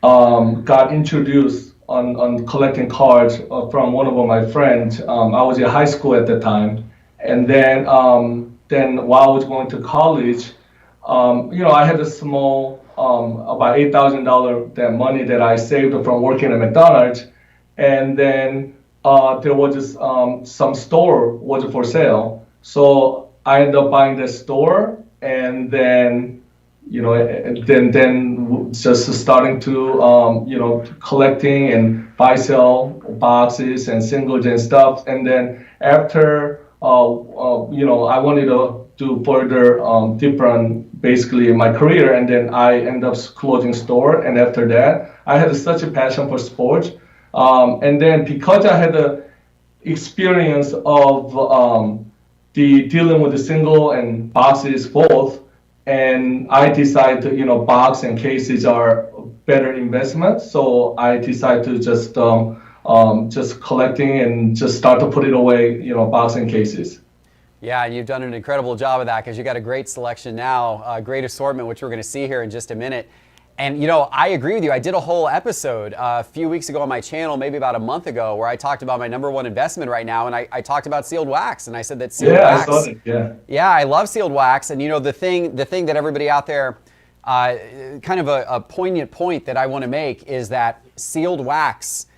got introduced on collecting cards from one of my friends. I was in high school at the time, and then while I was going to college, I had a small about $8,000 that money that I saved from working at McDonald's, and then there was just some store was for sale, so I ended up buying the store, and then just starting to collecting and buy sell boxes and singles and stuff, and then after I wanted to do further different basically my career, and then I ended up closing store, and after that I had such a passion for sports, and then because I had the experience of the dealing with the single and boxes both, and I decided box and cases are better investment, so I decided to just collecting and just start to put it away, box and cases. Yeah, and you've done an incredible job of that because you got a great selection now, a great assortment, which we're going to see here in just a minute. And, you know, I agree with you. I did a whole episode a few weeks ago on my channel, maybe about a month ago, where I talked about my #1 investment right now, and I talked about sealed wax, and I said that sealed wax. I saw it. Yeah, I love sealed wax, and you know the thing that everybody out there, kind of a poignant point that I want to make is that sealed wax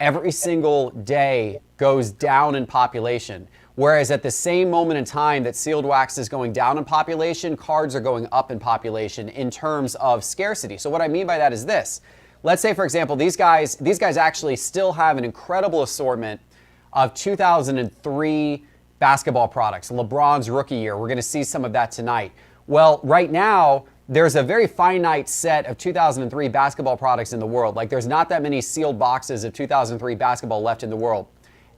every single day goes down in population. Whereas at the same moment in time that sealed wax is going down in population, cards are going up in population in terms of scarcity. So what I mean by that is this. Let's say, for example, these guys actually still have an incredible assortment of 2003 basketball products, LeBron's rookie year. We're going to see some of that tonight. Well, right now, there's a very finite set of 2003 basketball products in the world. Like, there's not that many sealed boxes of 2003 basketball left in the world.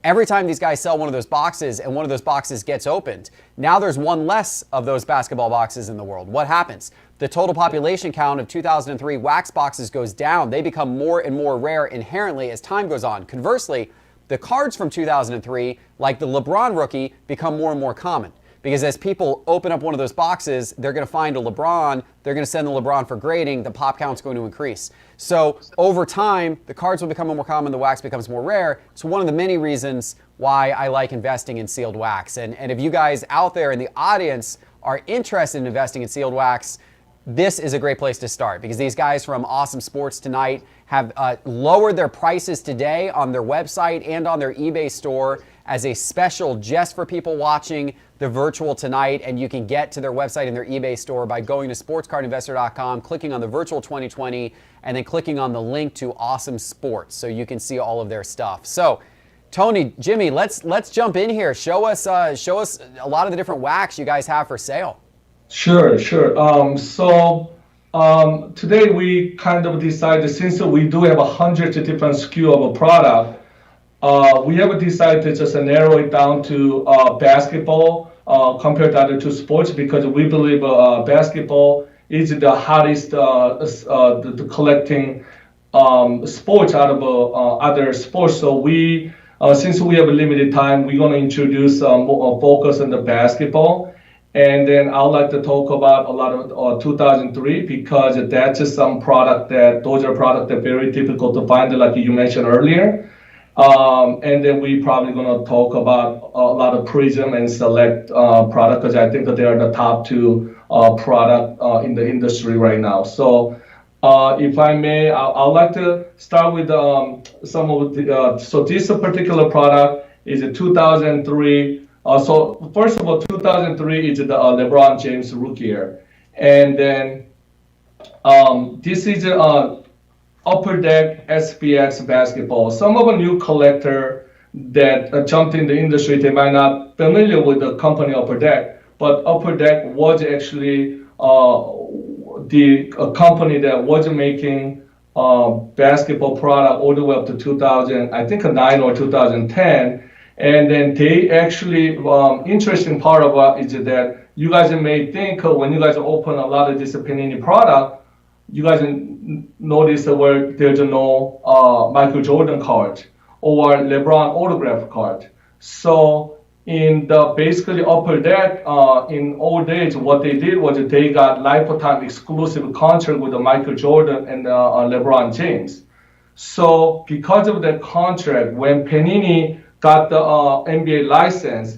Every time these guys sell one of those boxes and one of those boxes gets opened, now there's one less of those basketball boxes in the world. What happens? The total population count of 2003 wax boxes goes down. They become more and more rare inherently as time goes on. Conversely, the cards from 2003, like the LeBron rookie, become more and more common. Because as people open up one of those boxes, they're going to find a LeBron, they're going to send the LeBron for grading, the pop count's going to increase. So over time, the cards will become more common, the wax becomes more rare. It's one of the many reasons why I like investing in sealed wax. And if you guys out there in the audience are interested in investing in sealed wax, this is a great place to start because these guys from Awesome Sports Tonight have lowered their prices today on their website and on their eBay store as a special just for people watching the virtual tonight, and you can get to their website and their eBay store by going to sportscardinvestor.com, clicking on the virtual 2020, and then clicking on the link to Awesome Sports so you can see all of their stuff. So, Tony, Jimmy, let's jump in here. Show us a lot of the different wax you guys have for sale. Sure. Today we kind of decided, since we do have 100 different SKU of a product, we have decided to just narrow it down to basketball compared to other two sports because we believe basketball is the hottest the collecting sports out of other sports. So we, since we have a limited time, we're going to introduce more focus on the basketball. And then I'd like to talk about a lot of 2003 because that's just those are products that are very difficult to find, like you mentioned earlier. And then we probably going to talk about a lot of Prism and Select product because I think that they are the top two product in the industry right now. So if I may, I'd like to start with some of the, so this particular product is a 2003. So first of all, 2003 is the LeBron James rookie year. And then this is Upper Deck SPX basketball. Some of a new collector that jumped in the industry, they might not familiar with the company Upper Deck, but Upper Deck was actually the company that was making basketball product all the way up to 2009 or 2010. And then they actually, interesting part of it is that you guys may think when you guys open a lot of this Panini product, you guys notice where there's no Michael Jordan card or LeBron autograph card. So in the basically Upper Deck, in old days, what they did was they got lifetime exclusive contract with Michael Jordan and LeBron James. So because of that contract, when Panini got the NBA license,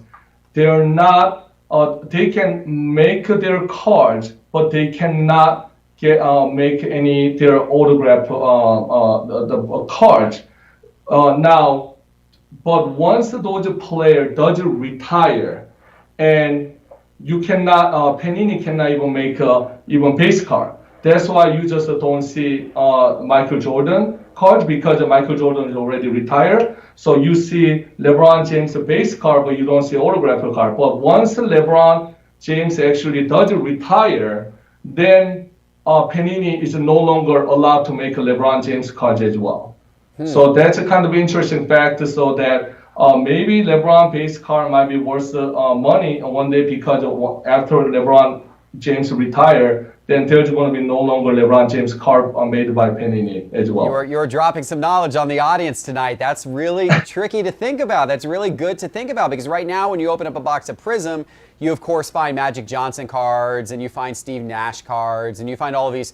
they're not, they can make their cards, but they cannot make any their autograph the cards. Now, but once those player does retire, and you cannot, Panini cannot even make even base card. That's why you just don't see Michael Jordan card because Michael Jordan is already retired. So you see LeBron James base card, but you don't see autograph card. But once LeBron James actually does retire, then Panini is no longer allowed to make a LeBron James card as well. So that's a kind of interesting fact. So that maybe LeBron base card might be worth money one day because after LeBron James retire, then there's going to be no longer LeBron James card made by Panini as well. You're dropping some knowledge on the audience tonight. That's really tricky to think about. That's really good to think about, because right now when you open up a box of Prism, you of course find Magic Johnson cards, and you find Steve Nash cards, and you find all of these,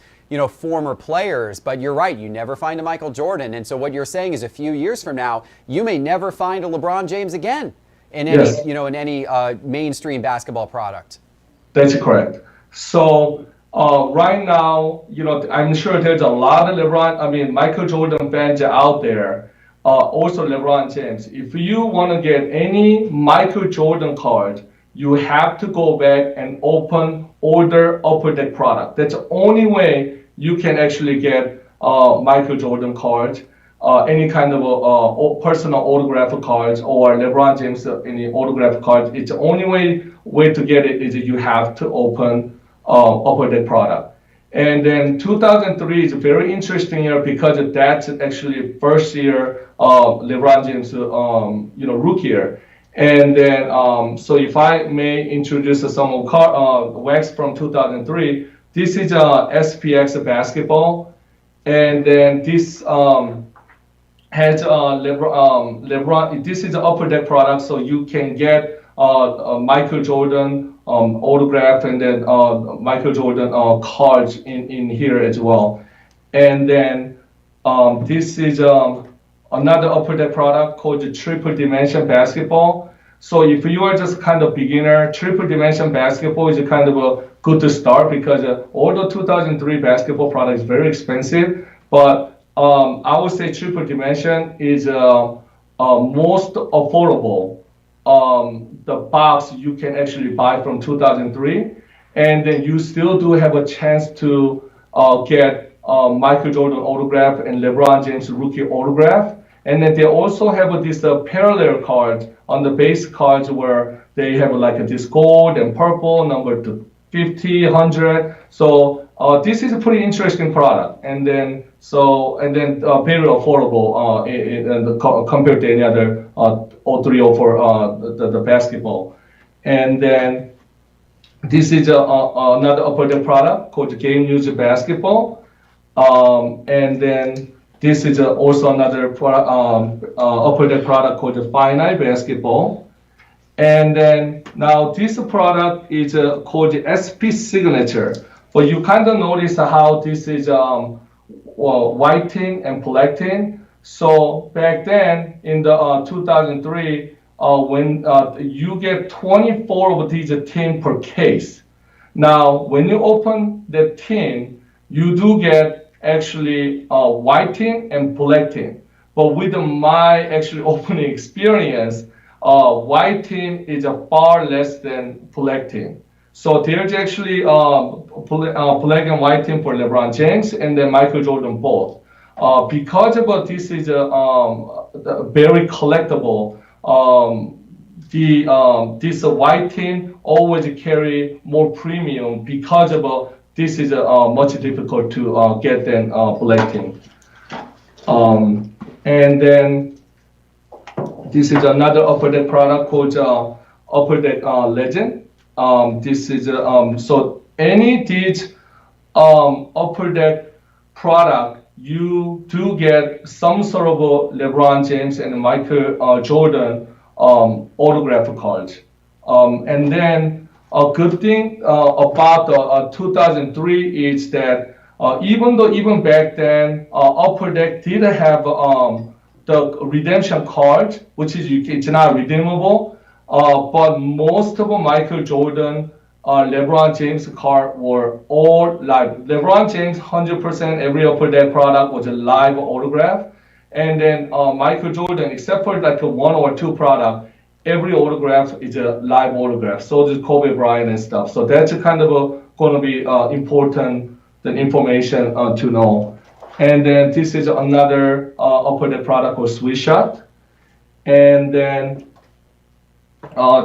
former players. But you're right, you never find a Michael Jordan. And so what you're saying is a few years from now, you may never find a LeBron James again in any, Yes. in any mainstream basketball product. That's correct. So right now, I'm sure there's a lot of Michael Jordan fans out there. Also LeBron James. If you want to get any Michael Jordan card, you have to go back and order Upper Deck product. That's the only way you can actually get Michael Jordan cards, any kind of personal autograph cards, or LeBron James any autograph cards. It's the only way to get it is you have to open Upper Deck product. And then 2003 is a very interesting year because that's actually first year LeBron James rookie year. And then, so if I may introduce some wax from 2003, this is SPX basketball, and then this has LeBron. This is an Upper Deck product, so you can get Michael Jordan autograph, and then Michael Jordan cards in here as well. And then this is another Upper Deck product called the Triple Dimension Basketball. So if you are just kind of beginner, Triple Dimension Basketball is kind of a good to start, because although 2003 basketball product is very expensive, but I would say Triple Dimension is most affordable the box you can actually buy from 2003, and then you still do have a chance to get Michael Jordan autograph and LeBron James rookie autograph. And then they also have this parallel card on the base cards where they have like this gold and purple number 50, 100. So this is a pretty interesting product. And then very affordable compared to any other 03, 04 the basketball. And then this is another Upper Deck product called Game User Basketball. And then this is also another Upper Deck product called the Finite Basketball. And then now this product is called the SP Signature. But you kind of notice how this is white tin and black tin. So back then in the 2003, when you get 24 of these tin per case. Now, when you open the tin, you do get actually white tin and black tin. But with my actually opening experience, white tin is far less than black tin. So there's actually black and white tin for LeBron James and then Michael Jordan both. Because of this is very collectible, this white tin always carry more premium because of this is much difficult to get than black tin. And then this is another Upper Deck product called Upper Deck Legend. This is so any these Upper Deck product, you do get some sort of a LeBron James and Michael Jordan autograph cards. And then a good thing about 2003 is that even back then, Upper Deck did have the redemption card, which is it's not redeemable. But most of Michael Jordan, LeBron James card were all live. LeBron James 100% every Upper Deck product was a live autograph, and then Michael Jordan, except for like one or two product, every autograph is a live autograph. So does Kobe Bryant and stuff. So that's kind of going to be important information to know. And then this is another Upper Deck product called Sweet Shot, and then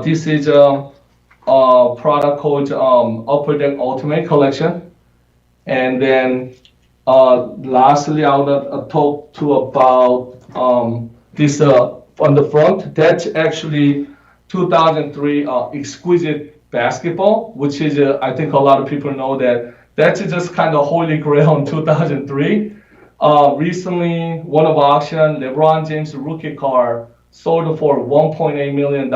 this is a product called Upper Deck Ultimate Collection. And then lastly, I want to talk to about this on the front. That's actually 2003 Exquisite Basketball, which is I think a lot of people know that that's just kind of holy grail in 2003. Recently, one of auction, LeBron James rookie card sold for $1.8 million.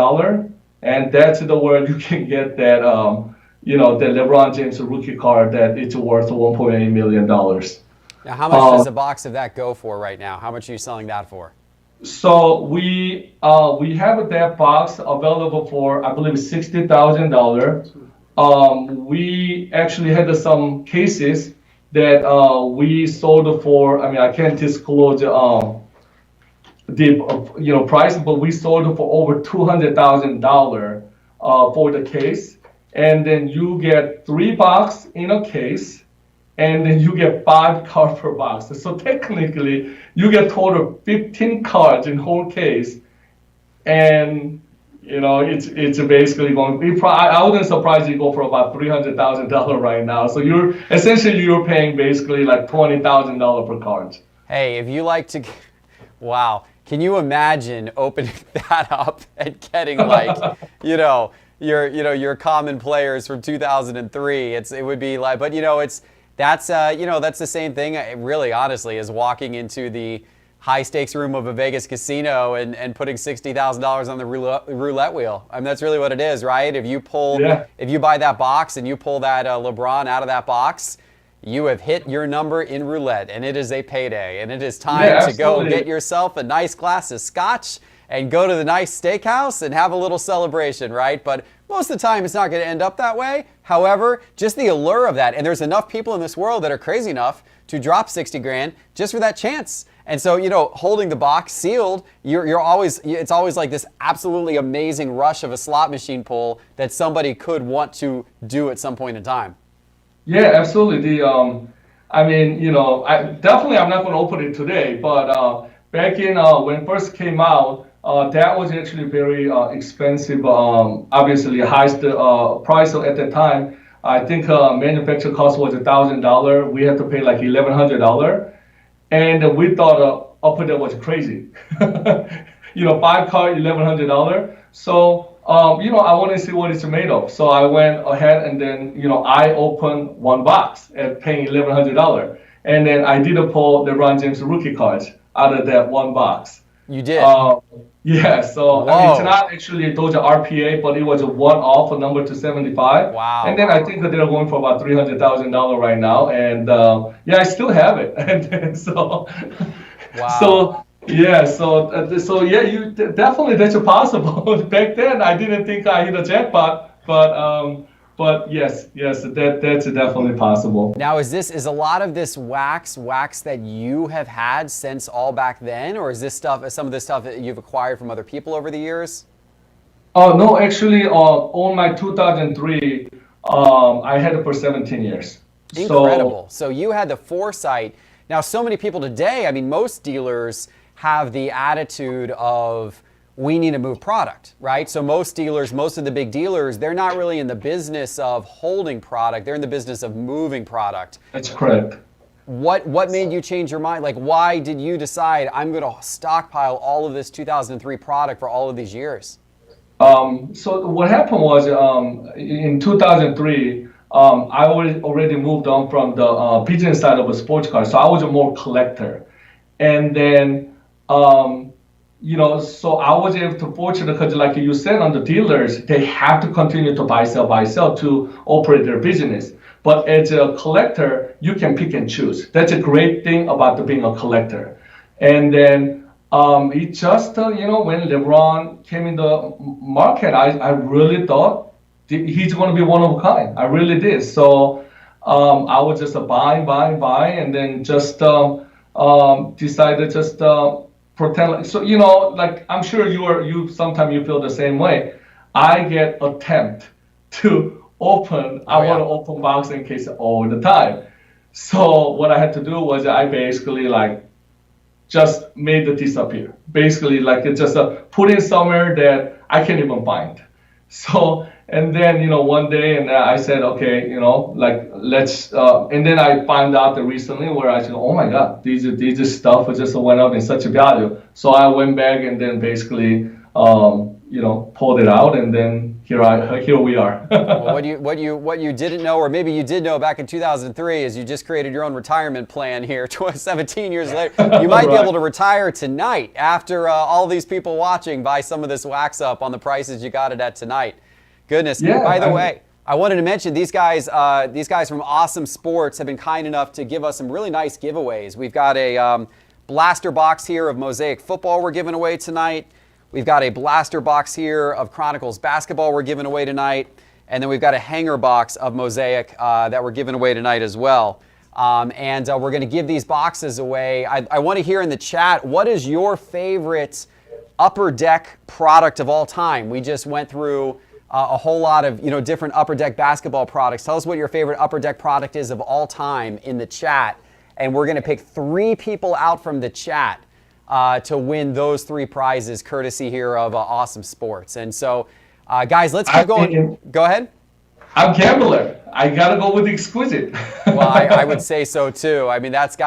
And that's the word you can get that, the LeBron James rookie card that it's worth $1.8 million. Now, how much does a box of that go for right now? How much are you selling that for? So we have that box available for, I believe, $60,000. We actually had some cases that we sold for. I mean, I can't disclose the price, but we sold for over $200,000 for the case. And then you get 3 boxes in a case, and then you get 5 cards per box. So technically, you get total 15 cards in whole case, and it's basically going. I wouldn't surprise you go for about $300,000 right now. So you're paying basically like $20,000 per card. Hey, if you like to, wow, can you imagine opening that up and getting like, your common players from 2003? It would be like, but that's the same thing, really, honestly, as walking into the high stakes room of a Vegas casino and putting $60,000 on the roulette wheel. I mean, that's really what it is, right? If you buy that box and you pull that LeBron out of that box, you have hit your number in roulette, and it is a payday, and it is time to go get yourself a nice glass of scotch and go to the nice steakhouse and have a little celebration, right? But most of the time, it's not going to end up that way. However, just the allure of that, and there's enough people in this world that are crazy enough to drop 60 grand just for that chance. And so, holding the box sealed, it's always like this absolutely amazing rush of a slot machine pull that somebody could want to do at some point in time. Yeah, absolutely. I'm not going to open it today, but back in when it first came out, that was actually very expensive. Obviously, highest price at the time. I think manufacturer cost was $1,000. We had to pay like $1,100, and we thought that was crazy. 5 card, $1,100. So I want to see what it's made of. So I went ahead and then I opened 1 box at paying $1,100, and then I did pull the LeBron James rookie cards out of that 1 box. You did? Yeah, so I mean, it's not actually those are RPA, but it was a one-off, a number 275. Wow. And then I think that they're going for about $300,000 right now, and I still have it. And so, wow. you definitely that's possible. Back then, I didn't think I hit a jackpot, but yes, that's definitely possible. Now, is a lot of this wax that you have had since all back then, or is this some of this stuff that you've acquired from other people over the years? No, actually, on my 2003, I had it for 17 years. Incredible. So you had the foresight. Now, so many people today, I mean, most dealers have the attitude of, we need to move product, right? So most of the big dealers, they're not really in the business of holding product. They're in the business of moving product. That's correct. What made you change your mind? Like, why did you decide, I'm going to stockpile all of this 2003 product for all of these years? So what happened was in 2003, I already moved on from the business side of a sports car. So I was a more collector. And then, so I was able to fortunate because like you said on the dealers, they have to continue to buy, sell to operate their business. But as a collector, you can pick and choose. That's a great thing about being a collector. And then it just, when LeBron came in the market, I really thought he's going to be one of a kind. I really did. So I was just buying, and then just decided just pretend. So like I'm sure you sometimes you feel the same way. I get attempt to open. I want to open box in case all the time. So what I had to do was I basically just made it disappear. Basically it just put in somewhere that I can't even find. So and then one day and I said okay let's and then I found out that recently where I said oh my god these stuff just went up in such a value. So I went back and then basically pulled it out, and then here we are. Well, what you didn't know, or maybe you did know back in 2003, is you just created your own retirement plan here. 17 years later, you might be able to retire tonight after all these people watching buy some of this wax up on the prices you got it at tonight. Goodness. Yeah, By the way, I wanted to mention these guys from Awesome Sports have been kind enough to give us some really nice giveaways. We've got a blaster box here of Mosaic football we're giving away tonight. We've got a blaster box here of Chronicles basketball we're giving away tonight. And then we've got a hanger box of Mosaic that we're giving away tonight as well. And we're going to give these boxes away. I want to hear in the chat, what is your favorite Upper Deck product of all time? We just went through a whole lot of different Upper Deck basketball products. Tell us what your favorite Upper Deck product is of all time in the chat. And we're going to pick 3 people out from the chat to win those 3 prizes, courtesy here of Awesome Sports. And so, guys, let's keep going. Go ahead. I'm gambler. I gotta go with Exquisite. Well, I would say so too. I mean, that's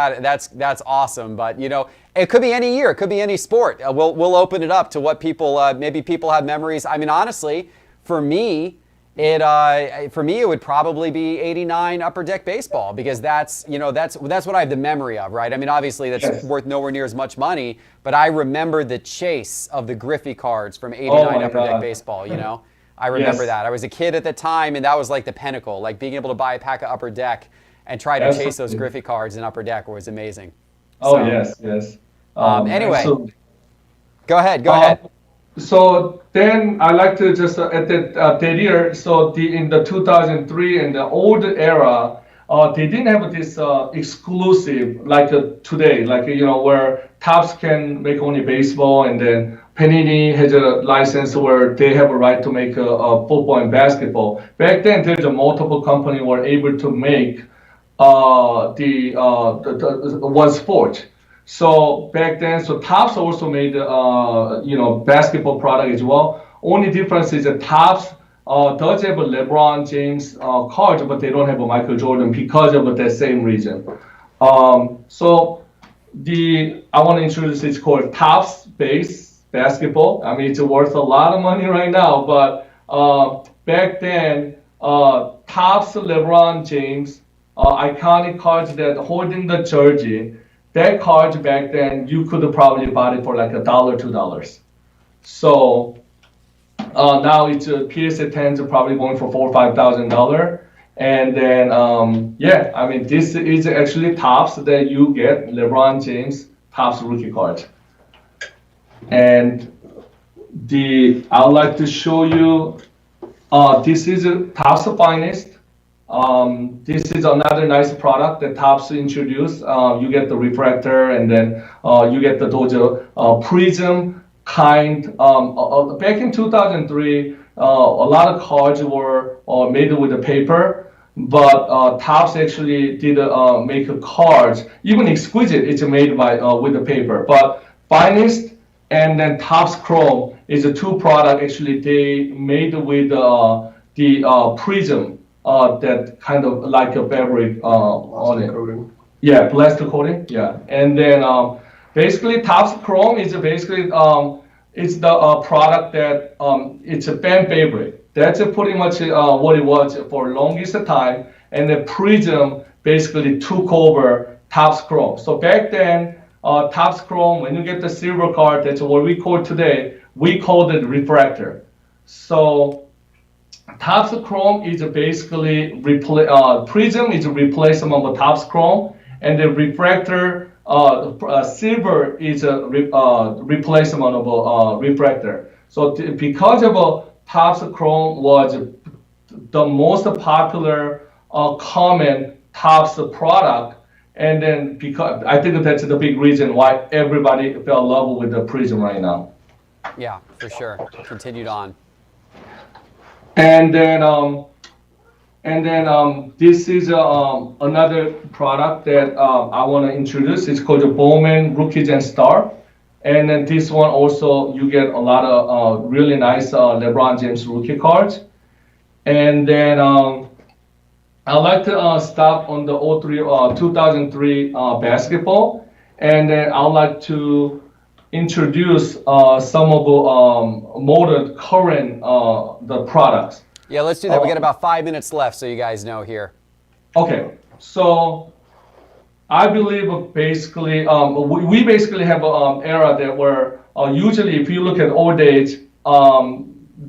awesome. But it could be any year. It could be any sport. We'll open it up to what people maybe people have memories. I mean, honestly, for me, it would probably be '89 Upper Deck baseball, because that's what I have the memory of, right? I mean, obviously that's worth nowhere near as much money, but I remember the chase of the Griffey cards from '89 Upper Deck baseball. I remember that. I was a kid at the time, and that was like the pinnacle. Like being able to buy a pack of Upper Deck and try to chase those Griffey cards in Upper Deck was amazing. Yes. Anyway, absolutely. Go ahead. So then I like to just at that year. So in the 2003 and the old era, they didn't have this exclusive like today, like where Topps can make only baseball, and then Panini has a license where they have a right to make a football and basketball. Back then, there's a multiple company were able to make the one sport. So back then, Topps also made basketball product as well. Only difference is that Topps does have a LeBron James card, but they don't have a Michael Jordan because of that same reason. So I want to introduce, it's called Topps Base Basketball. I mean, it's worth a lot of money right now, but back then, Topps LeBron James iconic cards that holding the jersey. That card back then, you could probably buy it for like $1, $2. So now it's PSA 10s are probably going for $4,000 or $5,000. And then, I mean, this is actually Topps that you get LeBron James Topps rookie card. And I'd like to show you, this is Topps Finest. This is another nice product that Topps introduced. You get the refractor, and then you get those prism kind. Back in 2003, a lot of cards were made with the paper, but Topps actually did make cards. Even Exquisite, it's made with the paper. But Finest and then Topps Chrome is the 2 product actually they made with the prism. That kind of like a fabric on it. Coating. Yeah, plaster coating. Yeah, and then basically Topps Chrome is basically it's the product that it's a fan favorite. That's pretty much what it was for longest time. And the Prism basically took over Topps Chrome. So back then, Topps Chrome, when you get the silver card, that's what we call today. We call it refractor. So Topps Chrome is basically Prism is a replacement of Topps Chrome, and the refractor silver is a replacement of refractor. So because of Topps Chrome was the most popular common Topps product, and then because I think that's the big reason why everybody fell in love with the Prism right now. Yeah, for sure. Continued on. And then this is another product that I want to introduce. It's called the Bowman Rookies and Star. And then this one also, you get a lot of really nice LeBron James rookie cards. And then I'd like to stop on the 2003 basketball. And then I'd like to introduce some of the modern current the products. Yeah, let's do that. We got about 5 minutes left, so you guys know here. Okay, so I believe basically we basically have an era that where usually if you look at old age,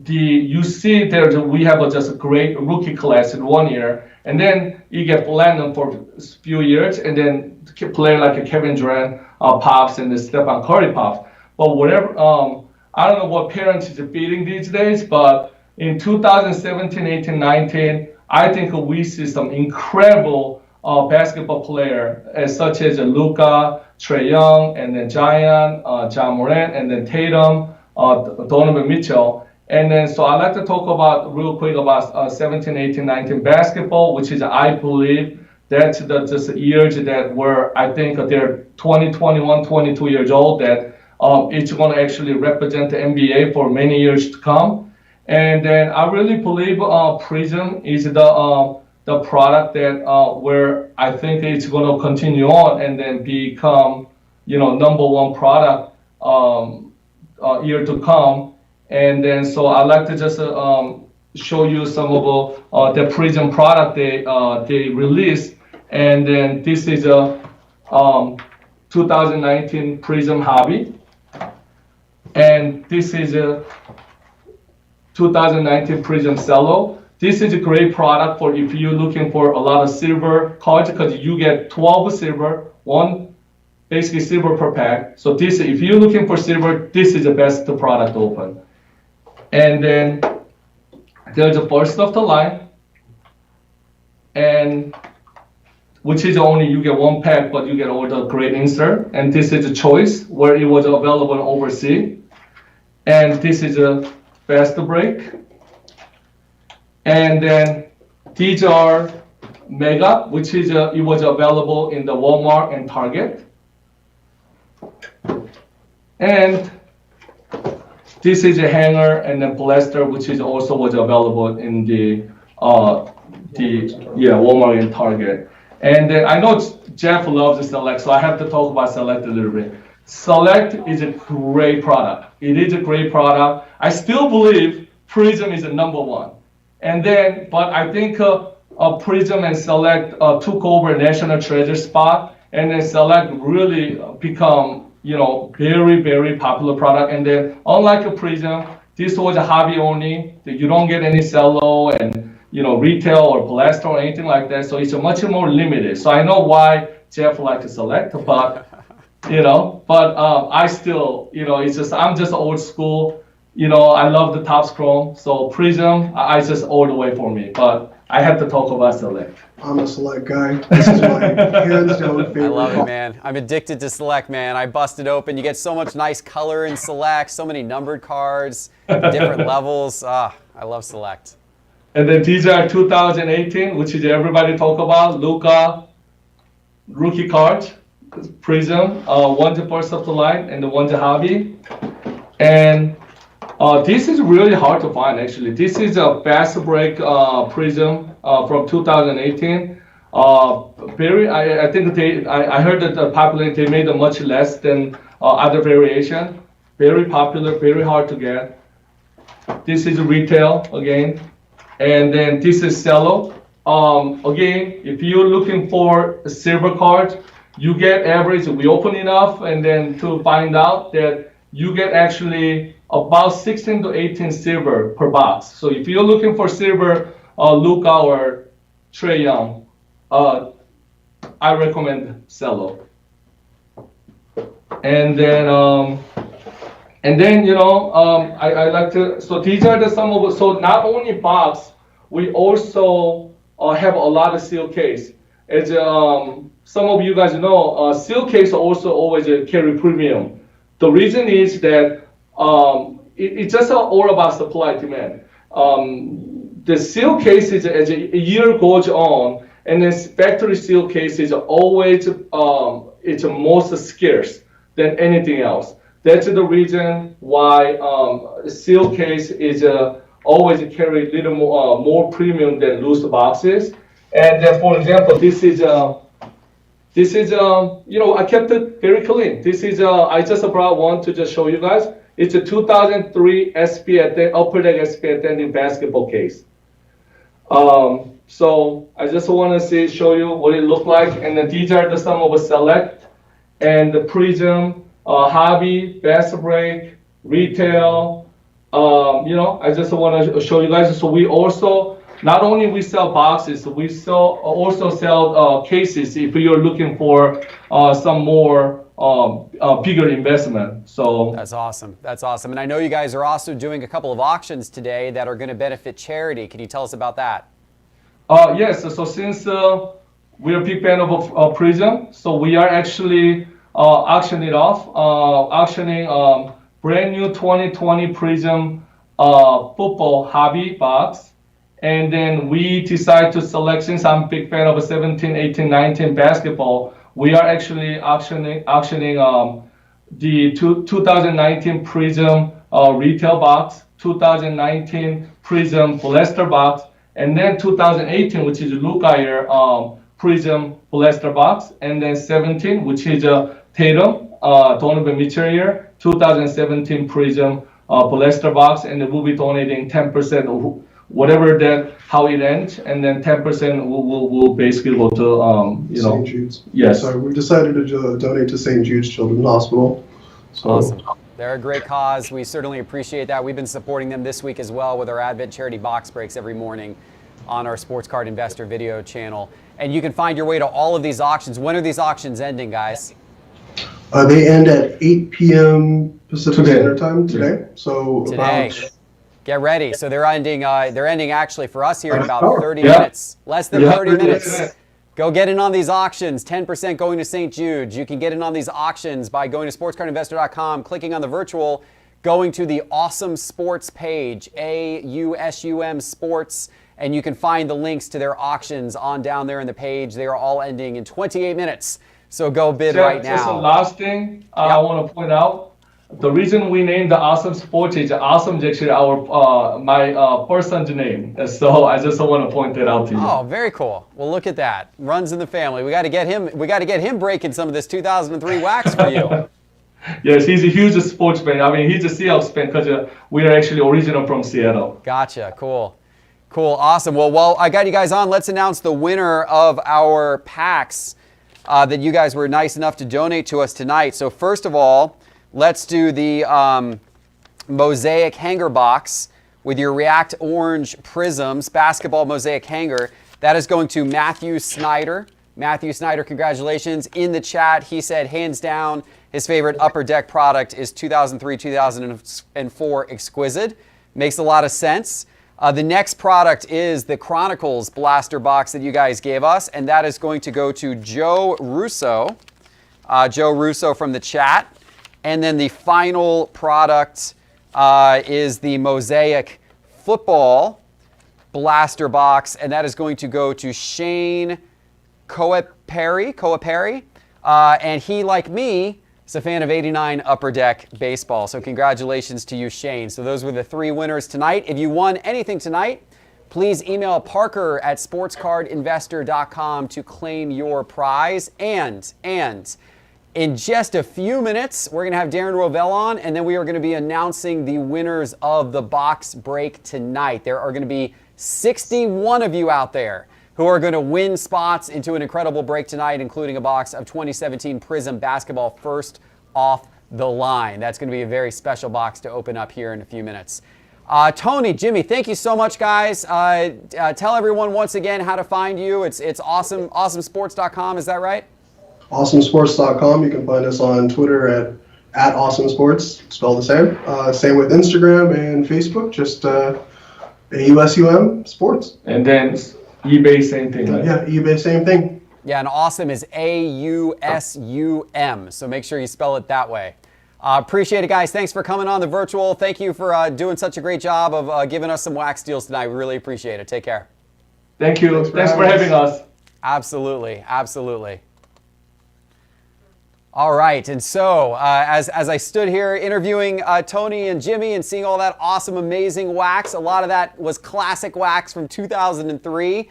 you see there we have just a great rookie class in 1 year, and then you get platinum for a few years, and then player like a Kevin Durant pops and the Stephen Curry pops. But whatever, I don't know what parents is feeding these days, but in 2017, 18, 19, I think we see some incredible basketball player such as Luka, Trae Young, and then Zion, Ja Morant, and then Tatum, Donovan Mitchell. And then, so I'd like to talk about real quick about 17, 18, 19 basketball, which is, I believe, that's just years that where I think they're 20, 21, 22 years old, that it's going to actually represent the NBA for many years to come. And then I really believe Prism is the product that where I think it's going to continue on and then become, number one product year to come. And then so I'd like to just show you some of the Prism product they released. And then this is a 2019 Prism Hobby. And this is a 2019 Prism Cello. This is a great product for if you're looking for a lot of silver cards, because you get 12 silver, one basically silver per pack. So this, if you're looking for silver, this is the best product to open. And then there's the first of the line, and which is only you get one pack, but you get all the great insert. And this is a choice where it was available overseas. And this is a fast break. And then these are Mega, which is it was available in the Walmart and Target. And this is a hanger and then blaster, which is also was available in the Walmart and Target. And then I know Jeff loves the Select, so I have to talk about Select a little bit. Select is a great product. It is a great product. I still believe Prism is the number one. And then, but I think Prism and Select took over National Treasure spot, and then Select really become, very, very popular product. And then, unlike a Prism, this was a hobby only. You don't get any cello and retail or blaster or anything like that. So it's a much more limited. So I know why Jeff likes to Select, but I still, it's just I'm just old school. I love the Topps Chrome. So Prism, I just all the way for me. But I have to talk about Select. I'm a Select guy. This is my hands down favorite. I love it, man. I'm addicted to Select, man. I busted open. You get so much nice color in Select, so many numbered cards, different levels. I love Select. And then these are 2018, which is everybody talk about. Luka, rookie cards, Prism, one's the first of the line, and the one's a hobby. And this is really hard to find, actually. This is a fast break Prism from 2018. I think I heard that popular, they made it much less than other variation. Very popular, very hard to get. This is retail again. And then this is cello. Again, if you're looking for a silver card, you get average. We open enough, and then to find out that you get actually about 16 to 18 silver per box. So if you're looking for silver, Luka or Trae Young, I recommend cello. And then I like to. So these are some of. So not only box, we also have a lot of seal case. As some of you guys know, seal case also always carry premium. The reason is that it's just all about supply demand. The seal case is as a year goes on, and then factory seal case is always it's most scarce than anything else. That's the reason why seal case is always carry a little more premium than loose boxes. And then, for example, this is This is, I kept it very clean. This is, I just brought one to just show you guys. It's a 2003 Upper Deck SP Authentic basketball case. So I just want to show you what it looked like. And then these are some of the select and the Prism, hobby, Bass Break, retail. I just want to show you guys. So we also, not only we sell boxes, we also sell cases if you're looking for some more bigger investment. So that's awesome. That's awesome. And I know you guys are also doing a couple of auctions today that are going to benefit charity. Can you tell us about that? Yes. So since we're a big fan of Prism, so we are actually auctioning brand new 2020 Prism football hobby box. And then we decide to select, since I'm a big fan of 17, 18, 19 basketball, we are actually auctioning the 2019 Prism retail box, 2019 Prism blaster box, and then 2018, which is Luke Iyer Prism blaster box, and then 17, which is Tatum, Donovan Mitchell year, 2017 Prism blaster box, and we'll be donating 10%. Whatever that, how it ends, and then 10% will basically go to, St. Jude's. Yes. So we've decided to donate to St. Jude's Children's Hospital. So. Awesome. They're a great cause. We certainly appreciate that. We've been supporting them this week as well with our Advent Charity Box Breaks every morning on our Sports Card Investor video channel. And you can find your way to all of these auctions. When are these auctions ending, guys? They end at 8 p.m. Pacific Standard Time today. So today. Get ready. So they're ending actually for us here in about 30 Yeah. minutes. Less than 30 minutes. Go get in on these auctions. 10% going to St. Jude's. You can get in on these auctions by going to sportscardinvestor.com, clicking on the virtual, going to the Awesome Sports page, AUSUM Sports, and you can find the links to their auctions on down there in the page. They are all ending in 28 minutes. So go bid right now. Just the last thing I want to point out. The reason we named the Awesome Sports is Awesome is actually my person's name. So I just want to point that out to you. Oh, very cool. Well, look at that. Runs in the family. We got to get him breaking some of this 2003 wax for you. Yes, he's a huge sports fan. I mean, he's a Seahawks fan because we are actually original from Seattle. Gotcha. Cool. Awesome. Well, while I got you guys on, let's announce the winner of our packs that you guys were nice enough to donate to us tonight. So first of all, let's do the Mosaic hanger box with your React Orange Prisms basketball Mosaic hanger. That is going to Matthew Snyder. Matthew Snyder, congratulations. In the chat, he said hands down his favorite Upper Deck product is 2003-2004 Exquisite. Makes a lot of sense. The next product is the Chronicles blaster box that you guys gave us, and that is going to go to Joe Russo. Joe Russo from the chat. And then the final product is the Mosaic football blaster box, and that is going to go to Shane Coaperi. And he, like me, is a fan of 89 Upper Deck baseball. So congratulations to you, Shane. So those were the three winners tonight. If you won anything tonight, please email parker@sportscardinvestor.com to claim your prize. And in just a few minutes, we're going to have Darren Rovell on, and then we are going to be announcing the winners of the box break tonight. There are going to be 61 of you out there who are going to win spots into an incredible break tonight, including a box of 2017 Prism basketball first off the line. That's going to be a very special box to open up here in a few minutes. Tony, Jimmy, thank you so much, guys. Tell everyone once again how to find you. It's awesomesports.com, is that right? awesomesports.com. You can find us on Twitter at awesomesports, spelled the same. Same with Instagram and Facebook, just AUSUM Sports. And then eBay, same thing, right? Yeah, eBay, same thing. Yeah, and awesome is AUSUM, so make sure you spell it that way. Appreciate it, guys. Thanks for coming on the virtual. Thank you for doing such a great job of giving us some wax deals tonight. We really appreciate it. Take care. Thank you. Thanks for having us. Absolutely. All right, and so as I stood here interviewing Tony and Jimmy and seeing all that awesome, amazing wax, a lot of that was classic wax from 2003.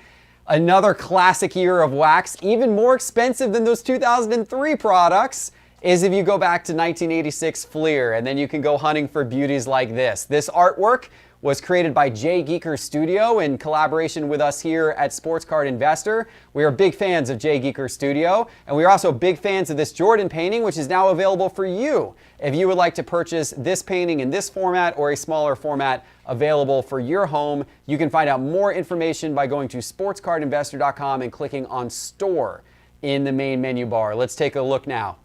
Another classic year of wax, even more expensive than those 2003 products, is if you go back to 1986 Fleer, and then you can go hunting for beauties like this. This artwork was created by Jay Geeker Studio in collaboration with us here at Sports Card Investor. We are big fans of Jay Geeker Studio, and we are also big fans of this Jordan painting, which is now available for you. If you would like to purchase this painting in this format or a smaller format available for your home, you can find out more information by going to sportscardinvestor.com and clicking on Store in the main menu bar. Let's take a look now.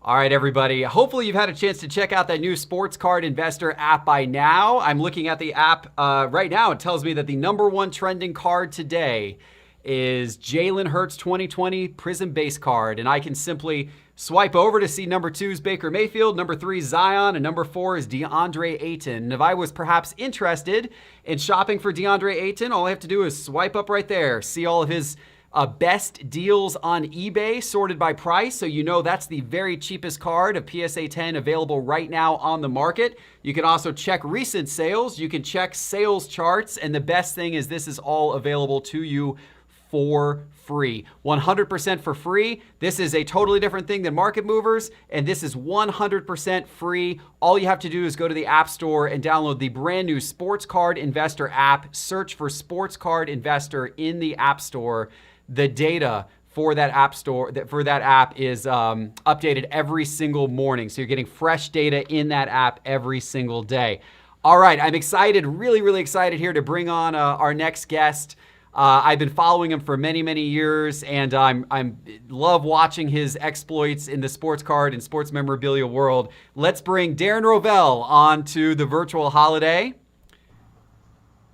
All right, everybody. Hopefully you've had a chance to check out that new Sports Card Investor app by now. I'm looking at the app right now. It tells me that the #1 trending card today is Jalen Hurts 2020 Prism Base Card. And I can simply swipe over to see #2 is Baker Mayfield, #3 Zion, and #4 is DeAndre Ayton. And if I was perhaps interested in shopping for DeAndre Ayton, all I have to do is swipe up right there, see all of his best deals on eBay sorted by price, so you know that's the very cheapest card of PSA 10 available right now on the market. You can also check recent sales, you can check sales charts, and the best thing is this is all available to you for free. 100% for free. This is a totally different thing than Market Movers, and this is 100% free. All you have to do is go to the App Store and download the brand new Sports Card Investor app. Search for Sports Card Investor in the App Store. The data for that app is updated every single morning. So you're getting fresh data in that app every single day. All right, I'm excited, really, really excited here to bring on our next guest. I've been following him for many, many years, and I'm love watching his exploits in the sports card and sports memorabilia world. Let's bring Darren Rovell on to the virtual holiday.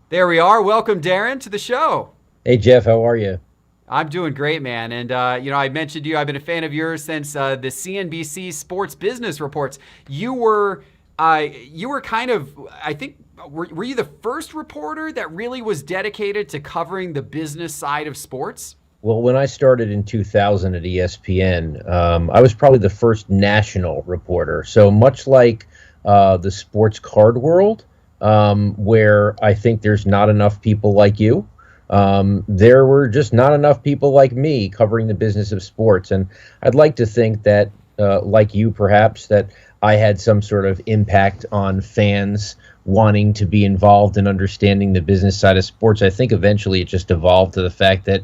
There we are. Welcome, Darren, to the show. Hey, Jeff. How are you? I'm doing great, man. And, I mentioned you. I've been a fan of yours since the CNBC Sports Business Reports. You were kind of, I think, were you the first reporter that really was dedicated to covering the business side of sports? Well, when I started in 2000 at ESPN, I was probably the first national reporter. So much like the sports card world, where I think there's not enough people like you, there were just not enough people like me covering the business of sports. And I'd like to think that, like you perhaps, that I had some sort of impact on fans wanting to be involved in understanding the business side of sports. I think eventually it just evolved to the fact that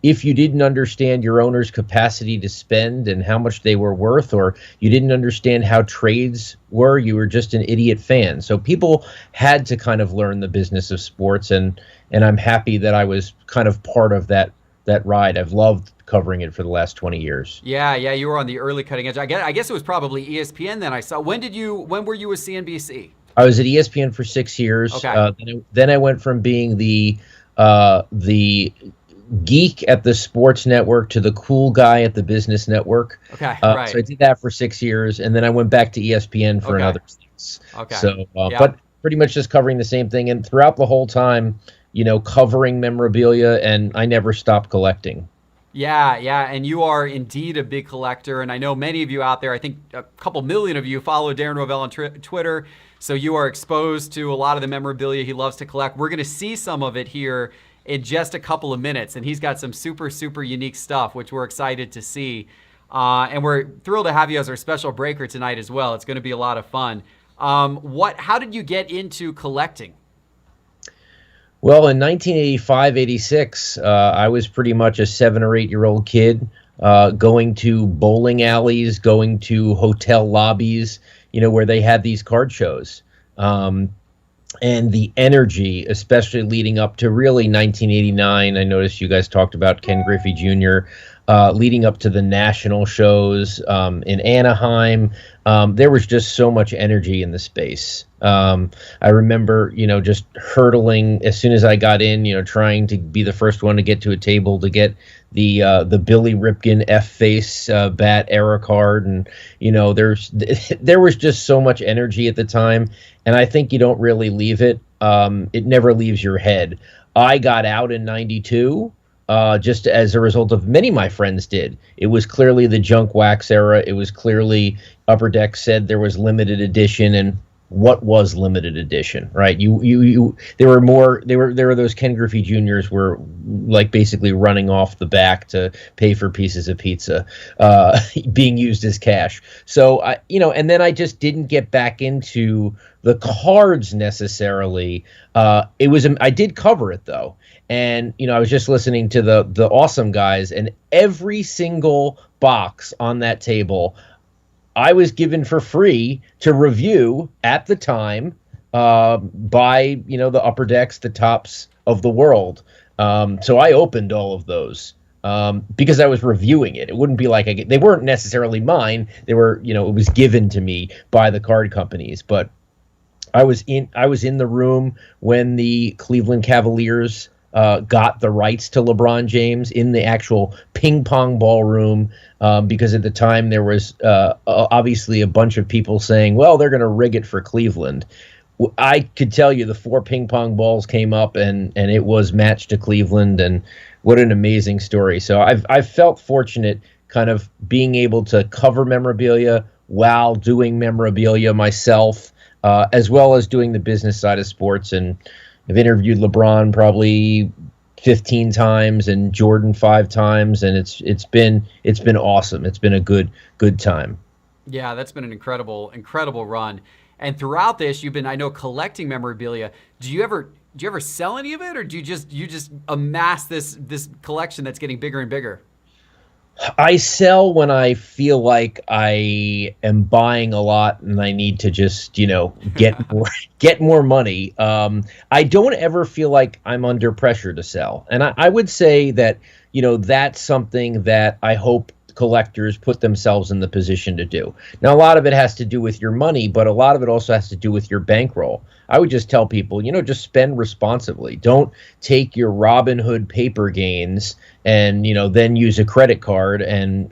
if you didn't understand your owner's capacity to spend and how much they were worth, or you didn't understand how trades were, you were just an idiot fan. So people had to kind of learn the business of sports, and I'm happy that I was kind of part of that ride. I've loved covering it for the last 20 years. Yeah, you were on the early cutting edge. I guess it was probably ESPN then I saw. When were you with CNBC? I was at ESPN for 6 years. Okay. Then I went from being the geek at the sports network to the cool guy at the business network. Okay, right. So I did that for 6 years, and then I went back to ESPN for another 6. Okay. So, Yeah. but pretty much just covering the same thing. And throughout the whole time, covering memorabilia, and I never stopped collecting. Yeah, and you are indeed a big collector, and I know many of you out there, I think a couple million of you follow Darren Rovell on Twitter, so you are exposed to a lot of the memorabilia he loves to collect. We're going to see some of it here in just a couple of minutes, and he's got some super, super unique stuff, which we're excited to see. And we're thrilled to have you as our special breaker tonight as well. It's going to be a lot of fun. How did you get into collecting? Well, in 1985, 86, I was pretty much a 7 or 8 year old kid, going to bowling alleys, going to hotel lobbies, where they had these card shows. And the energy, especially leading up to really 1989, I noticed you guys talked about Ken Griffey Jr., leading up to the national shows in Anaheim. There was just so much energy in the space. I remember, just hurtling as soon as I got in, trying to be the first one to get to a table to get the Billy Ripken F-Face bat era card. And, there was just so much energy at the time. And I think you don't really leave it. It never leaves your head. I got out in 92. Just as a result of many of my friends did. It was clearly the junk wax era. It was clearly Upper Deck said there was limited edition, and what was limited edition, right? There were those Ken Griffey Juniors were like basically running off the back to pay for pieces of pizza, being used as cash. So and then I just didn't get back into the cards necessarily. I did cover it though. And, I was just listening to the awesome guys, and every single box on that table I was given for free to review at the time by, the Upper Decks, the Tops of the world. So I opened all of those because I was reviewing it. It wouldn't be like they weren't necessarily mine. They were, it was given to me by the card companies. But I was in the room when the Cleveland Cavaliers got the rights to LeBron James in the actual ping pong ballroom, because at the time there was obviously a bunch of people saying, well, they're going to rig it for Cleveland. I could tell you the 4 ping pong balls came up and it was matched to Cleveland, and what an amazing story. So I've felt fortunate kind of being able to cover memorabilia while doing memorabilia myself, as well as doing the business side of sports. And I've interviewed LeBron probably 15 times and Jordan 5 times, and it's been awesome. It's been a good time. Yeah, that's been an incredible run. And throughout this, you've been, I know, collecting memorabilia. Do you ever sell any of it, or do you just amass this collection that's getting bigger and bigger? I sell when I feel like I am buying a lot and I need to just, get more money. I don't ever feel like I'm under pressure to sell. And I would say that, that's something that I hope collectors put themselves in the position to do. Now, a lot of it has to do with your money, but a lot of it also has to do with your bankroll. I would just tell people, just spend responsibly. Don't take your Robinhood paper gains and, then use a credit card and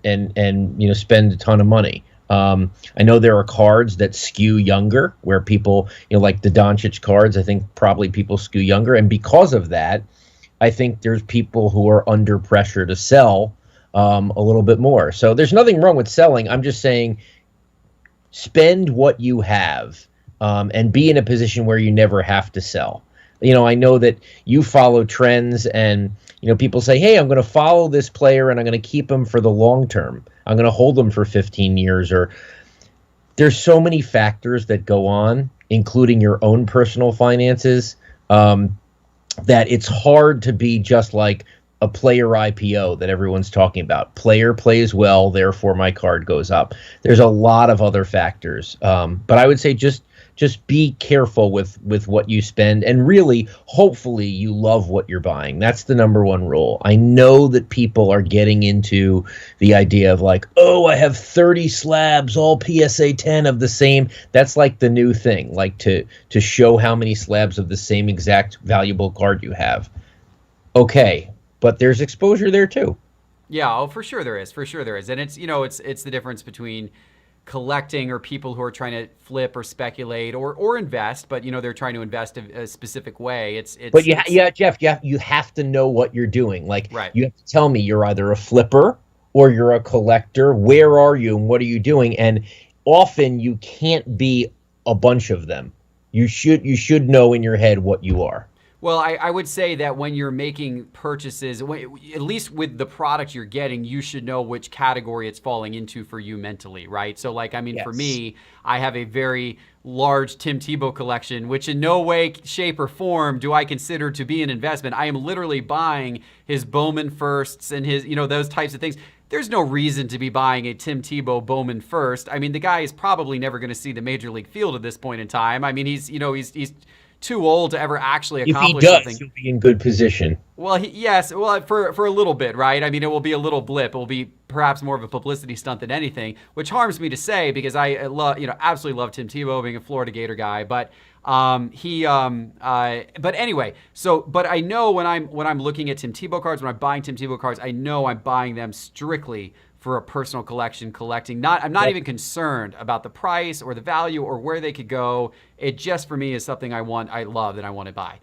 spend a ton of money. I know there are cards that skew younger, where people, like the Doncic cards, I think probably people skew younger. And because of that, I think there's people who are under pressure to sell a little bit more. So there's nothing wrong with selling. I'm just saying spend what you have, and be in a position where you never have to sell. I know that you follow trends, and people say, hey, I'm going to follow this player and I'm going to keep him for the long term. I'm going to hold them for 15 years. Or there's so many factors that go on, including your own personal finances, that it's hard to be just like a player IPO that everyone's talking about. Player plays well, therefore my card goes up. There's a lot of other factors. But I would say just be careful with what you spend, and really, hopefully you love what you're buying. That's the number one rule. I know that people are getting into the idea of like, oh, I have 30 slabs, all PSA 10 of the same. That's like the new thing, like to show how many slabs of the same exact valuable card you have. Okay, but there's exposure there too. Yeah, for sure there is. And it's, it's the difference between collecting or people who are trying to flip or speculate or invest, but they're trying to invest a specific way. But Jeff, you have to know what you're doing. Like, right. You have to tell me you're either a flipper or you're a collector. Where are you and what are you doing? And often you can't be a bunch of them. You should know in your head what you are. Well, I would say that when you're making purchases, at least with the product you're getting, you should know which category it's falling into for you mentally, right? So, Yes. For me, I have a very large Tim Tebow collection, which in no way, shape, or form do I consider to be an investment. I am literally buying his Bowman firsts and his, those types of things. There's no reason to be buying a Tim Tebow Bowman first. I mean, the guy is probably never going to see the major league field at this point in time. I mean, he's too old to ever actually accomplish something. He'll be in good position. Well, yes. Well, for a little bit, right? I mean, it will be a little blip. It will be perhaps more of a publicity stunt than anything, which harms me to say because I absolutely love Tim Tebow, being a Florida Gator guy. But but anyway. But I know when I'm looking at Tim Tebow cards, when I'm buying Tim Tebow cards, I know I'm buying them strictly for a personal collecting. I'm not even concerned about the price or the value or where they could go. It just for me is something I love, and I want to buy.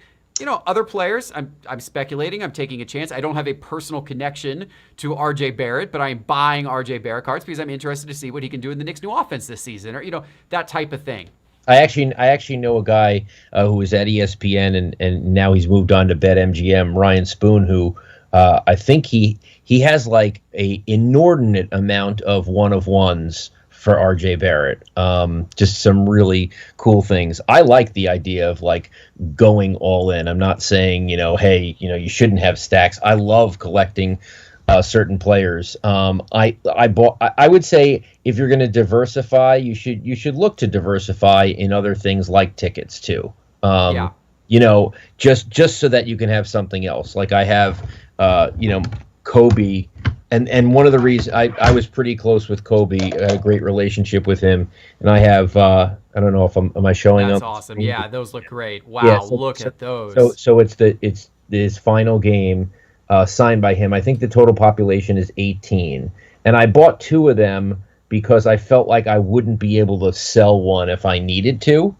Other players, I'm speculating, I'm taking a chance. I don't have a personal connection to RJ Barrett, but I'm buying RJ Barrett cards because I'm interested to see what he can do in the Knicks' new offense this season, or that type of thing. I actually know a guy who was at ESPN and now he's moved on to BetMGM, Ryan Spoon, who I think he has like a inordinate amount of one-of-ones for RJ Barrett. Just some really cool things. I like the idea of like going all in. I'm not saying, hey, you shouldn't have stacks. I love collecting certain players. I would say if you're going to diversify, you should look to diversify in other things like tickets too. Just so that you can have something else. Like I have, Kobe. And one of the reasons I was pretty close with Kobe, I had a great relationship with him, and I have I don't know if am I showing That's up? That's awesome. Yeah, those look great. Wow, yeah, look at those. So it's his final game signed by him. I think the total population is 18, and I bought 2 of them because I felt like I wouldn't be able to sell one if I needed to,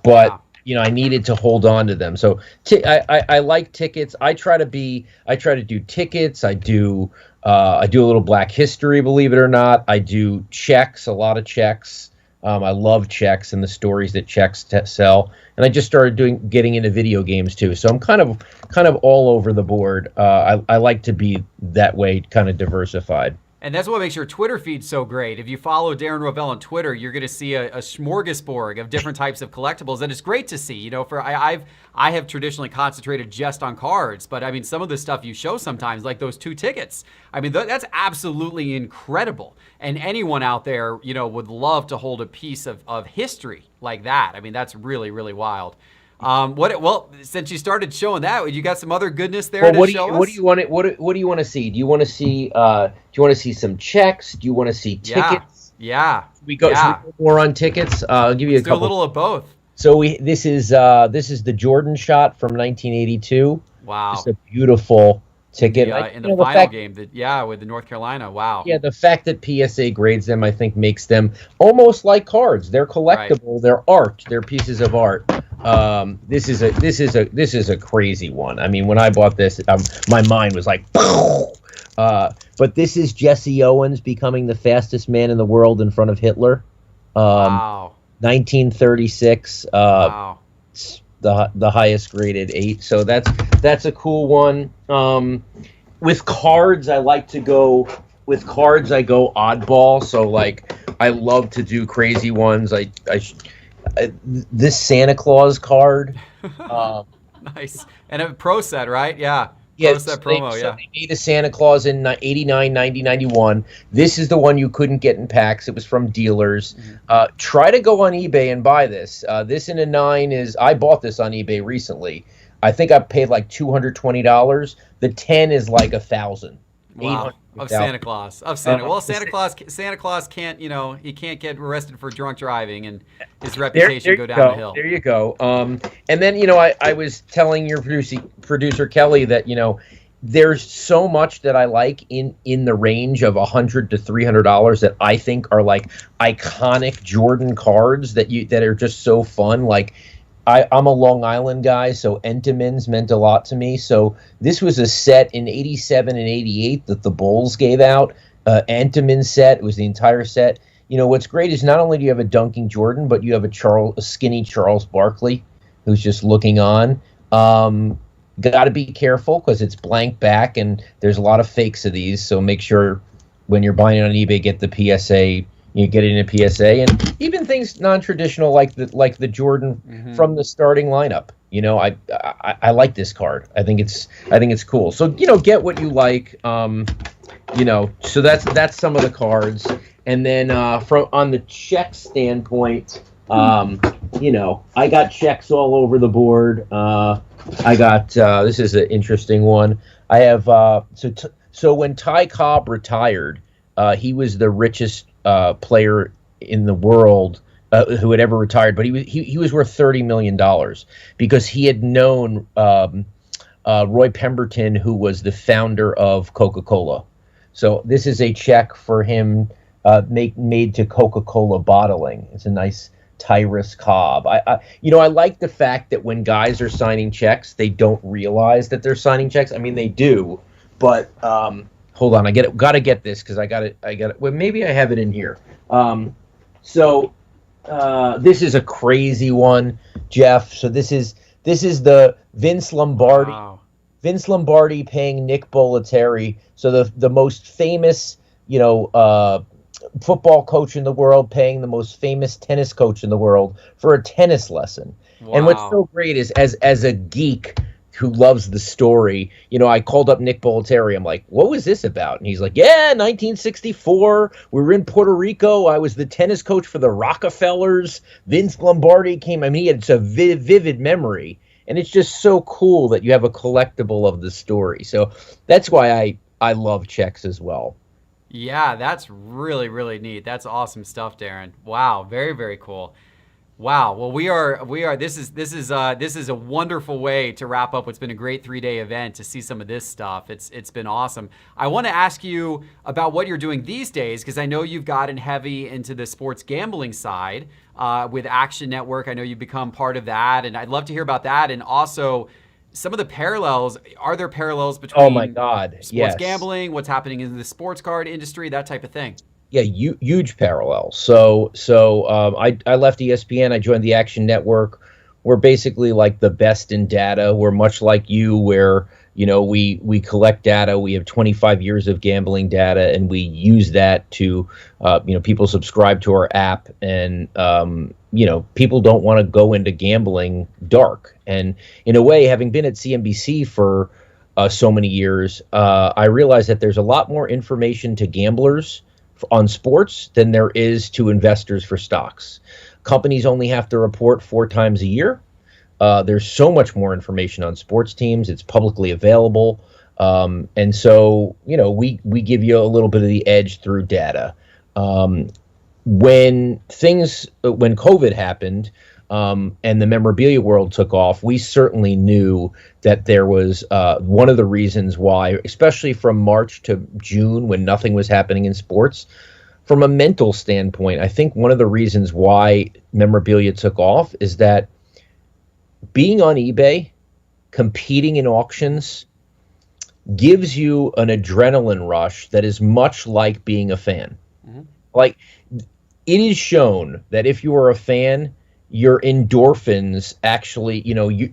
but. Wow. I needed to hold on to them. So I like tickets. I try to do tickets. I do a little Black History, believe it or not. I do checks, a lot of checks. I love checks and the stories that checks sell. And I just started getting into video games too. So I'm kind of all over the board. I like to be that way, kind of diversified. And that's what makes your Twitter feed so great. If you follow Darren Rovell on Twitter, you're going to see a smorgasbord of different types of collectibles, and it's great to see. I have traditionally concentrated just on cards, but I mean some of the stuff you show sometimes, like those 2 tickets. I mean that's absolutely incredible, and anyone out there would love to hold a piece of history like that. I mean that's really, really wild. Since you started showing that, you got some other goodness there to show us? What do you want to see? Do you want to see some checks? Do you want to see tickets? Yeah. Should we go more on tickets? I'll give you a couple. Do a little of both. So this is the Jordan shot from 1982. Wow. It's a beautiful ticket. In the final game, with the North Carolina. Wow. Yeah, the fact that PSA grades them, I think, makes them almost like cards. They're collectible. Right. They're art. They're pieces of art. This is a crazy one. I mean, when I bought this, my mind was like, but this is Jesse Owens becoming the fastest man in the world in front of Hitler. Wow. 1936. Wow. The highest graded 8. So that's a cool one. With cards, I like to go. With cards, I go oddball. So like, I love to do crazy ones. This Santa Claus card. Nice. And a pro set, right? Yeah. Yeah, pro set promo, they made a Santa Claus in 89, 90, 91. This is the one you couldn't get in packs. It was from dealers. Mm-hmm. Try to go on eBay and buy this. This in a 9 I bought this on eBay recently. I think I paid like $220. The 10 is like $1,000. Wow. Of Santa Claus. Santa Claus can't, he can't get arrested for drunk driving and his reputation go down the hill. There you go. And then, I was telling your producer Kelly that, there's so much that I like in the range of $100 to $300 that I think are like iconic Jordan cards that are just so fun. Like I'm a Long Island guy, so Entenmann's meant a lot to me. So this was a set in '87 and '88 that the Bulls gave out. Entenmann set. It was the entire set. You know, what's great is not only do you have a dunking Jordan, but you have a skinny Charles Barkley who's just looking on. Got to be careful because it's blank back and there's a lot of fakes of these. So make sure when you're buying it on eBay, get the PSA. You get it in a PSA, and even things non-traditional like the Jordan from the starting lineup. You know, I like this card. I think it's cool. So get what you like. So that's some of the cards. And then from on the check standpoint, I got checks all over the board. I got this is an interesting one. I have so when Ty Cobb retired, he was the richest player in the world who had ever retired, but he was worth $30 million because he had known Roy Pemberton, who was the founder of Coca-Cola. So this is a check for him made to Coca-Cola bottling. It's a nice Tyrus Cobb. I like the fact that when guys are signing checks, they don't realize that they're signing checks. I mean, they do, but hold on, gotta get this because I got it. Well, maybe I have it in here. This is a crazy one, Jeff. So this is the Vince Lombardi. Wow. Vince Lombardi paying Nick Bollettieri, so the most famous, football coach in the world, paying the most famous tennis coach in the world for a tennis lesson. Wow. And what's so great is, as a geek who loves the story, I called up Nick Bollettieri. I'm like, what was this about? And he's like, 1964. We were in Puerto Rico. I was the tennis coach for the Rockefellers. Vince Lombardi came. I mean, it's a vivid memory. And it's just so cool that you have a collectible of the story. So that's why I love checks as well. Yeah, that's really, really neat. That's awesome stuff, Darren. Wow, very, very cool. Wow. Well, we are. This is a wonderful way to wrap up what's been a great 3-day event to see some of this stuff. It's been awesome. I want to ask you about what you're doing these days because I know you've gotten heavy into the sports gambling side with Action Network. I know you've become part of that, and I'd love to hear about that. And also some of the parallels. Are there parallels between? Oh my God! Sports gambling, what's happening in the sports card industry, that type of thing. Yeah, huge parallel. So I left ESPN. I joined the Action Network. We're basically like the best in data. We're much like you, where we collect data. We have 25 years of gambling data, and we use that to people subscribe to our app, and people don't want to go into gambling dark. And in a way, having been at CNBC for so many years, I realized that there's a lot more information to gamblers on sports than there is to investors for stocks. Companies only have to report 4 times a year. There's so much more information on sports teams. It's publicly available. And so, we give you a little bit of the edge through data. When COVID happened, and the memorabilia world took off, we certainly knew that there was one of the reasons why, especially from March to June when nothing was happening in sports, from a mental standpoint, I think one of the reasons why memorabilia took off is that being on eBay, competing in auctions, gives you an adrenaline rush that is much like being a fan. Mm-hmm. Like, it is shown that if you are a fan, your endorphins actually,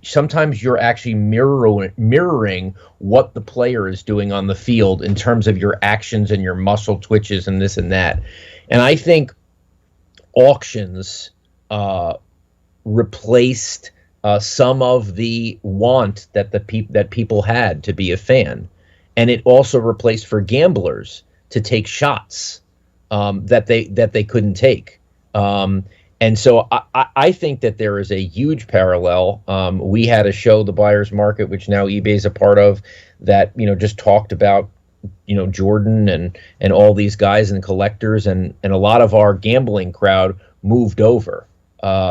sometimes you're actually mirroring what the player is doing on the field in terms of your actions and your muscle twitches and this and that. And I think auctions replaced some of the want that people had to be a fan, and it also replaced for gamblers to take shots that they couldn't take. And so I think that there is a huge parallel. We had a show, The Buyer's Market, which now eBay is a part of, that just talked about Jordan and all these guys and collectors, and a lot of our gambling crowd moved over.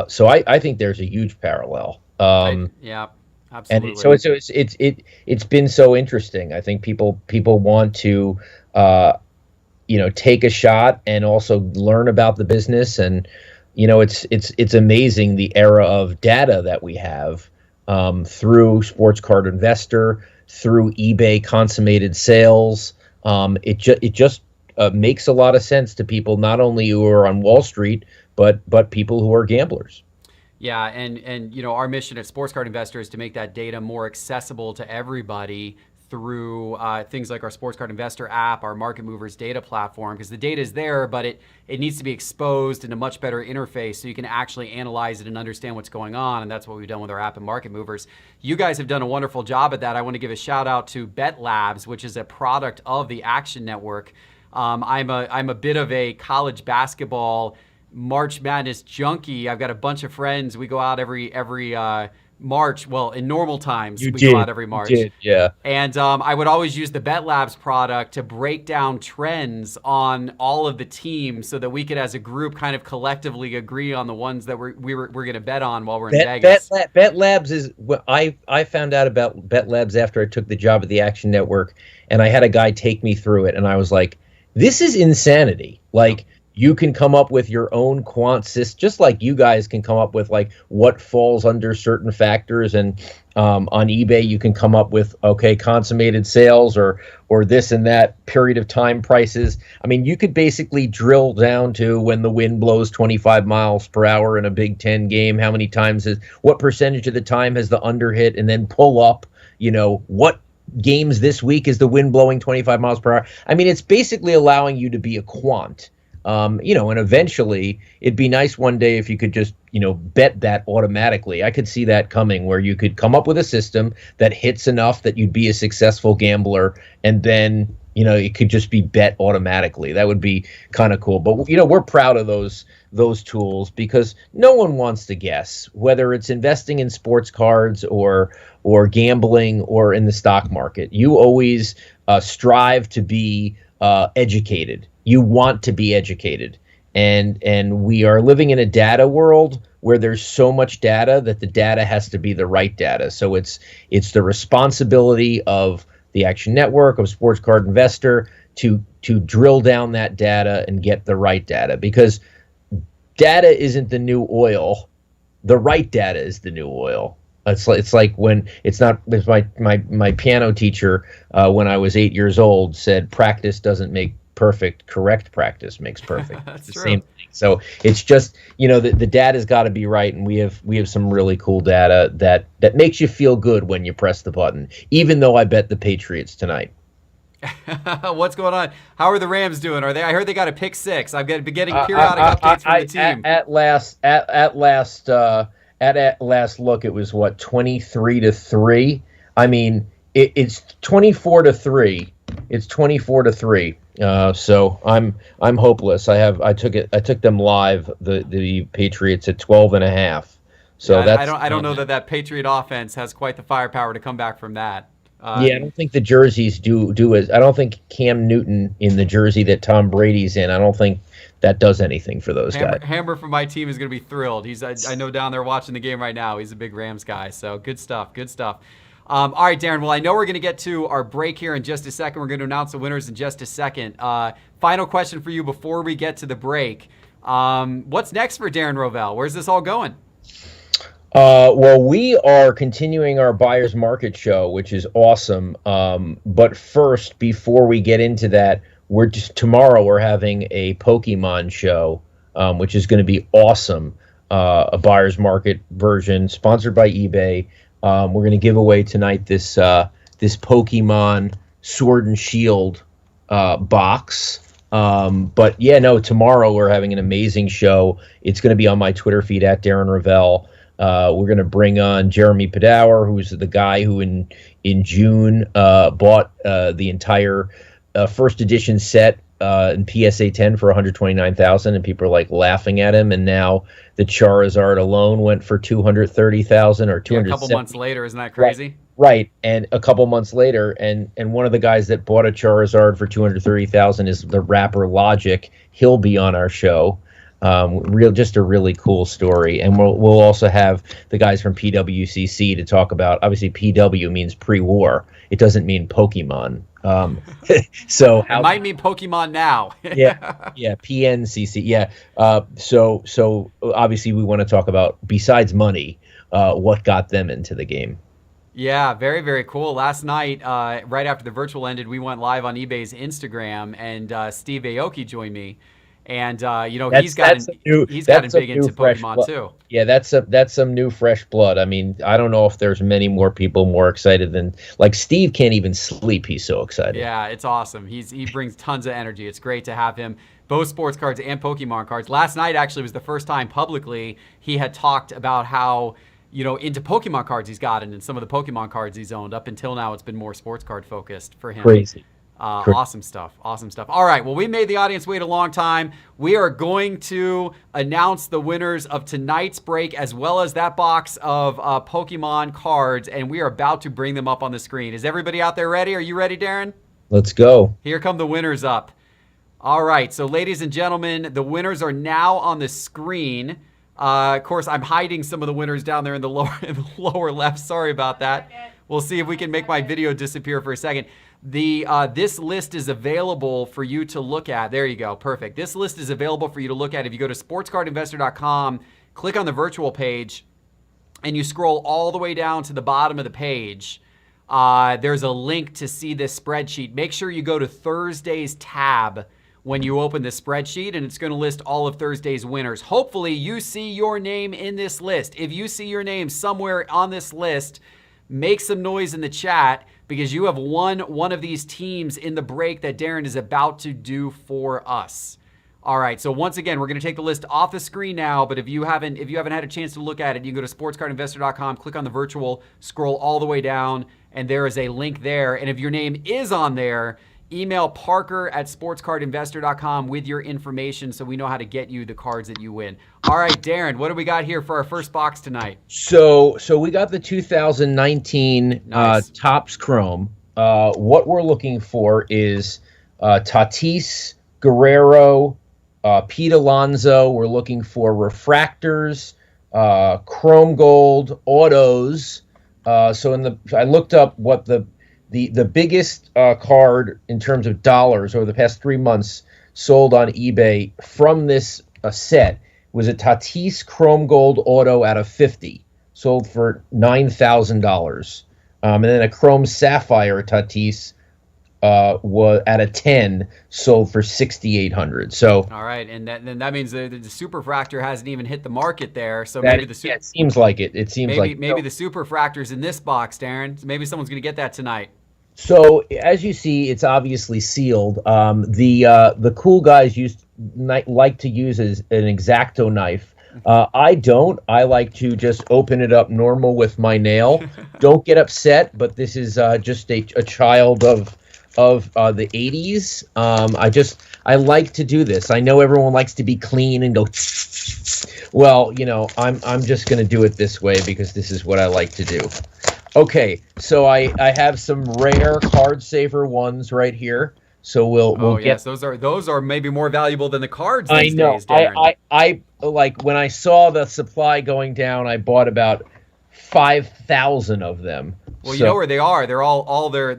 So I think there's a huge parallel. Yeah. Absolutely. And so it's been so interesting. I think people want to take a shot and also learn about the business. And it's amazing the era of data that we have through Sports Card Investor, through eBay consummated sales. It just makes a lot of sense to people not only who are on Wall Street but people who are gamblers. Yeah, and our mission at Sports Card Investor is to make that data more accessible to everybody through things like our Sports Card Investor app, our Market Movers data platform, because the data is there, but it needs to be exposed in a much better interface so you can actually analyze it and understand what's going on, and that's what we've done with our app and Market Movers. You guys have done a wonderful job at that. I want to give a shout out to Bet Labs, which is a product of the Action Network. I'm a bit of a college basketball March Madness junkie. I've got a bunch of friends. We go out every March. Well, in normal times, go out every March. You did, yeah. And I would always use the Bet Labs product to break down trends on all of the teams so that we could, as a group, kind of collectively agree on the ones that we're going to bet on while we're in Vegas. Bet Labs is what I found out about Bet Labs after I took the job at the Action Network, and I had a guy take me through it, and I was like, this is insanity. Like, you can come up with your own quant system, just like you guys can come up with like what falls under certain factors. And on eBay, you can come up with, consummated sales or this and that period of time prices. I mean, you could basically drill down to when the wind blows 25 miles per hour in a Big Ten game, how many times what percentage of the time has the under hit, and then pull up, what games this week is the wind blowing 25 miles per hour. I mean, it's basically allowing you to be a quant. And eventually it'd be nice one day if you could just, bet that automatically. I could see that coming, where you could come up with a system that hits enough that you'd be a successful gambler, and then, it could just be bet automatically. That would be kind of cool. But, we're proud of those tools because no one wants to guess whether it's investing in sports cards or gambling or in the stock market. You always strive to be educated. You want to be educated. And we are living in a data world where there's so much data that the data has to be the right data. So it's the responsibility of the Action Network, of Sports Card Investor, to drill down that data and get the right data, because data isn't the new oil. The right data is the new oil. It's like when my piano teacher when I was 8 years old said, practice doesn't make perfect, correct practice makes perfect. That's the true. Same thing. So it's just, the data's got to be right, and we have some really cool data that makes you feel good when you press the button, even though I bet the Patriots tonight. What's going on? How are the Rams doing? I heard they got a pick six. I've been getting periodic updates from the team. At last look, it was 23-3. I mean, it's 24-3. It's 24-3. So I'm hopeless. I took them live, the Patriots, at 12.5. So I don't know that Patriot offense has quite the firepower to come back from that. I don't think the jerseys do as. I don't think Cam Newton in the jersey that Tom Brady's in, I don't think that does anything for those guys. Hammer from my team is going to be thrilled. I know down there watching the game right now. He's a big Rams guy. So good stuff. All right, Darren. Well, I know we're going to get to our break here in just a second. We're going to announce the winners in just a second. Final question for you before we get to the break. What's next for Darren Rovell? Where's this all going? Well, we are continuing our Buyer's Market show, which is awesome. But first, before we get into that, tomorrow we're having a Pokemon show, which is going to be awesome. A Buyer's Market version sponsored by eBay. We're going to give away tonight this Pokemon Sword and Shield box. But yeah, no, tomorrow we're having an amazing show. It's going to be on my Twitter feed at Darren Rovell. We're going to bring on Jeremy Padower, who's the guy who in June bought the entire first edition set in PSA 10 for $129,000, and people are like laughing at him. And now the Charizard alone went for $230,000 or $270,000. A couple months later, isn't that crazy? Right, and a couple months later, and one of the guys that bought a Charizard for $230,000 is the rapper Logic. He'll be on our show. Just a really cool story. And we'll also have the guys from PWCC to talk about. Obviously, PW means pre-war. It doesn't mean Pokemon. So it might mean Pokemon now. yeah, PNCC. Yeah. So obviously we want to talk about, besides money, what got them into the game. Yeah, very, very cool. Last night, right after the virtual ended, we went live on eBay's Instagram, and Steve Aoki joined me. And he's gotten big into Pokemon too. Yeah, that's some new fresh blood. I mean, I don't know if there's many more people more excited than, like, Steve can't even sleep. He's so excited. Yeah, it's awesome. He brings tons of energy. It's great to have him, both sports cards and Pokemon cards. Last night actually was the first time publicly he had talked about how into Pokemon cards he's gotten and some of the Pokemon cards he's owned. Up until now, it's been more sports card focused for him. Crazy. Awesome stuff. Awesome stuff. All right. Well, we made the audience wait a long time. We are going to announce the winners of tonight's break, as well as that box of Pokemon cards, and we are about to bring them up on the screen. Is everybody out there ready? Are you ready, Darren? Let's go. Here come the winners up. All right. So, ladies and gentlemen, the winners are now on the screen. Of course, I'm hiding some of the winners down there in the lower left. Sorry about that. We'll see if we can make my video disappear for a second. This list is available for you to look at. There you go. Perfect. This list is available for you to look at. If you go to sportscardinvestor.com, click on the virtual page, and you scroll all the way down to the bottom of the page, there's a link to see this spreadsheet. Make sure you go to Thursday's tab when you open the spreadsheet, and it's going to list all of Thursday's winners. Hopefully, you see your name in this list. If you see your name somewhere on this list, make some noise in the chat, because you have won one of these teams in the break that Darren is about to do for us. All right, so once again, we're going to take the list off the screen now, but if you haven't had a chance to look at it, you can go to sportscardinvestor.com, click on the virtual, scroll all the way down, and there is a link there. And if your name is on there, email parker@sportscardinvestor.com with your information so we know how to get you the cards that you win. All right, Darren, what do we got here for our first box tonight? So we got the 2019 Topps Chrome. What we're looking for is Tatis, Guerrero, Pete Alonso. We're looking for refractors, Chrome Gold, autos. So I looked up what the biggest card in terms of dollars over the past 3 months sold on eBay from this set was a Tatis Chrome Gold Auto out of 50, sold for $9,000. And then a Chrome Sapphire Tatis was at a 10, sold for $6,800. So all right, and that means the Superfractor hasn't even hit the market there. So that, maybe it seems like it. It seems maybe the Superfractor's in this box, Darren. So maybe someone's going to get that tonight. So as you see, it's obviously sealed. The cool guys like to use an X-Acto knife. I don't. I like to just open it up normal with my nail. Don't get upset, but this is just a child of the 80s. I like to do this. I know everyone likes to be clean and go. Well, I'm just going to do it this way because this is what I like to do. Okay, so I have some rare card saver ones right here. So we'll yes, those are maybe more valuable than the cards these I know. days, Darren. I like when I saw the supply going down, I bought about 5,000 of them. Well, you know where they are. They're all they're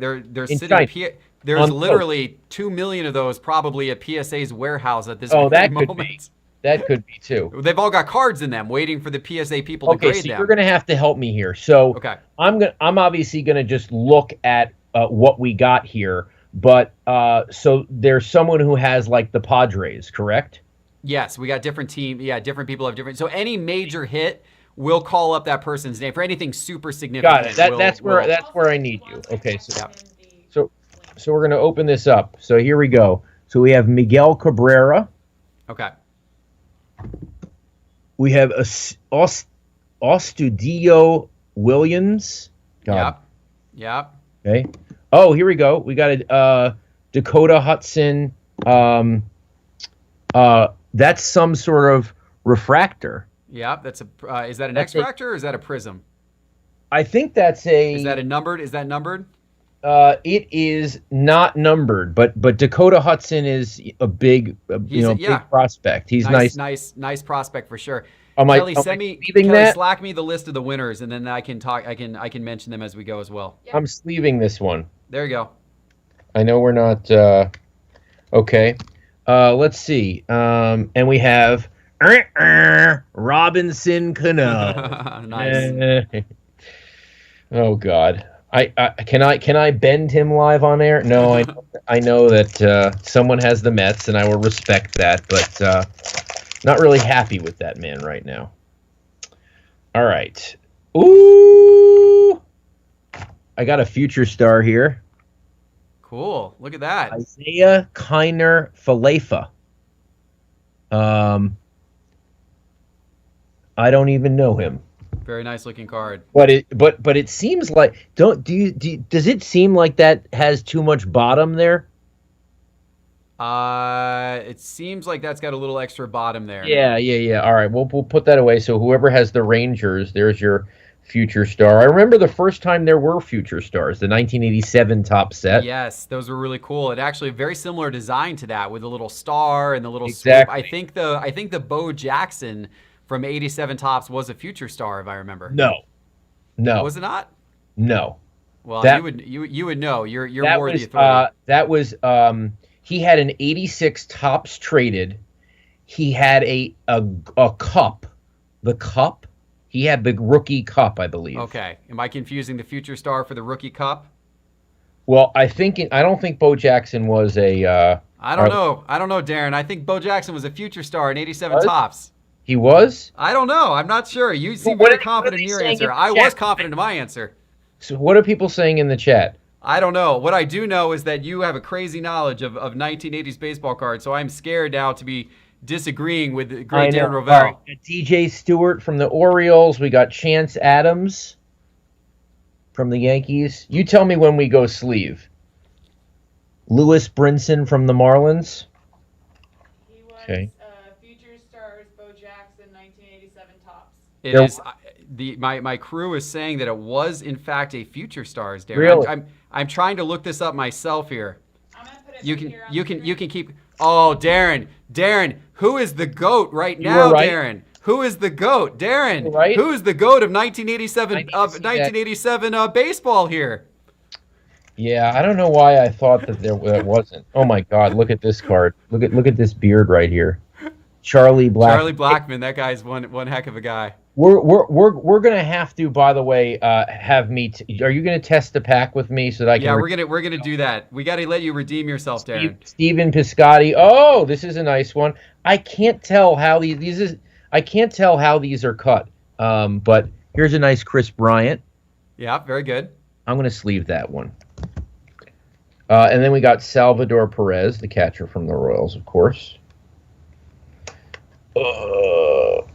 sitting. There's literally 2 million of those probably at PSA's warehouse at this moment. That could be too. They've all got cards in them, waiting for the PSA people to grade them. Okay, so you're going to have to help me here. So I'm obviously going to just look at what we got here. But so there's someone who has like the Padres, correct? Yes, we got different team. Yeah, different people have different. So any major hit, we'll call up that person's name for anything super significant. Got it. That's where I need you. Okay, so we're going to open this up. So here we go. So we have Miguel Cabrera. Okay. We have Astudillo Williams. Yep. Okay. Oh, here we go. We got a Dakota Hudson. That's some sort of refractor. Yep. That's is that an X-Fractor or is that a prism? I think that's a. Is that numbered? It is not numbered, but Dakota Hudson is a big, big prospect. He's nice prospect for sure. Am Kelly, I slack me the list of the winners, and then I can talk. I can mention them as we go as well. I'm sleeving this one. There you go. I know we're not okay. Let's see. And we have Robinson Cano. Nice. Oh God. Can I bend him live on air? No, I know that someone has the Mets, and I will respect that, but not really happy with that man right now. All right. Ooh, I got a future star here. Cool. Look at that. Isaiah Kiner Falefa. I don't even know him. Very nice looking card. But it seems like does it seem like that has too much bottom there? It seems like that's got a little extra bottom there. Yeah. All right, we'll put that away. So whoever has the Rangers, there's your future star. I remember the first time there were future stars, the 1987 top set. Yes, those were really cool. It actually very similar design to that with a little star and the little exactly. swoop. I think the Bo Jackson from 87 Tops was a future star, if I remember. No. Was it not? No. Well, you would know. You're more the authority. That was he had an 86 Tops traded. He had a cup. The cup. He had the rookie cup, I believe. Okay. Am I confusing the future star for the rookie cup? Well, I don't think Bo Jackson was a. I don't know, Darren. I think Bo Jackson was a future star in 87 Tops. He was? I don't know. I'm not sure. You seem very confident in your answer. I was confident in my answer. So what are people saying in the chat? I don't know. What I do know is that you have a crazy knowledge of 1980s baseball cards, so I'm scared now to be disagreeing with the great Darren Rovell. All right. DJ Stewart from the Orioles. We got Chance Adams from the Yankees. You tell me when we go sleeve. Lewis Brinson from the Marlins. He was okay. Future Stars, Bo Jackson, 1987 Tops. It is my crew is saying that it was in fact a future stars, Darren. Really? I'm trying to look this up myself here. I'm gonna put it you can keep. Oh, Darren, who is the GOAT right now, right. Darren? Who is the GOAT, Darren? Right. Who is the GOAT of 1987 baseball here? Yeah, I don't know why I thought that that wasn't. Oh my God, look at this card. Look at this beard right here. Charlie Blackmon, that guy's one heck of a guy. We're gonna have to, by the way, have me. Are you gonna test the pack with me so that I can? Yeah, we're gonna do that. We got to let you redeem yourself, Darren. Steven Piscotty. Oh, this is a nice one. I can't tell how I can't tell how these are cut. But here's a nice Chris Bryant. Yeah, very good. I'm gonna sleeve that one. And then we got Salvador Perez, the catcher from the Royals, of course.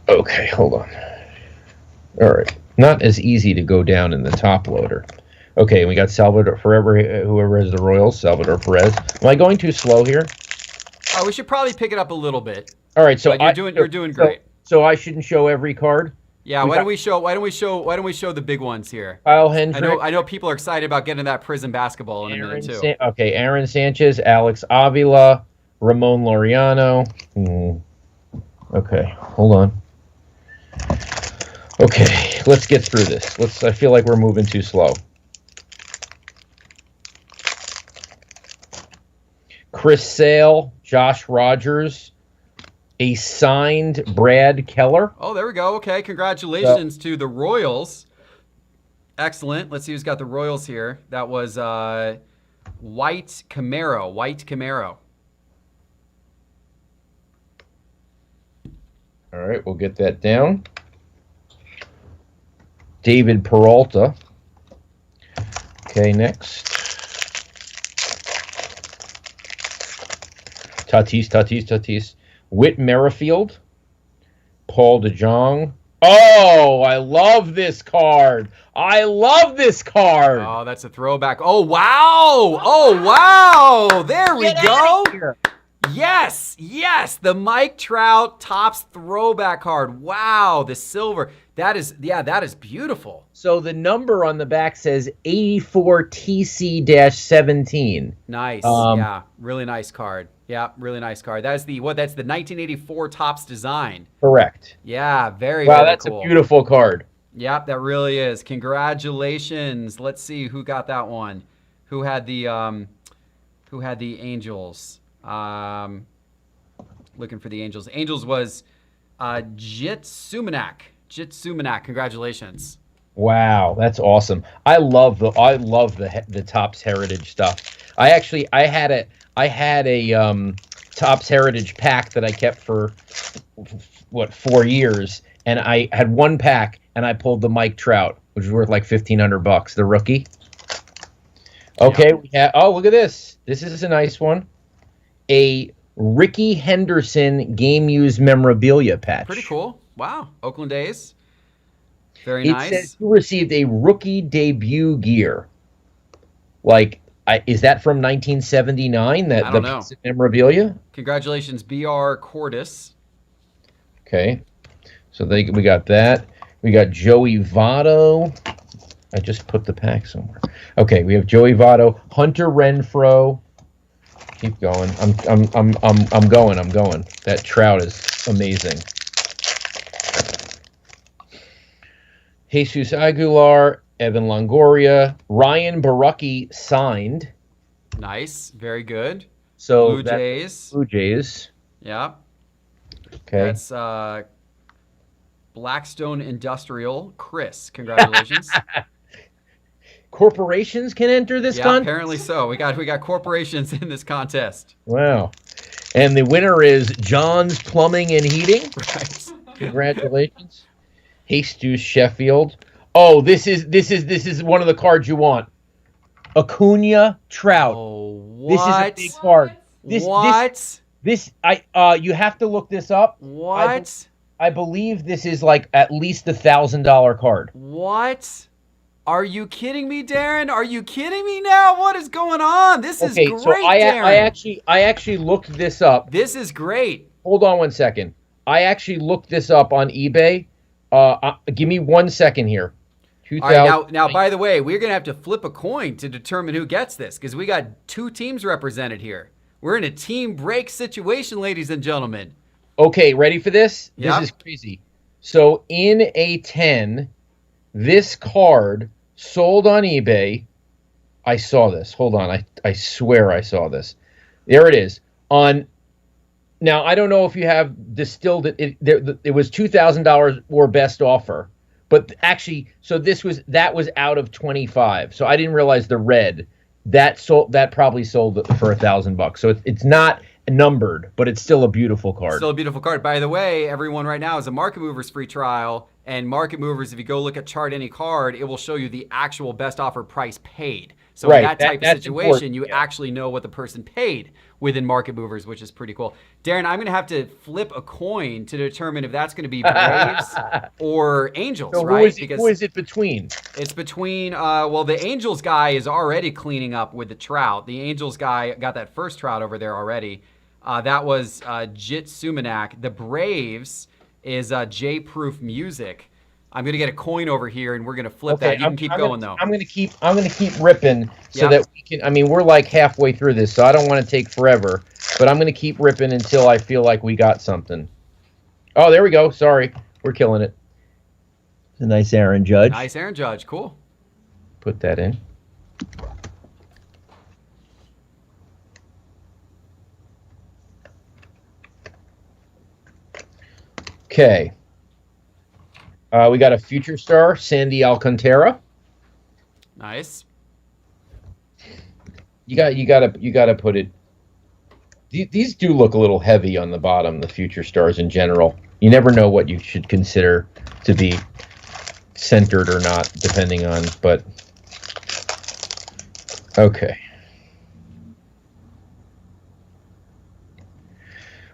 Okay, hold on. All right, not as easy to go down in the top loader. Okay, we got Salvador, whoever has the Royals, Salvador Perez. Am I going too slow here? Oh, we should probably pick it up a little bit. All right, so you're doing great. So I shouldn't show every card? Yeah, why don't we show the big ones here? Kyle Hendricks. I know people are excited about getting that Prism basketball in a minute too. Aaron Sanchez, Alex Avila, Ramon Laureano. Okay, hold on. Okay, let's get through this. I feel like we're moving too slow. Chris Sale, Josh Rogers, a signed Brad Keller. Oh, there we go. Okay, congratulations to the Royals. Excellent. Let's see who's got the Royals here. That was White Camaro. All right, we'll get that down. David Peralta. Okay, next. Tatis. Whit Merrifield. Paul DeJong. Oh, I love this card. Oh, that's a throwback. Oh, wow. There we go. Yes, the Mike Trout Topps throwback card. Wow, the silver. That is beautiful. So the number on the back says 84 TC-17. Nice. Yeah, really nice card. Yeah, really nice card. That's the 1984 Topps design. Correct. Yeah, very Wow, very that's cool. a beautiful card. Yep, that really is. Congratulations. Let's see who got that one. Who had the Angels? Looking for the Angels. Angels was Jit Sumanak. Congratulations. Wow, that's awesome. I love the Topps Heritage stuff. I had a Topps Heritage pack that I kept for 4 years, and I had one pack, and I pulled the Mike Trout, which was worth like $1,500, the rookie. Okay, Yeah. we have. Oh, look at this. This is a nice one. A Ricky Henderson game used memorabilia patch. Pretty cool. Wow. Oakland A's. Very It nice. says you received a rookie debut gear. Like, is that from 1979? I don't know. Piece of memorabilia. Congratulations, BR Cordis. Okay, so we got that. We got Joey Votto. I just put the pack somewhere. Okay, we have Joey Votto, Hunter Renfroe. Keep going. I'm going. That Trout is amazing. Jesus Aguilar, Evan Longoria, Ryan Barucki signed. Nice. Very good. So Blue Jays. Blue Jays. Yeah. Okay. That's Blackstone Industrial. Chris, congratulations. Corporations can enter this Yeah, contest? apparently so. We got corporations in this contest. Wow. And the winner is John's Plumbing and Heating. Right. Congratulations. Jesus Sheffield. Oh, this is one of the cards you want. Acuna Trout. Oh, This is a big card. What? You have to look this up. What? I believe this is like at least $1,000 card. What? Are you kidding me, Darren? Are you kidding me now? What is going on? This is great, so Darren. I actually looked this up. This is great. Hold on 1 second. I actually looked this up on eBay. Give me 1 second here. All right, now, by the way, we're going to have to flip a coin to determine who gets this because we got two teams represented here. We're in a team break situation, ladies and gentlemen. Okay, ready for this? Yep. This is crazy. So in a 10, this card sold on eBay. I saw this. Hold on. I swear I saw this. There it is. Now, I don't know if you have distilled it. It was $2,000 or best offer. But actually, so that was out of 25. So I didn't realize the red that probably sold for $1,000. So it's not numbered, but it's still a beautiful card. Still a beautiful card. By the way, everyone right now is a Market Movers free trial. And Market Movers, if you go look at Chart Any Card, it will show you the actual best offer price paid. So Right, in that type of that's situation, important, you actually know what the person paid within Market Movers, which is pretty cool. Darren, I'm going to have to flip a coin to determine if that's going to be Braves or Angels, So right? who is it between? It's between, the Angels guy is already cleaning up with the Trout. The Angels guy got that first Trout over there already. That was Jit Sumanak. The Braves is J-Proof Music. I'm gonna get a coin over here, and we're gonna flip that. You can keep going though. I'm gonna keep ripping so Yep. that we can. I mean, we're like halfway through this, so I don't want to take forever. But I'm gonna keep ripping until I feel like we got something. Oh, there we go. Sorry, we're killing it. It's a nice Aaron Judge. Nice Aaron Judge. Cool. Put that in. Okay. We got a future star, Sandy Alcantara. Nice. You gotta put it. These do look a little heavy on the bottom. The future stars in general. You never know what you should consider to be centered or not, depending on. But okay.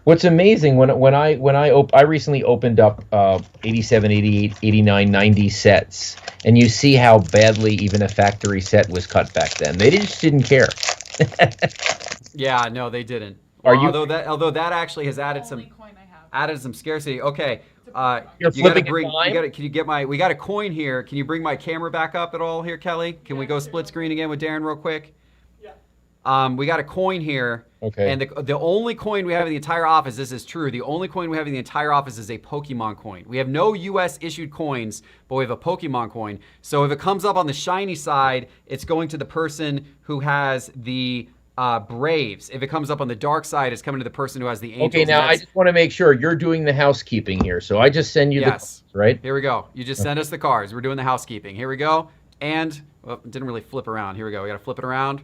What's amazing when I recently opened up 87, 88, 89, 90 sets, and you see how badly even a factory set was cut back then. They just didn't care. Yeah, no, they didn't. Are you? Although that actually has added some scarcity. Okay. You're You gotta flipping a bring. dime? Can you get my? We got a coin here. Can you bring my camera back up at all here, Kelly? Can we go split screen again with Darren real quick? Yeah. We got a coin here. Okay. And the only coin we have in the entire office, this is true, the only coin we have in the entire office is a Pokemon coin. We have no U.S. issued coins, but we have a Pokemon coin. So if it comes up on the shiny side, it's going to the person who has the Braves. If it comes up on the dark side, it's coming to the person who has the Angels. Okay, now I just want to make sure you're doing the housekeeping here. So I just send you the cards, right? Here we go. You just send us the cards. We're doing the housekeeping. Here we go. And, well, it didn't really flip around. Here we go. We got to flip it around.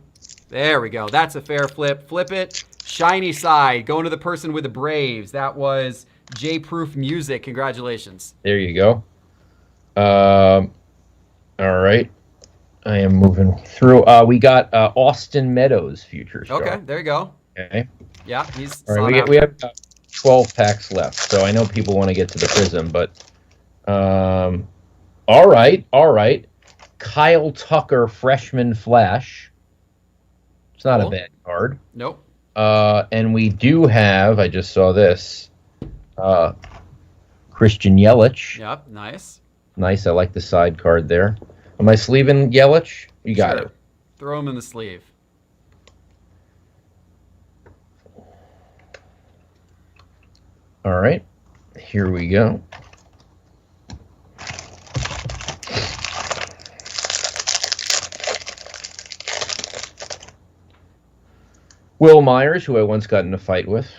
There we go. That's a fair flip. Flip it. Shiny side. Going to the person with the Braves. That was J-Proof Music. Congratulations. There you go. All right. I am moving through. We got Austin Meadows Future Star. Okay, there you go. Okay. Yeah, he's All right, we have 12 packs left, so I know people want to get to the Prism, but all right. Kyle Tucker Freshman Flash. It's not a bad card. Nope. And we do have, I just saw this, Christian Yelich. Yep, nice. Nice, I like the side card there. Am I sleeving Yelich? You got it. Throw him in the sleeve. All right, here we go. Will Myers, who I once got in a fight with.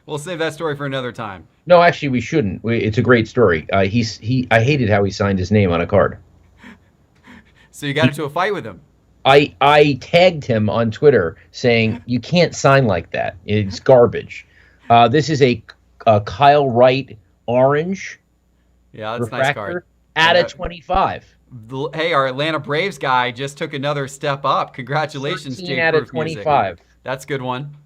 We'll save that story for another time. No, actually, we shouldn't. It's a great story. I hated how he signed his name on a card. So you got into a fight with him? I tagged him on Twitter saying, you can't sign like that. It's garbage. This is a Kyle Wright orange. Yeah, that's a nice refractor card. Out of 25. Hey, our Atlanta Braves guy just took another step up. Congratulations, 13 Jake. out of 25. That's a good one.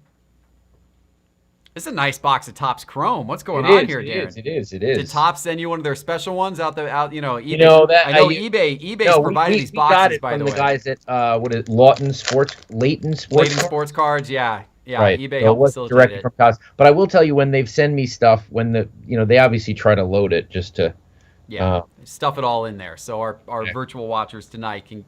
It's a nice box of Topps Chrome. What's going on here, Darren? It is. Did Topps send you one of their special ones out eBay? I know eBay's provided these boxes, got it by from the the way. guys at Layton Sports Cards, yeah. Yeah, right. eBay So helped it was facilitate directly it. from Topps. But I will tell you, when they've sent me stuff, they obviously try to load it just to Stuff it all in there. So our virtual watchers tonight can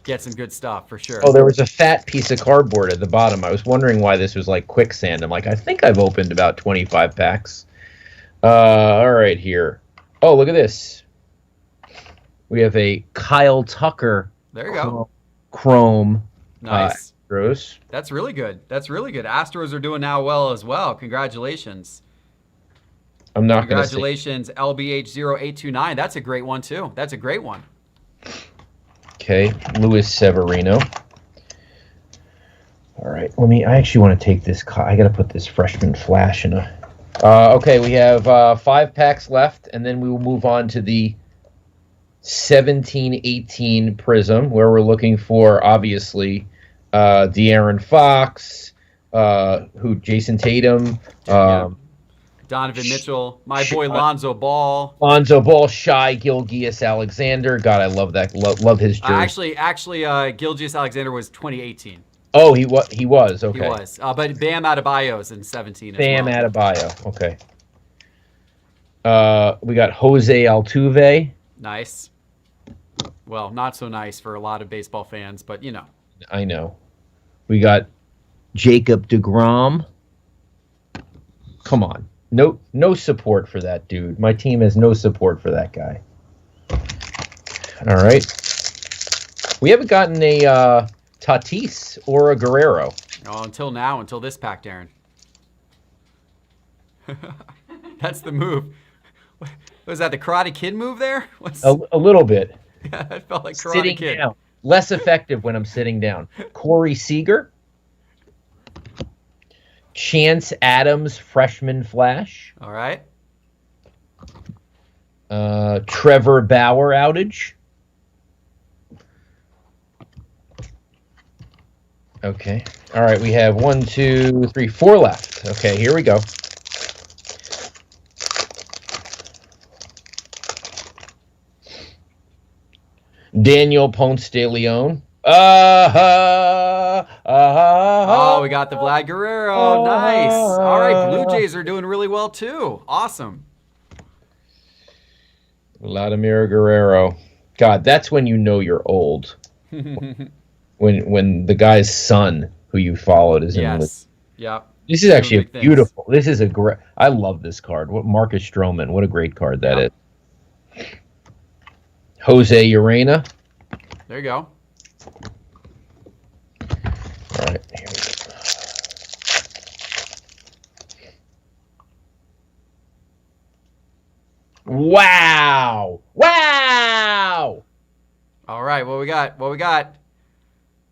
get some good stuff for sure. Oh, there was a fat piece of cardboard at the bottom. I was wondering why this was like quicksand. I'm like, I think I've opened about 25 packs. All right, here. Oh, look at this. We have a Kyle Tucker. There you go. Chrome. Nice. Astros. That's really good. Astros are doing now well as well. Congratulations. I'm not going to say. Congratulations, LBH0829. That's a great one too. That's a great one. Okay, Luis Severino. All right, I actually want to take this. I got to put this Freshman Flash in a. Okay, we have 5 packs left, and then we will move on to the 17-18 Prism, where we're looking for obviously De'Aaron Fox, Jason Tatum, Donovan Mitchell, my boy Lonzo Ball. Shai Gilgeous-Alexander. God, I love that. Love his jersey. Actually, Gilgeous-Alexander was 2018. Oh, he was. Okay. He was. But Bam Adebayo's in 17 as Bam well. Adebayo. Okay. We got Jose Altuve. Nice. Well, not so nice for a lot of baseball fans, but you know. I know. We got Jacob deGrom. Come on. No support for that dude. My team has no support for that guy. All right. We haven't gotten a Tatis or a Guerrero. Oh, until this pack, Darren. That's the move. Was that the Karate Kid move there? A little bit. Yeah, that felt like Karate Sitting Kid. down. Less effective when I'm sitting down. Corey Seager. Chance Adams, Freshman Flash. All right. Trevor Bauer outage. Okay. All right, we have 1, 2, 3, 4 left. Okay, here we go. Daniel Ponce de Leon. Oh, we got the Vlad Guerrero. Nice. All right, Blue Jays are doing really well too. Awesome. Vladimir Guerrero. God, that's when you know you're old. when the guy's son who you followed is in the Yes. Yep. This is actually Doing big beautiful. This is a great. I love this card. What Marcus Stroman? What a great card that is. Jose Urena. There you go. All right. Here we go. Wow! Wow! All right, what we got? What we got?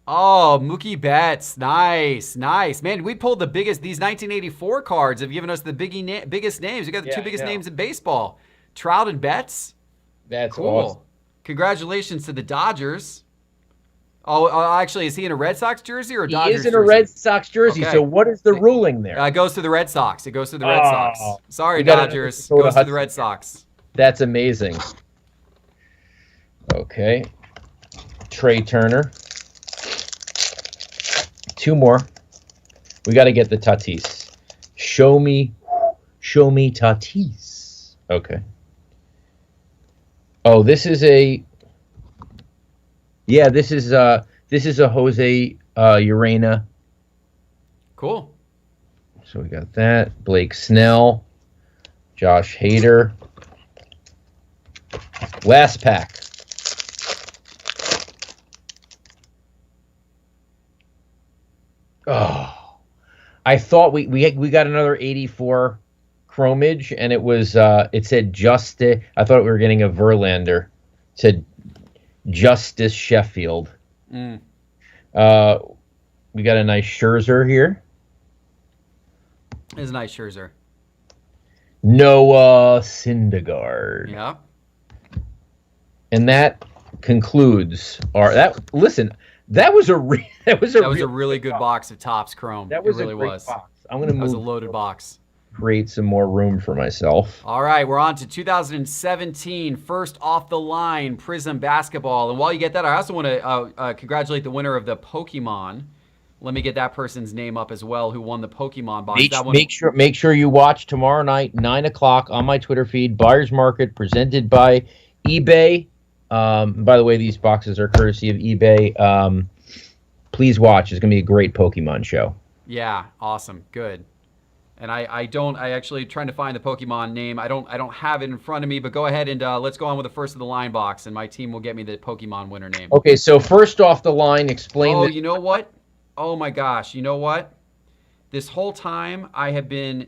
Oh, Mookie Betts. Nice, nice. Man, we pulled the biggest. These 1984 cards have given us the biggest names. We got the two biggest names in baseball. Trout and Betts. That's cool. awesome. Congratulations to the Dodgers. Oh, actually, is he in a Red Sox jersey or a Dodgers jersey? He is in a Red Sox jersey, Okay. so what is the ruling there? It goes to the Red Sox. It goes to the Red Sox. Sorry, we gotta Dodgers. go to Goes to the Hudson. Red Sox. That's amazing. Okay. Trey Turner. Two more. We got to get the Tatis. Show me Tatis. Okay. Oh, this is a. Yeah, this is a Jose Urena. Cool. So we got that. Blake Snell. Josh Hader. Last pack. Oh, I thought we got another 84 chromage, and it was it said Justice. I thought we were getting a Verlander. It said Justice Sheffield. Mm. We got a nice Scherzer here. It's a nice Scherzer. Noah Syndergaard. Yeah. And that concludes our listen. That was a really good box of Topps Chrome. That was it really a great was. box. I'm gonna That was a move loaded box. create some more room for myself. All right, we're on to 2017 first off the line Prism basketball. And while you get that, I also want to congratulate the winner of the Pokemon. Let me get that person's name up as well, who won the Pokemon box. Make sure you watch tomorrow night 9:00 on my Twitter feed. Buyer's Market presented by eBay. By the way, these boxes are courtesy of eBay. Please watch. It's gonna be a great Pokemon show. Yeah, awesome, good. And I actually trying to find the Pokemon name. I don't have it in front of me, but go ahead and let's go on with the first of the line box, and my team will get me the Pokemon winner name. Okay, so first off the line, explain. Oh, you know what? Oh my gosh, you know what? This whole time I have been.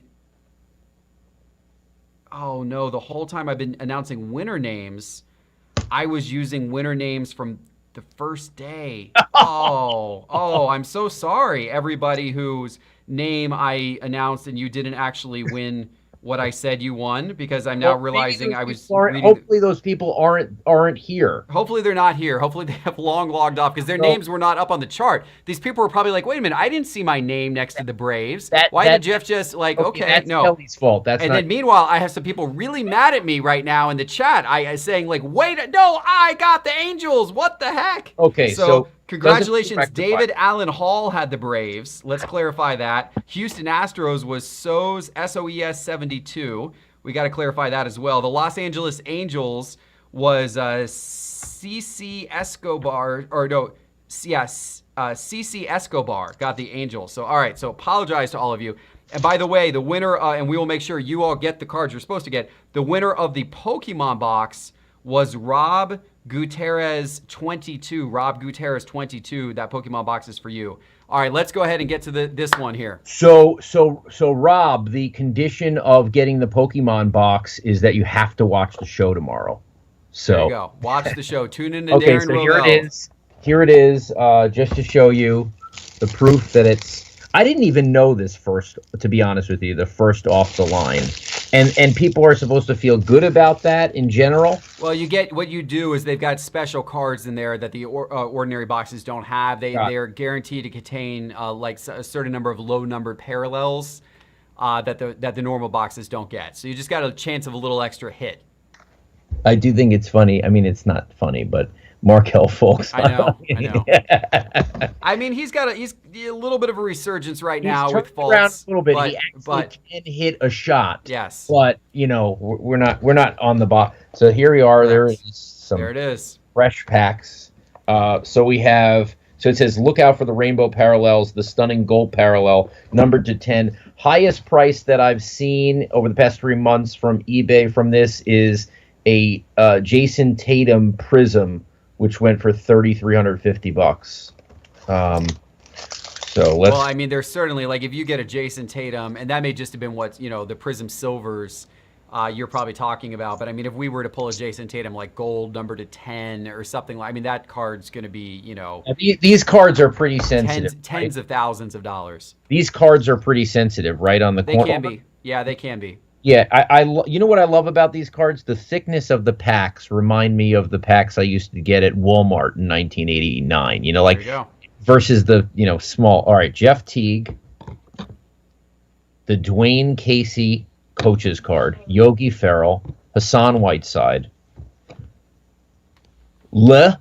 Oh no, the whole time I've been announcing winner names, I was using winner names from the first day. Oh, I'm so sorry, everybody whose name I announced and you didn't actually win what I said you won, because I'm now realizing I was reading. Hopefully those people aren't here. Hopefully they're not here. Hopefully they have long logged off because their names were not up on the chart. These people were probably like, wait a minute, I didn't see my name next to the Braves. Why did Jeff just like, okay, that's no. Kelly's fault. That's and not. then meanwhile, I have some people really mad at me right now in the chat. I saying like, wait, no, I got the Angels. What the heck? Okay, so congratulations, doesn't David Allen Hall had the Braves. Let's clarify that. Houston Astros was SOES 72. We got to clarify that as well. The Los Angeles Angels was CC Escobar, or no, yes, CC Escobar got the Angels. So, all right, so apologize to all of you. And by the way, the winner, and we will make sure you all get the cards you're supposed to get, the winner of the Pokemon box was Rob Gutierrez 22. Rob Gutierrez 22. That Pokemon box is for you. All right, let's go ahead and get to this one here. So Rob, the condition of getting the Pokemon box is that you have to watch the show tomorrow. So there you go. Watch the show. Tune in to okay, Darren so Rovell. Here it is. Just to show you the proof that it's. I didn't even know this first, to be honest with you, the first off the line. And people are supposed to feel good about that in general. Well, you get what you do is they've got special cards in there that the ordinary boxes don't have. They're guaranteed to contain like a certain number of low-numbered parallels that the normal boxes don't get. So you just got a chance of a little extra hit. I do think it's funny. I mean, it's not funny, but Markel Fultz. I know. I mean, he's a little bit of a resurgence right now with Fultz. Around a little bit. But, he actually can hit a shot. Yes. But we're not on the box. So here we are. There it is. Fresh packs. So we have. So it says, look out for the rainbow parallels, the stunning gold parallel, numbered to 10. Highest price that I've seen over the past 3 months from eBay from this is a Jason Tatum Prism, which went for $3,350. So let's. Well, I mean, there's certainly, like, if you get a Jason Tatum, and that may just have been what, the Prism Silvers you're probably talking about. But I mean, if we were to pull a Jason Tatum like gold number to 10 or something like, I mean, that card's going to be, these cards are pretty sensitive. Tens of thousands of dollars. These cards are pretty sensitive, right on the corner. They can be. Yeah, they can be. Yeah, you know what I love about these cards? The thickness of the packs remind me of the packs I used to get at Walmart in 1989. Like there you go. Versus the small. All right, Jeff Teague, the Dwayne Casey coaches card, Yogi Ferrell, Hassan Whiteside, LeBron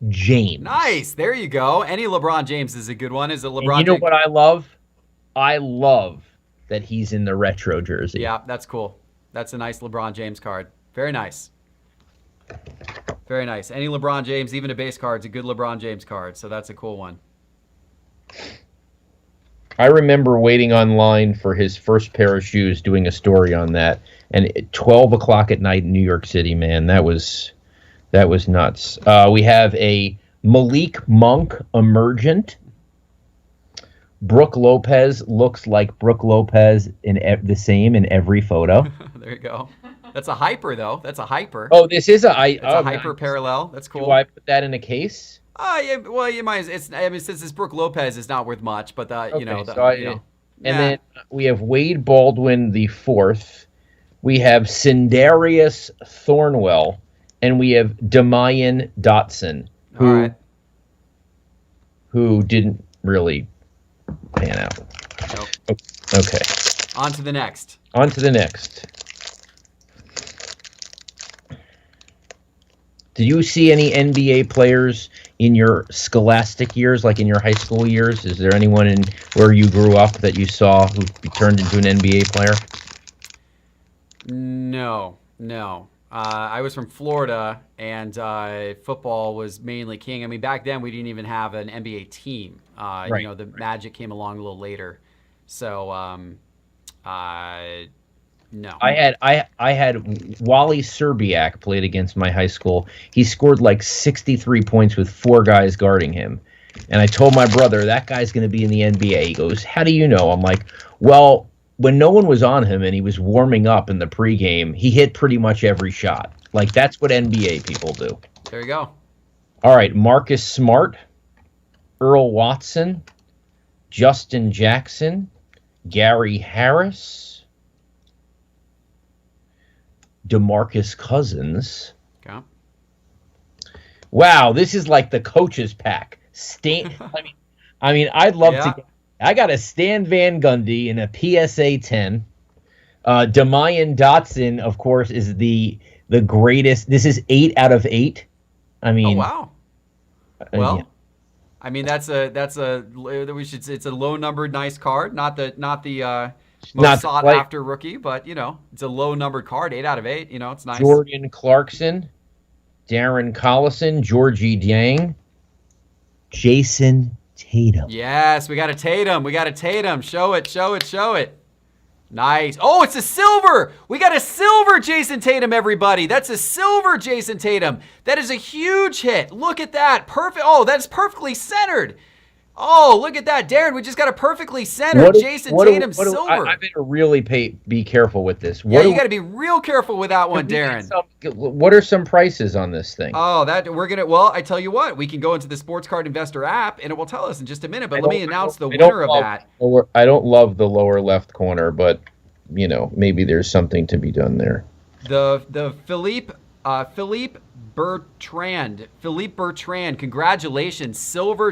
James. Nice. There you go. Any LeBron James is a good one. Is a LeBron? And what I love? I love that he's in the retro jersey. Yeah, that's cool. That's a nice LeBron James card. Very nice. Very nice. Any LeBron James, even a base card's a good LeBron James card. So that's a cool one. I remember waiting online for his first pair of shoes, doing a story on that, and at 12 o'clock at night in New York City, man, that was nuts. We have a Malik Monk Emergent. Brooke Lopez looks like Brooke Lopez the same in every photo. There you go. That's a hyper, though. That's a hyper. Oh, this is a hyper parallel. That's cool. Do I put that in a case? Yeah, well, you might. Since it's Brooke Lopez, it's not worth much, but And then we have Wade Baldwin the fourth. We have Sindarius Thornwell, and we have Demayan Dotson, who didn't really pan out. Nope. Okay. On to the next. Did you see any NBA players in your scholastic years, like in your high school years? Is there anyone in where you grew up that you saw who turned into an NBA player? No. I was from Florida, and football was mainly king. I mean, back then we didn't even have an NBA team. Right. The Magic came along a little later. So, no. I had Wally Serbiak played against my high school. He scored like 63 points with 4 guys guarding him. And I told my brother, that guy's going to be in the NBA. He goes, how do you know? I'm like, well, when no one was on him and he was warming up in the pregame, he hit pretty much every shot. Like, that's what NBA people do. There you go. All right, Marcus Smart, Earl Watson, Justin Jackson, Gary Harris, DeMarcus Cousins. Okay. Wow, this is like the coaches pack. I mean, I'd love to. I got a Stan Van Gundy in a PSA 10. Demayan Dotson, of course, is the greatest. This is 8 out of 8. I mean, oh wow. Well, yeah. I mean it's a low numbered nice card, not the most sought after rookie, but it's a low numbered card, 8 out of 8. It's nice. Jordan Clarkson, Darren Collison, Georgie Dieng, Jason Tatum. Yes, we got a Tatum. Show it. Nice. Oh, it's a silver. We got a silver Jason Tatum, everybody. That's a silver Jason Tatum. That is a huge hit. Look at that. Perfect. Oh, that's perfectly centered. Oh, look at that, Darren. We just got a perfectly centered Jason Tatum silver. I better really be careful with this. You got to be real careful with that one, Darren. What are some prices on this thing? Oh, well, I tell you what, we can go into the Sports Card Investor app, and it will tell us in just a minute. But let me announce the winner of that. I don't love the lower left corner, but maybe there's something to be done there. The Philippe Bertrand, congratulations, silver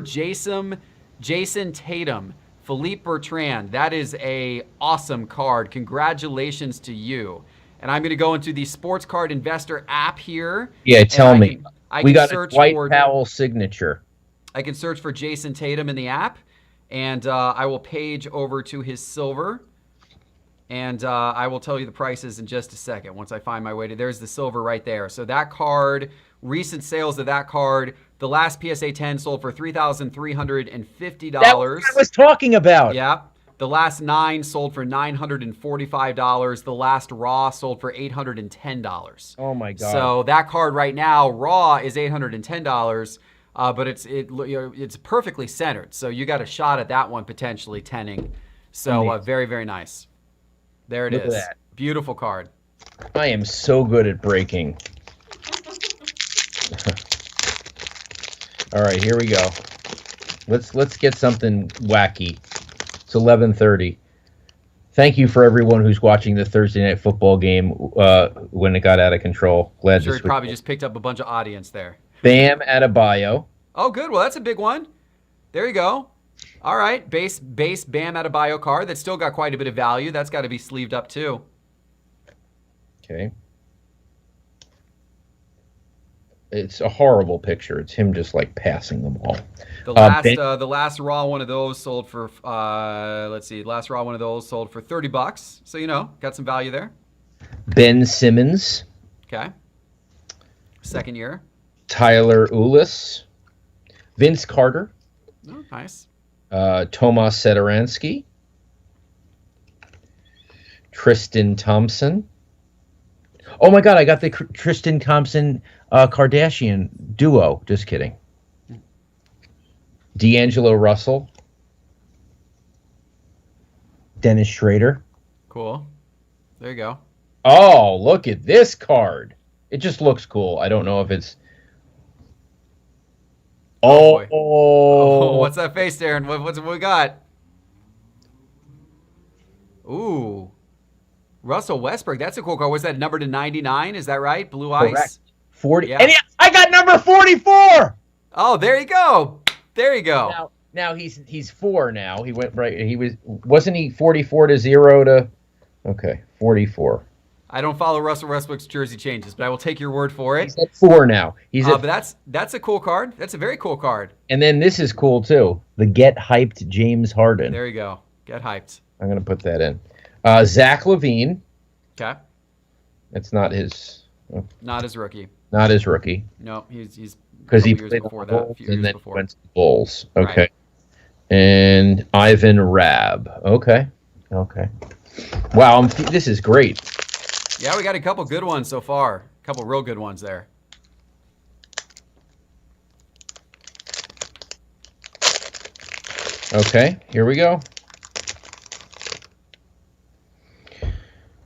Jason Tatum, Philippe Bertrand. That is a awesome card. Congratulations to you. And I'm going to go into the Sports Card Investor app here. Yeah, tell me. I We can got a search Dwight for Powell signature. I can search for Jason Tatum in the app, and I will page over to his silver, and I will tell you the prices in just a second once I find my way to. There's the silver right there. So that card, recent sales of that card, the last PSA 10 sold for $3,350. That's what I was talking about. Yeah. The last 9 sold for $945. The last Raw sold for $810. Oh my God. So that card right now, Raw, is $810, but it's perfectly centered. So you got a shot at that one potentially 10ing. So very, very nice. There it Look at is. that. Beautiful card. I am so good at breaking. All right, here we go. Let's get something wacky. It's 11:30. Thank you for everyone who's watching the Thursday Night Football game when it got out of control. Glad I'm sure to it probably just picked up a bunch of audience there. Bam Adebayo. Oh, good. Well, that's a big one. There you go. All right. Base Bam Adebayo card. That's still got quite a bit of value. That's got to be sleeved up too. Okay. It's a horrible picture. It's him just like passing them all. The last Raw one of those sold for let's see. Last Raw one of those sold for $30. So got some value there. Ben Simmons. Okay. Second year. Tyler Ulis. Vince Carter. Oh, nice. Tomas Sederansky. Tristan Thompson. Oh my God, I got the Tristan Thompson Kardashian duo. Just kidding. D'Angelo Russell. Dennis Schrader. Cool. There you go. Oh, look at this card. It just looks cool. I don't know if it's... Oh, what's that face, Darren? What's what we got? Ooh. Russell Westbrook. That's a cool card. Was that number to 99? Is that right? Blue Ice? Correct. 40. Yeah. And I got number 44. Oh, there you go. There you go. Now he's 4 now. He went right. Wasn't he 44 to 0 to... Okay, 44. I don't follow Russell Westbrook's jersey changes, but I will take your word for it. He's at 4 now. But that's a cool card. That's a very cool card. And then this is cool too. The Get Hyped James Harden. There you go. Get hyped. I'm gonna put that in. Zach LaVine. Okay. It's not his. Not his rookie. Not his rookie. No, he's because he years played before the that. A Bulls few and years then before. went to the Bulls. Okay. Right. And Ivan Rabb. Okay. Wow, this is great. Yeah, we got a couple good ones so far. A couple real good ones there. Okay, here we go.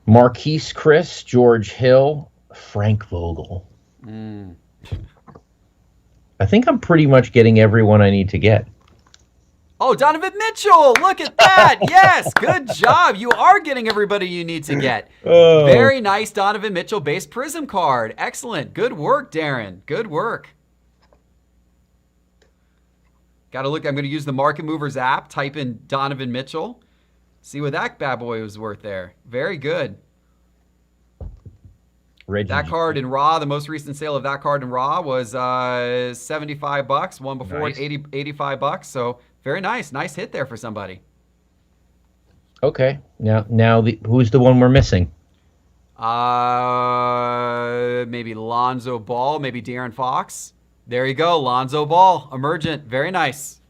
Marquise Chris, George Hill, Frank Vogel. I think I'm pretty much getting everyone I need to get. Oh, Donovan Mitchell. Look at that. Yes, good job. You are getting everybody you need to get. Oh. Very nice Donovan Mitchell base Prism card. Excellent. Good work, Darren. Good work. Got to look. I'm going to use the Market Movers app. Type in Donovan Mitchell. See what that bad boy was worth there. Very good. Reggie. That card in Raw, the most recent sale of that card in Raw was $75. One before Nice. $85. So very nice. Nice hit there for somebody. Okay. Now who's the one we're missing? Maybe Lonzo Ball, maybe De'Aaron Fox. There you go, Lonzo Ball, emergent, very nice.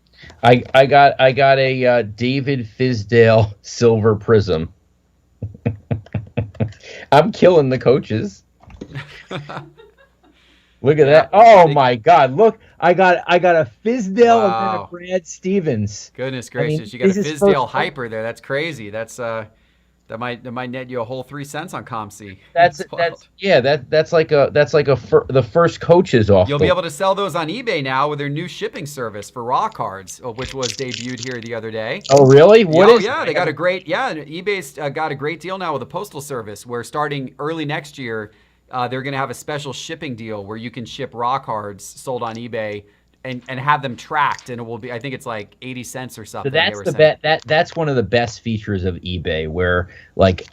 I got a David Fizdale silver prism. I'm killing the coaches. Look at that! Oh my God! Look, I got a Fizdale and then a Brad Stevens. Goodness gracious, you got a Fizdale hyper there. That's crazy. That's that might net you a whole 3 cents on ComC. That's like the first coaches off. You'll be able to sell those on eBay now with their new shipping service for Raw cards, which was debuted here the other day. Oh really? They got a great eBay's got a great deal now with the Postal Service. Where starting early next year, they're going to have a special shipping deal where you can ship Raw cards sold on eBay and have them tracked, and it will be. I think it's like 80 cents or something. So that's the that's one of the best features of eBay, where like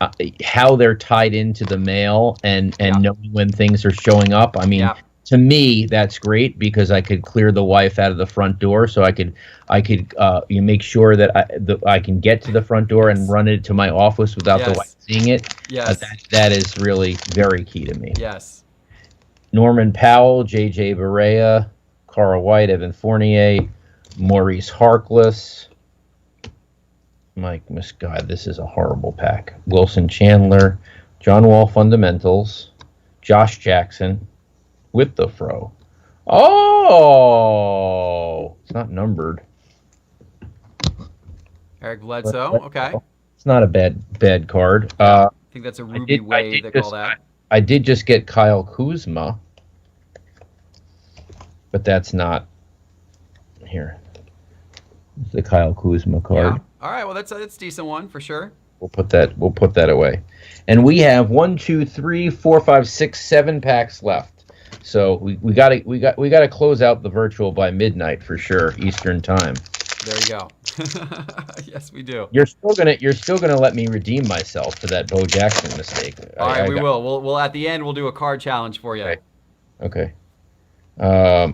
how they're tied into the mail and knowing when things are showing up. I mean, to me, that's great because I could clear the wife out of the front door, so I could you make sure that I can get to the front door and run it to my office without the wife seeing it. Yes, that is really very key to me. Yes. Norman Powell, J.J. Barea, Carl White, Evan Fournier, Maurice Harkless, Mike Muscade. This is a horrible pack. Wilson Chandler, John Wall Fundamentals, Josh Jackson, with the Fro. Oh, it's not numbered. Eric Bledsoe. Okay. It's not a bad card. I think that's a Ruby Wave. They call that. I did just get Kyle Kuzma, but that's not here. It's the Kyle Kuzma card. Yeah. All right. Well, that's a decent one for sure. We'll put that away. And we have 1, 2, 3, 4, 5, 6, 7 packs left. So we got to close out the virtual by midnight for sure, Eastern time. There you go. Yes, we do. You're still gonna let me redeem myself for that Bo Jackson mistake. All right, we will. We'll at the end we'll do a card challenge for you. Okay.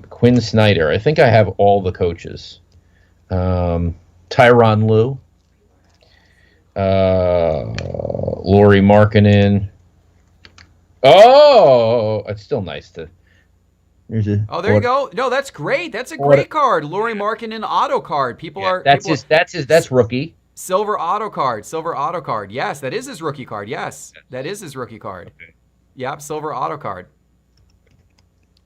Quinn Snyder. I think I have all the coaches. Tyronn Lue. Lauri Markkanen. Oh, it's still nice to. Oh, there you go. No, that's great. That's a great card. Lauri Markkanen auto card. That's rookie. Silver auto card. Yes, that is his rookie card. Yes, that is his rookie card. Okay. Yep, silver auto card.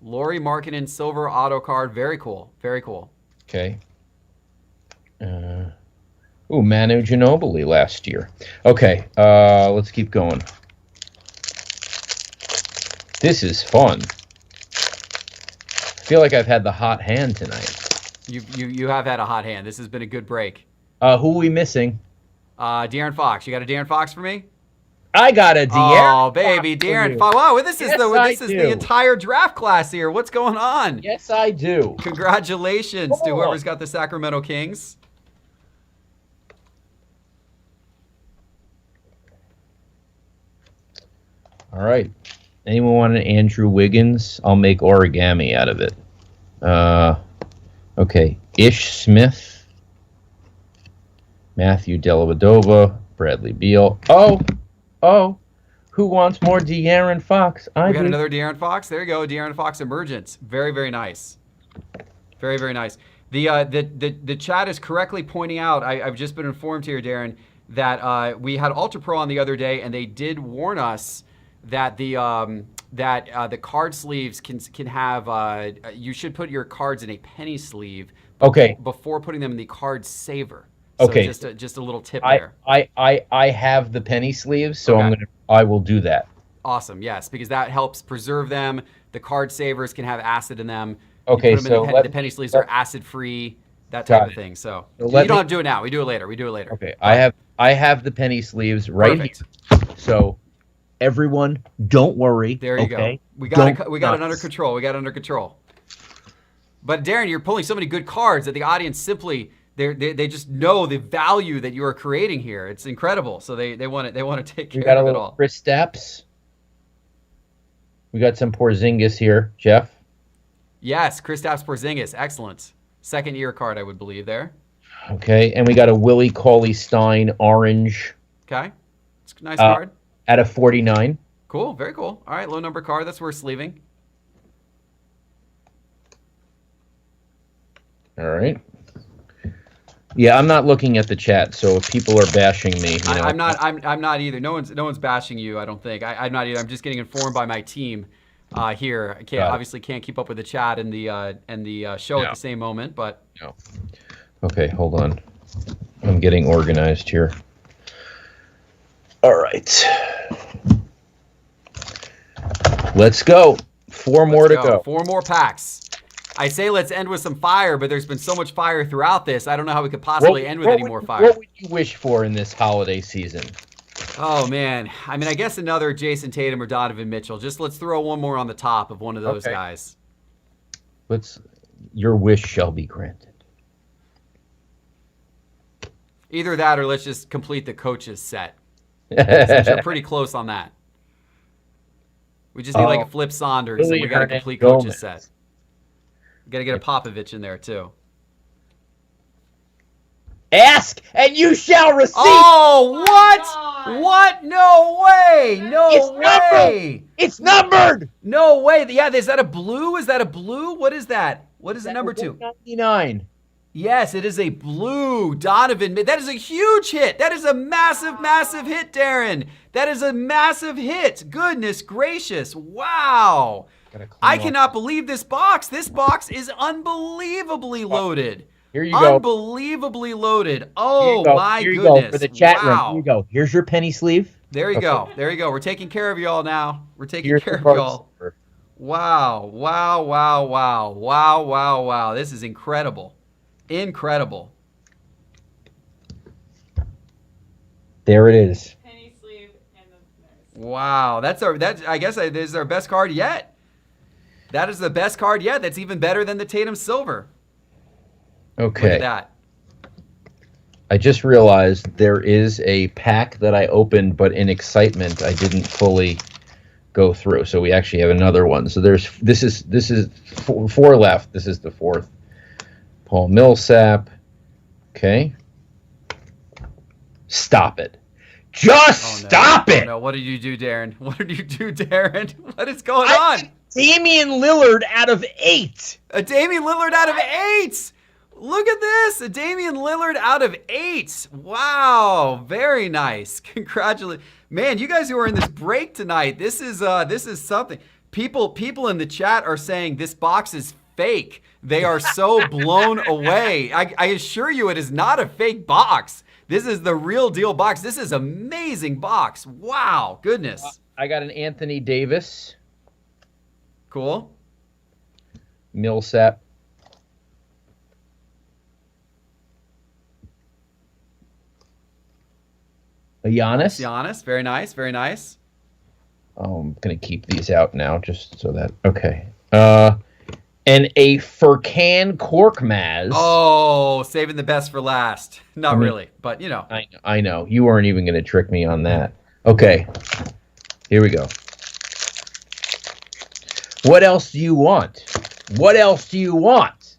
Lauri Markkanen silver auto card. Very cool. Very cool. Okay. Manu Ginobili last year. Okay, let's keep going. This is fun. I feel like I've had the hot hand tonight. You have had a hot hand. This has been a good break. Who are we missing? De'Aaron Fox. You got a De'Aaron Fox for me? I got a De'Aaron. Oh, baby, De'Aaron Fox. Wow, this is the entire draft class here. What's going on? Yes, I do. Congratulations to whoever's got the Sacramento Kings. All right. Anyone want an Andrew Wiggins? I'll make origami out of it. Okay. Ish Smith. Matthew Dellavedova. Bradley Beal. Oh. Who wants more De'Aaron Fox? We got another De'Aaron Fox. There you go. De'Aaron Fox Emergence. Very, very nice. Very, very nice. The chat is correctly pointing out, I've just been informed here, Darren, that we had Ultra Pro on the other day, and they did warn us that the card sleeves can have you should put your cards in a penny sleeve before putting them in the card saver. So just a little tip there. I have the penny sleeves, so I will do that. Awesome. Yes, because that helps preserve them. The card savers can have acid in them. Okay, you put them in the penny sleeves are acid free, that type of thing. So you don't have to do it now. We do it later. Okay. I have the penny sleeves right here. So everyone, don't worry. There you go. We got it under control. But Darren, you're pulling so many good cards that the audience simply they just know the value that you are creating here. It's incredible. So they want to take care of it all. We got a little Kristaps. We got some Porzingis here, Jeff. Yes, Kristaps Porzingis, excellent. Second year card, I would believe there. Okay, and we got a Willie Cauley-Stein orange. Okay, it's a nice card. At a 49. Cool, very cool. All right, low number card. That's worth sleeving. All right. Yeah, I'm not looking at the chat, so if people are bashing me, I'm not either. No one's bashing you. I don't think. I'm not either. I'm just getting informed by my team here. I obviously can't keep up with the chat and the show at the same moment, but. No. Okay, hold on. I'm getting organized here. All right. Let's go. Four more to go. 4 more packs. I say let's end with some fire, but there's been so much fire throughout this. I don't know how we could possibly end with any more fire. What would you wish for in this holiday season? Oh, man. I mean, I guess another Jason Tatum or Donovan Mitchell. Let's throw one more on the top of one of those guys. your wish shall be granted. Either that or let's just complete the coaches set. Since you're pretty close on that. We just need like a Flip Saunders, Willie and we got a Hernandez complete coaches Gomez. set. We got to get a Popovich in there too. Ask and you shall receive. Oh, what? What? No way! No It's way! numbered. It's numbered. No way! Yeah, is that a blue? Is that a blue? What is that? What is the number 2? 99. Yes, it is a blue Donovan. That is a huge hit. That is a massive, massive hit, Darren. That is a massive hit. Goodness gracious. Wow. I cannot believe this box. This box is unbelievably loaded. Here you go. Unbelievably loaded. Oh, my Here you goodness. go for the chat room. Wow. Here you go. Here's your penny sleeve. There you Okay. go. There you go. We're taking care of y'all now. We're taking Here's care the of card y'all. slipper. Wow. Wow, wow, wow. Wow, wow, wow. This is incredible. Incredible. There it is. Penny sleeve and the Wow. I guess this is our best card yet. That is the best card yet. That's even better than the Tatum Silver. Okay. Look at that. I just realized there is a pack that I opened, but in excitement, I didn't fully go through. So we actually have another one. So this is four left. This is the fourth. Paul Millsap. Okay. Stop it. Just stop it. No, what did you do, Darren? What did you do, Darren? What is going on? Damian Lillard out of 8. A Damian Lillard out of 8. Look at this. A Damian Lillard out of 8. Wow. Very nice. Congratulations. Man, you guys who are in this break tonight, this is something. People in the chat are saying this box is fake. They are so blown away. I assure you it is not a fake box. This is the real deal box. This is amazing box. Wow. Goodness. I got an Anthony Davis. Cool. Millsap. A Giannis. Giannis. Very nice. Very nice. Oh, I'm going to keep these out now just so that... Okay. And a Furkan Korkmaz. Oh, saving the best for last. Not really, but you know. I know. You weren't even going to trick me on that. Okay. Here we go. What else do you want? What else do you want?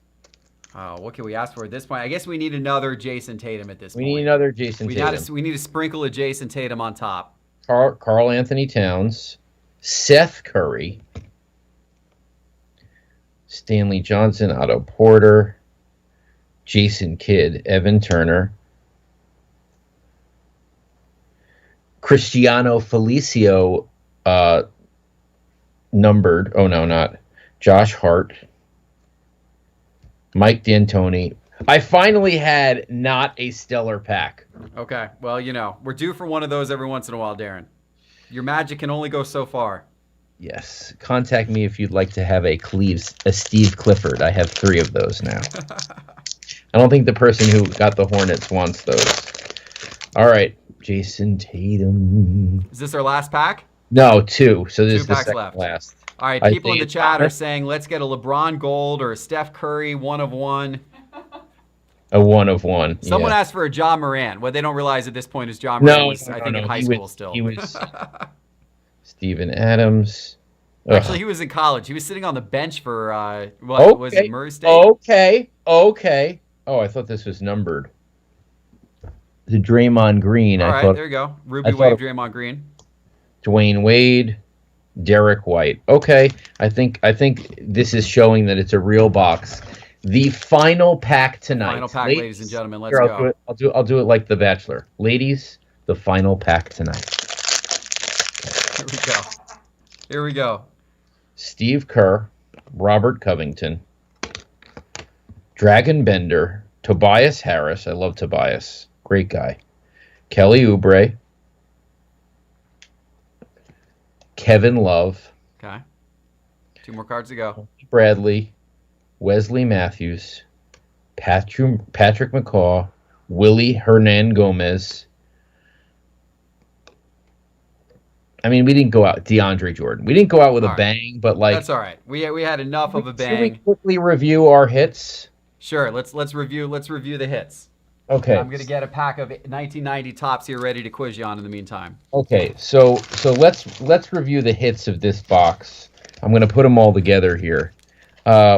Oh, what can we ask for at this point? I guess we need another Jason Tatum at this point. We need another Jason Tatum. We need to sprinkle a Jason Tatum on top. Carl Anthony Towns. Seth Curry. Stanley Johnson, Otto Porter, Jason Kidd, Evan Turner, Cristiano Felicio, numbered. Oh, no, not. Josh Hart, Mike D'Antoni. I finally had not a stellar pack. Okay, well, you know, we're due for one of those every once in a while, Darren. Your magic can only go so far. Yes. Contact me if you'd like to have a Steve Clifford. I have 3 of those now. I don't think the person who got the Hornets wants those. All right. Jason Tatum. Is this our last pack? No, 2. So this is the packs second left. last. All right, people in the chat are saying, let's get a LeBron Gold or a Steph Curry 1 of 1. A 1 of 1. Someone yeah. asked for a John Moran. What they don't realize at this point is John Moran was, I think, in high school still. He was Steven Adams. Actually, he was in college. He was sitting on the bench for, was it Murray State? Okay. Oh, I thought this was numbered. The Draymond Green. All I right, thought, there you go. Ruby I Wave, thought- Draymond Green. Dwayne Wade, Derek White. Okay, I think this is showing that it's a real box. The final pack tonight. Final pack, ladies and gentlemen. Let's Here, go. I'll do it like The Bachelor. Ladies, the final pack tonight. Here we go. Here we go. Steve Kerr, Robert Covington, Dragon Bender, Tobias Harris. I love Tobias. Great guy. Kelly Oubre, Kevin Love, Okay. 2 more cards to go. Bradley, Wesley Matthews, Patrick McCaw, Willie Hernan Gomez. I mean, we didn't go out DeAndre Jordan. We didn't go out with All a right. bang, but like That's all right. We had enough of a Should we bang. quickly review our hits? Sure. Let's review the hits. Okay. I'm gonna get a pack of 1990 tops here ready to quiz you on in the meantime. Okay, so let's review the hits of this box. I'm gonna put them all together here.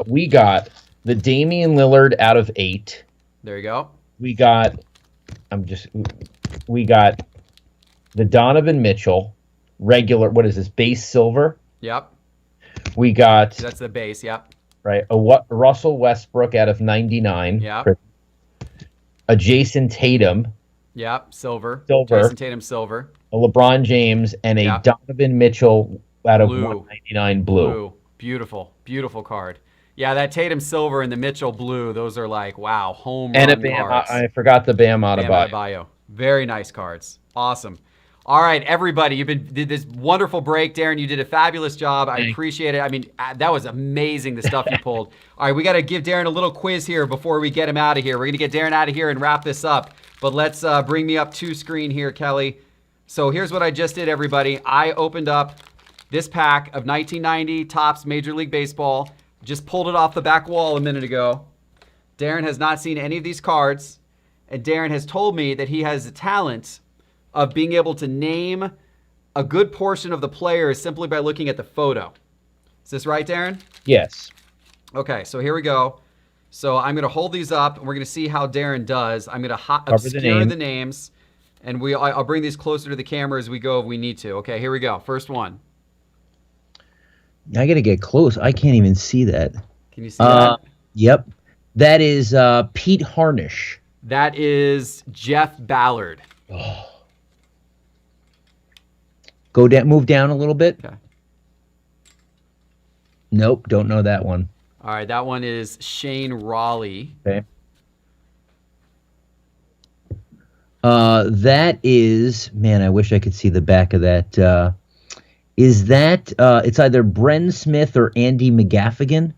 We got the Damian Lillard out of 8. There you go. We got the Donovan Mitchell regular. What is this? Base silver. Yep. We got That's the base. Yep. right a Russell Westbrook out of 99. Yep. A Jason Tatum, Yep. Silver. Silver. Jason Tatum silver. a LeBron James, and a Yep. Donovan Mitchell out of Blue. 199 blue. Beautiful. Beautiful card. Yeah, that Tatum silver and the Mitchell blue. Those are like wow, home And a run Bam. cards. I forgot the Bam Bam Adebayo. Adebayo. Very nice cards. Awesome. All right, everybody, did this wonderful break. Darren, you did a fabulous job. I appreciate it. I mean, that was amazing, the stuff you pulled. All right, we got to give Darren a little quiz here before we get him out of here. We're going to get Darren out of here and wrap this up. But let's bring me up to screen here, Kelly. So here's what I just did, everybody. I opened up this pack of 1990 Topps Major League Baseball. Just pulled it off the back wall a minute ago. Darren has not seen any of these cards. And Darren has told me that he has a talent of being able to name a good portion of the players simply by looking at the photo. Is this right, Darren? Yes. Okay, so here we go. So I'm going to hold these up, and we're going to see how Darren does. I'm going to Cover obscure the names, and I'll bring these closer to the camera as we go if we need to. Okay, here we go. First one. I got to get close. I can't even see that. Can you see that? Yep. That is Pete Harnish. That is Jeff Ballard. Go down, move down a little bit. Okay. Nope, don't know that one. All right, that one is Shane Raleigh. Okay. That is, man, I wish I could see the back of that. Is that, it's either Bren Smith or Andy McGaffigan?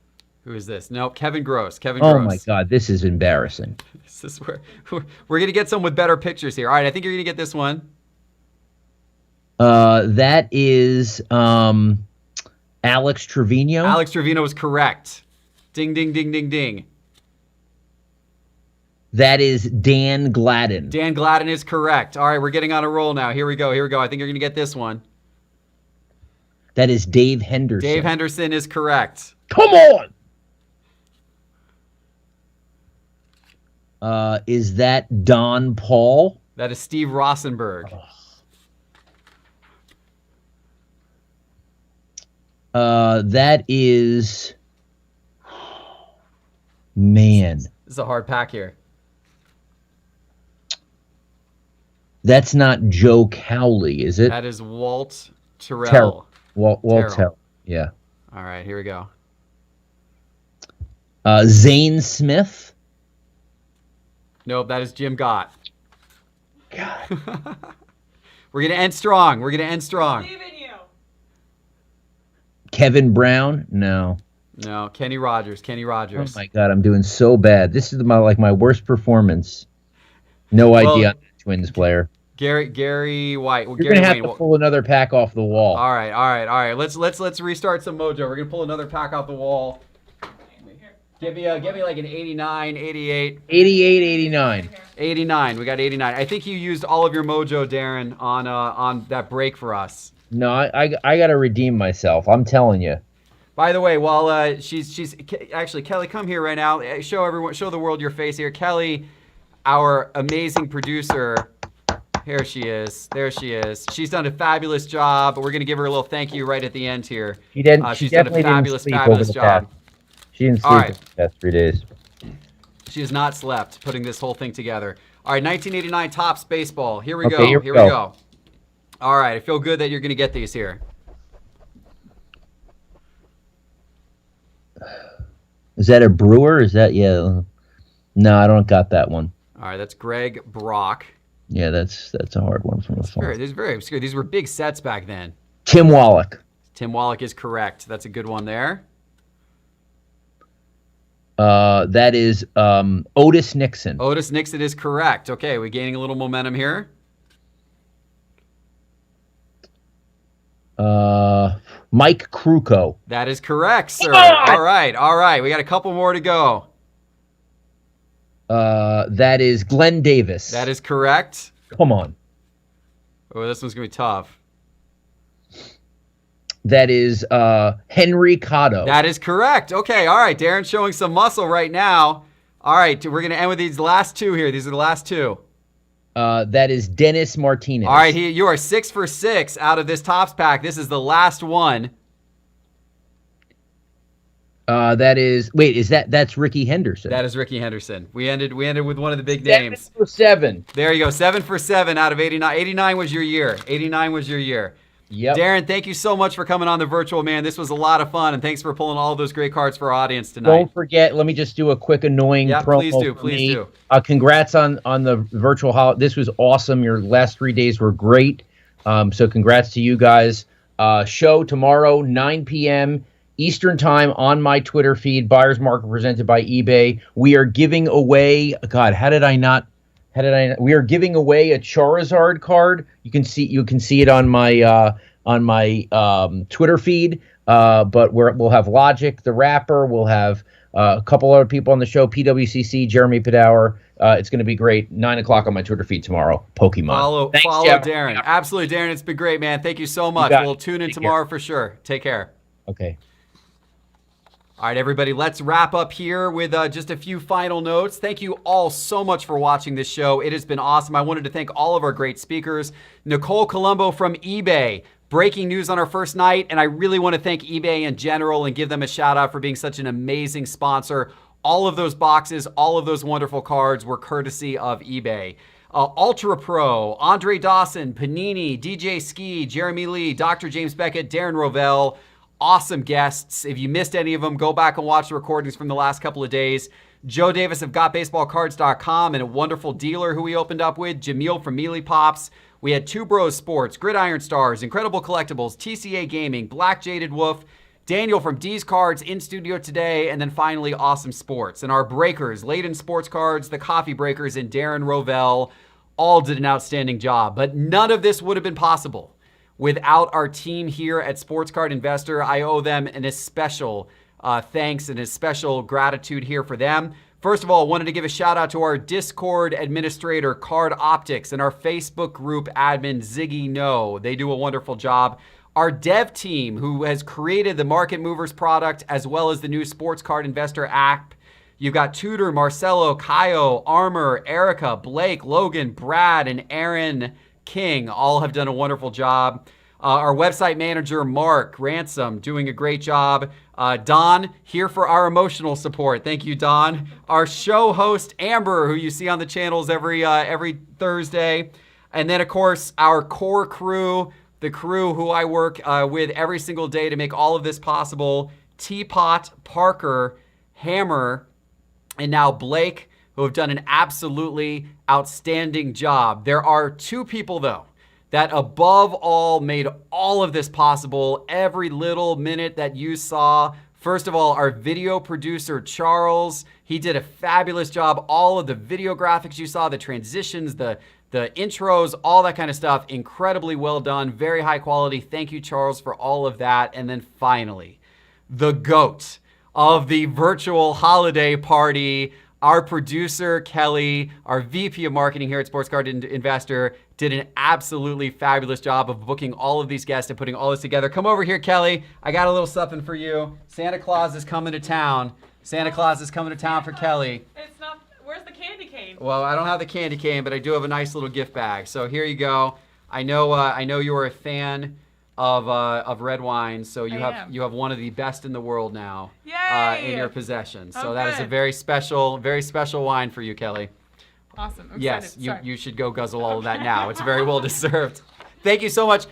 Who is this? Nope, Kevin Gross. Kevin Oh Gross. my God, this is embarrassing. This is where we're going to get some with better pictures here. All right, I think you're going to get this one. That is Alex Trevino. Alex Trevino was correct. Ding, ding, ding, ding, ding. That is Dan Gladden. Dan Gladden is correct. All right, we're getting on a roll now. Here we go. Here we go. I think you're going to get this one. That is Dave Henderson. Dave Henderson is correct. Come on! Is that Don Paul? That is Steve Rosenberg. That is... Man. This is a hard pack here. That's not Joe Cowley, is it? That is Walt Terrell. Terrell. Walt Terrell. Terrell. Yeah. All right, here we go. Zane Smith. Nope, that is Jim Gott. God. We're going to end strong. We're going to end strong. Kevin Brown? No. No, Kenny Rogers. Kenny Rogers. Oh my God, I'm doing so bad. This is my worst performance. No idea on that Twins player. Gary White. Well, You're Gary gonna have Wayne. to pull another pack off the wall. All right. Let's restart some mojo. We're gonna pull another pack off the wall. Give me like an 89, 88. 88, 89. 89. We got 89. I think you used all of your mojo, Darren, on that break for us. No, I got to redeem myself. I'm telling you. By the way, while she's actually Kelly, come here right now. Show the world your face here. Kelly, our amazing producer. Here she is. There she is. She's done a fabulous job. We're gonna give her a little thank you right at the end here. She didn't. She's She done a definitely fabulous, didn't sleep over fabulous the job. past. She didn't sleep All right. over the past 3 days. She has not slept putting this whole thing together. All right, 1989 Topps Baseball. Here we Okay, go. here Here we we go. go. All right, I feel good that you're gonna get these here. Is that a Brewer? Is that No, I don't got that one. All right, that's Greg Brock. Yeah, that's a hard one from the phone. This is very obscure. These were big sets back then. Tim Wallach. Tim Wallach is correct. That's a good one there. That is Otis Nixon. Otis Nixon is correct. Okay, we're gaining a little momentum here. Mike Kruko. That is correct, sir. All right. We got a couple more to go. That is Glenn Davis. That is correct. Come on. Oh, this one's going to be tough. That is Henry Cotto. That is correct. Okay, all right. Darren's showing some muscle right now. All right, we're going to end with these last two here. These are the last two. That is Dennis Martinez. All right, you are 6 for 6 out of this Topps pack. This is the last one. That's Ricky Henderson. That is Ricky Henderson. We ended with one of the big names. 7 for 7. There you go. 7 for 7 out of 89. 89 was your year. 89 was your year. Yep. Darren, thank you so much for coming on the Virtual Man. This was a lot of fun, and thanks for pulling all those great cards for our audience tonight. Don't forget, let me just do a quick annoying promo. Please do. Congrats on the virtual holiday. This was awesome. Your last 3 days were great. So congrats to you guys. Show tomorrow, 9 p.m. Eastern time on my Twitter feed, Buyer's Market presented by eBay. We are giving away, we are giving away a Charizard card. You can see it on my Twitter feed. But we'll have Logic, the rapper. We'll have a couple other people on the show. PWCC, Jeremy Padower. It's going to be great. 9 o'clock on my Twitter feed tomorrow. Pokemon. Follow Jeff. Darren. Absolutely, Darren. It's been great, man. Thank you so much. We'll tune in tomorrow for sure. Take care. Okay. All right, everybody, let's wrap up here with just a few final notes. Thank you all so much for watching this show. It has been awesome. I wanted to thank all of our great speakers. Nicole Colombo from eBay, breaking news on our first night, and I really want to thank eBay in general and give them a shout out for being such an amazing sponsor. All of those boxes, all of those wonderful cards were courtesy of eBay. Ultra Pro, Andre Dawson, Panini, DJ Ski, Jeremy Lee, Dr. James Beckett, Darren Rovell. Awesome guests. If you missed any of them, go back and watch the recordings from the last couple of days. Joe Davis of GotBaseballCards.com and a wonderful dealer who we opened up with, Jameel from Mealy Pops. We had Two Bros Sports, Gridiron Stars, Incredible Collectibles, TCA Gaming, Black Jaded Wolf, Daniel from D's Cards in studio today, and then finally Awesome Sports. And our breakers, Layden Sports Cards, the Coffee Breakers, and Darren Rovell all did an outstanding job. But none of this would have been possible without our team here at Sports Card Investor. I owe them an especial thanks and a special gratitude here for them. First of all, I wanted to give a shout out to our Discord administrator, Card Optics, and our Facebook group admin, Ziggy No. They do a wonderful job. Our dev team, who has created the Market Movers product as well as the new Sports Card Investor app. You've got Tudor, Marcelo, Kaio, Armor, Erica, Blake, Logan, Brad, and Aaron King all have done a wonderful job. Our website manager, Mark Ransom, doing a great job. Don, here for our emotional support. Thank you, Don. Our show host, Amber, who you see on the channels every Thursday. And then, of course, our core crew, the crew who I work with every single day to make all of this possible. Teapot, Parker, Hammer, and now Blake, who have done an absolutely outstanding job. There are two people, though, that above all made all of this possible. Every little minute that you saw. First of all, our video producer, Charles. He did a fabulous job. All of the video graphics you saw, the transitions, the intros, all that kind of stuff, incredibly well done. Very high quality. Thank you, Charles, for all of that. And then finally, the GOAT of the virtual holiday party, our producer, Kelly, our VP of marketing here at Sports Card Investor, did an absolutely fabulous job of booking all of these guests and putting all this together. Come over here, Kelly. I got a little something for you. Santa Claus is coming to town. Santa Claus is coming to town for Kelly. It's not. Where's the candy cane? Well, I don't have the candy cane, but I do have a nice little gift bag. So here you go. I know you are a fan of red wine, so you have one of the best in the world now in your possession. So that is a very special wine for you, Kelly. Awesome. I'm yes, excited. you should go guzzle all of that now. It's very well deserved. Thank you so much.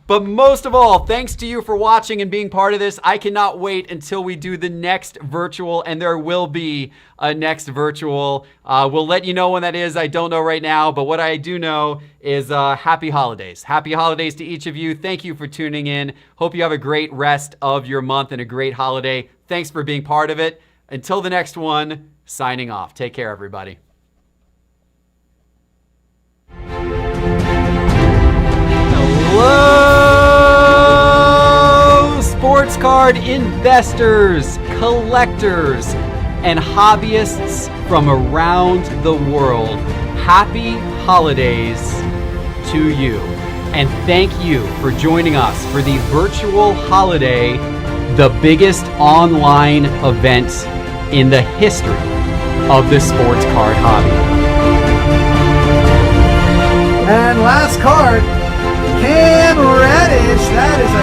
But most of all, thanks to you for watching and being part of this. I cannot wait until we do the next virtual, and there will be a next virtual. We'll let you know when that is. I don't know right now, but what I do know is happy holidays. Happy holidays to each of you. Thank you for tuning in. Hope you have a great rest of your month and a great holiday. Thanks for being part of it. Until the next one, signing off. Take care, everybody. Hello. card investors, collectors, and hobbyists from around the world, happy holidays to you. And thank you for joining us for the virtual holiday, the biggest online event in the history of the sports card hobby. And last card, Cam Reddish. That is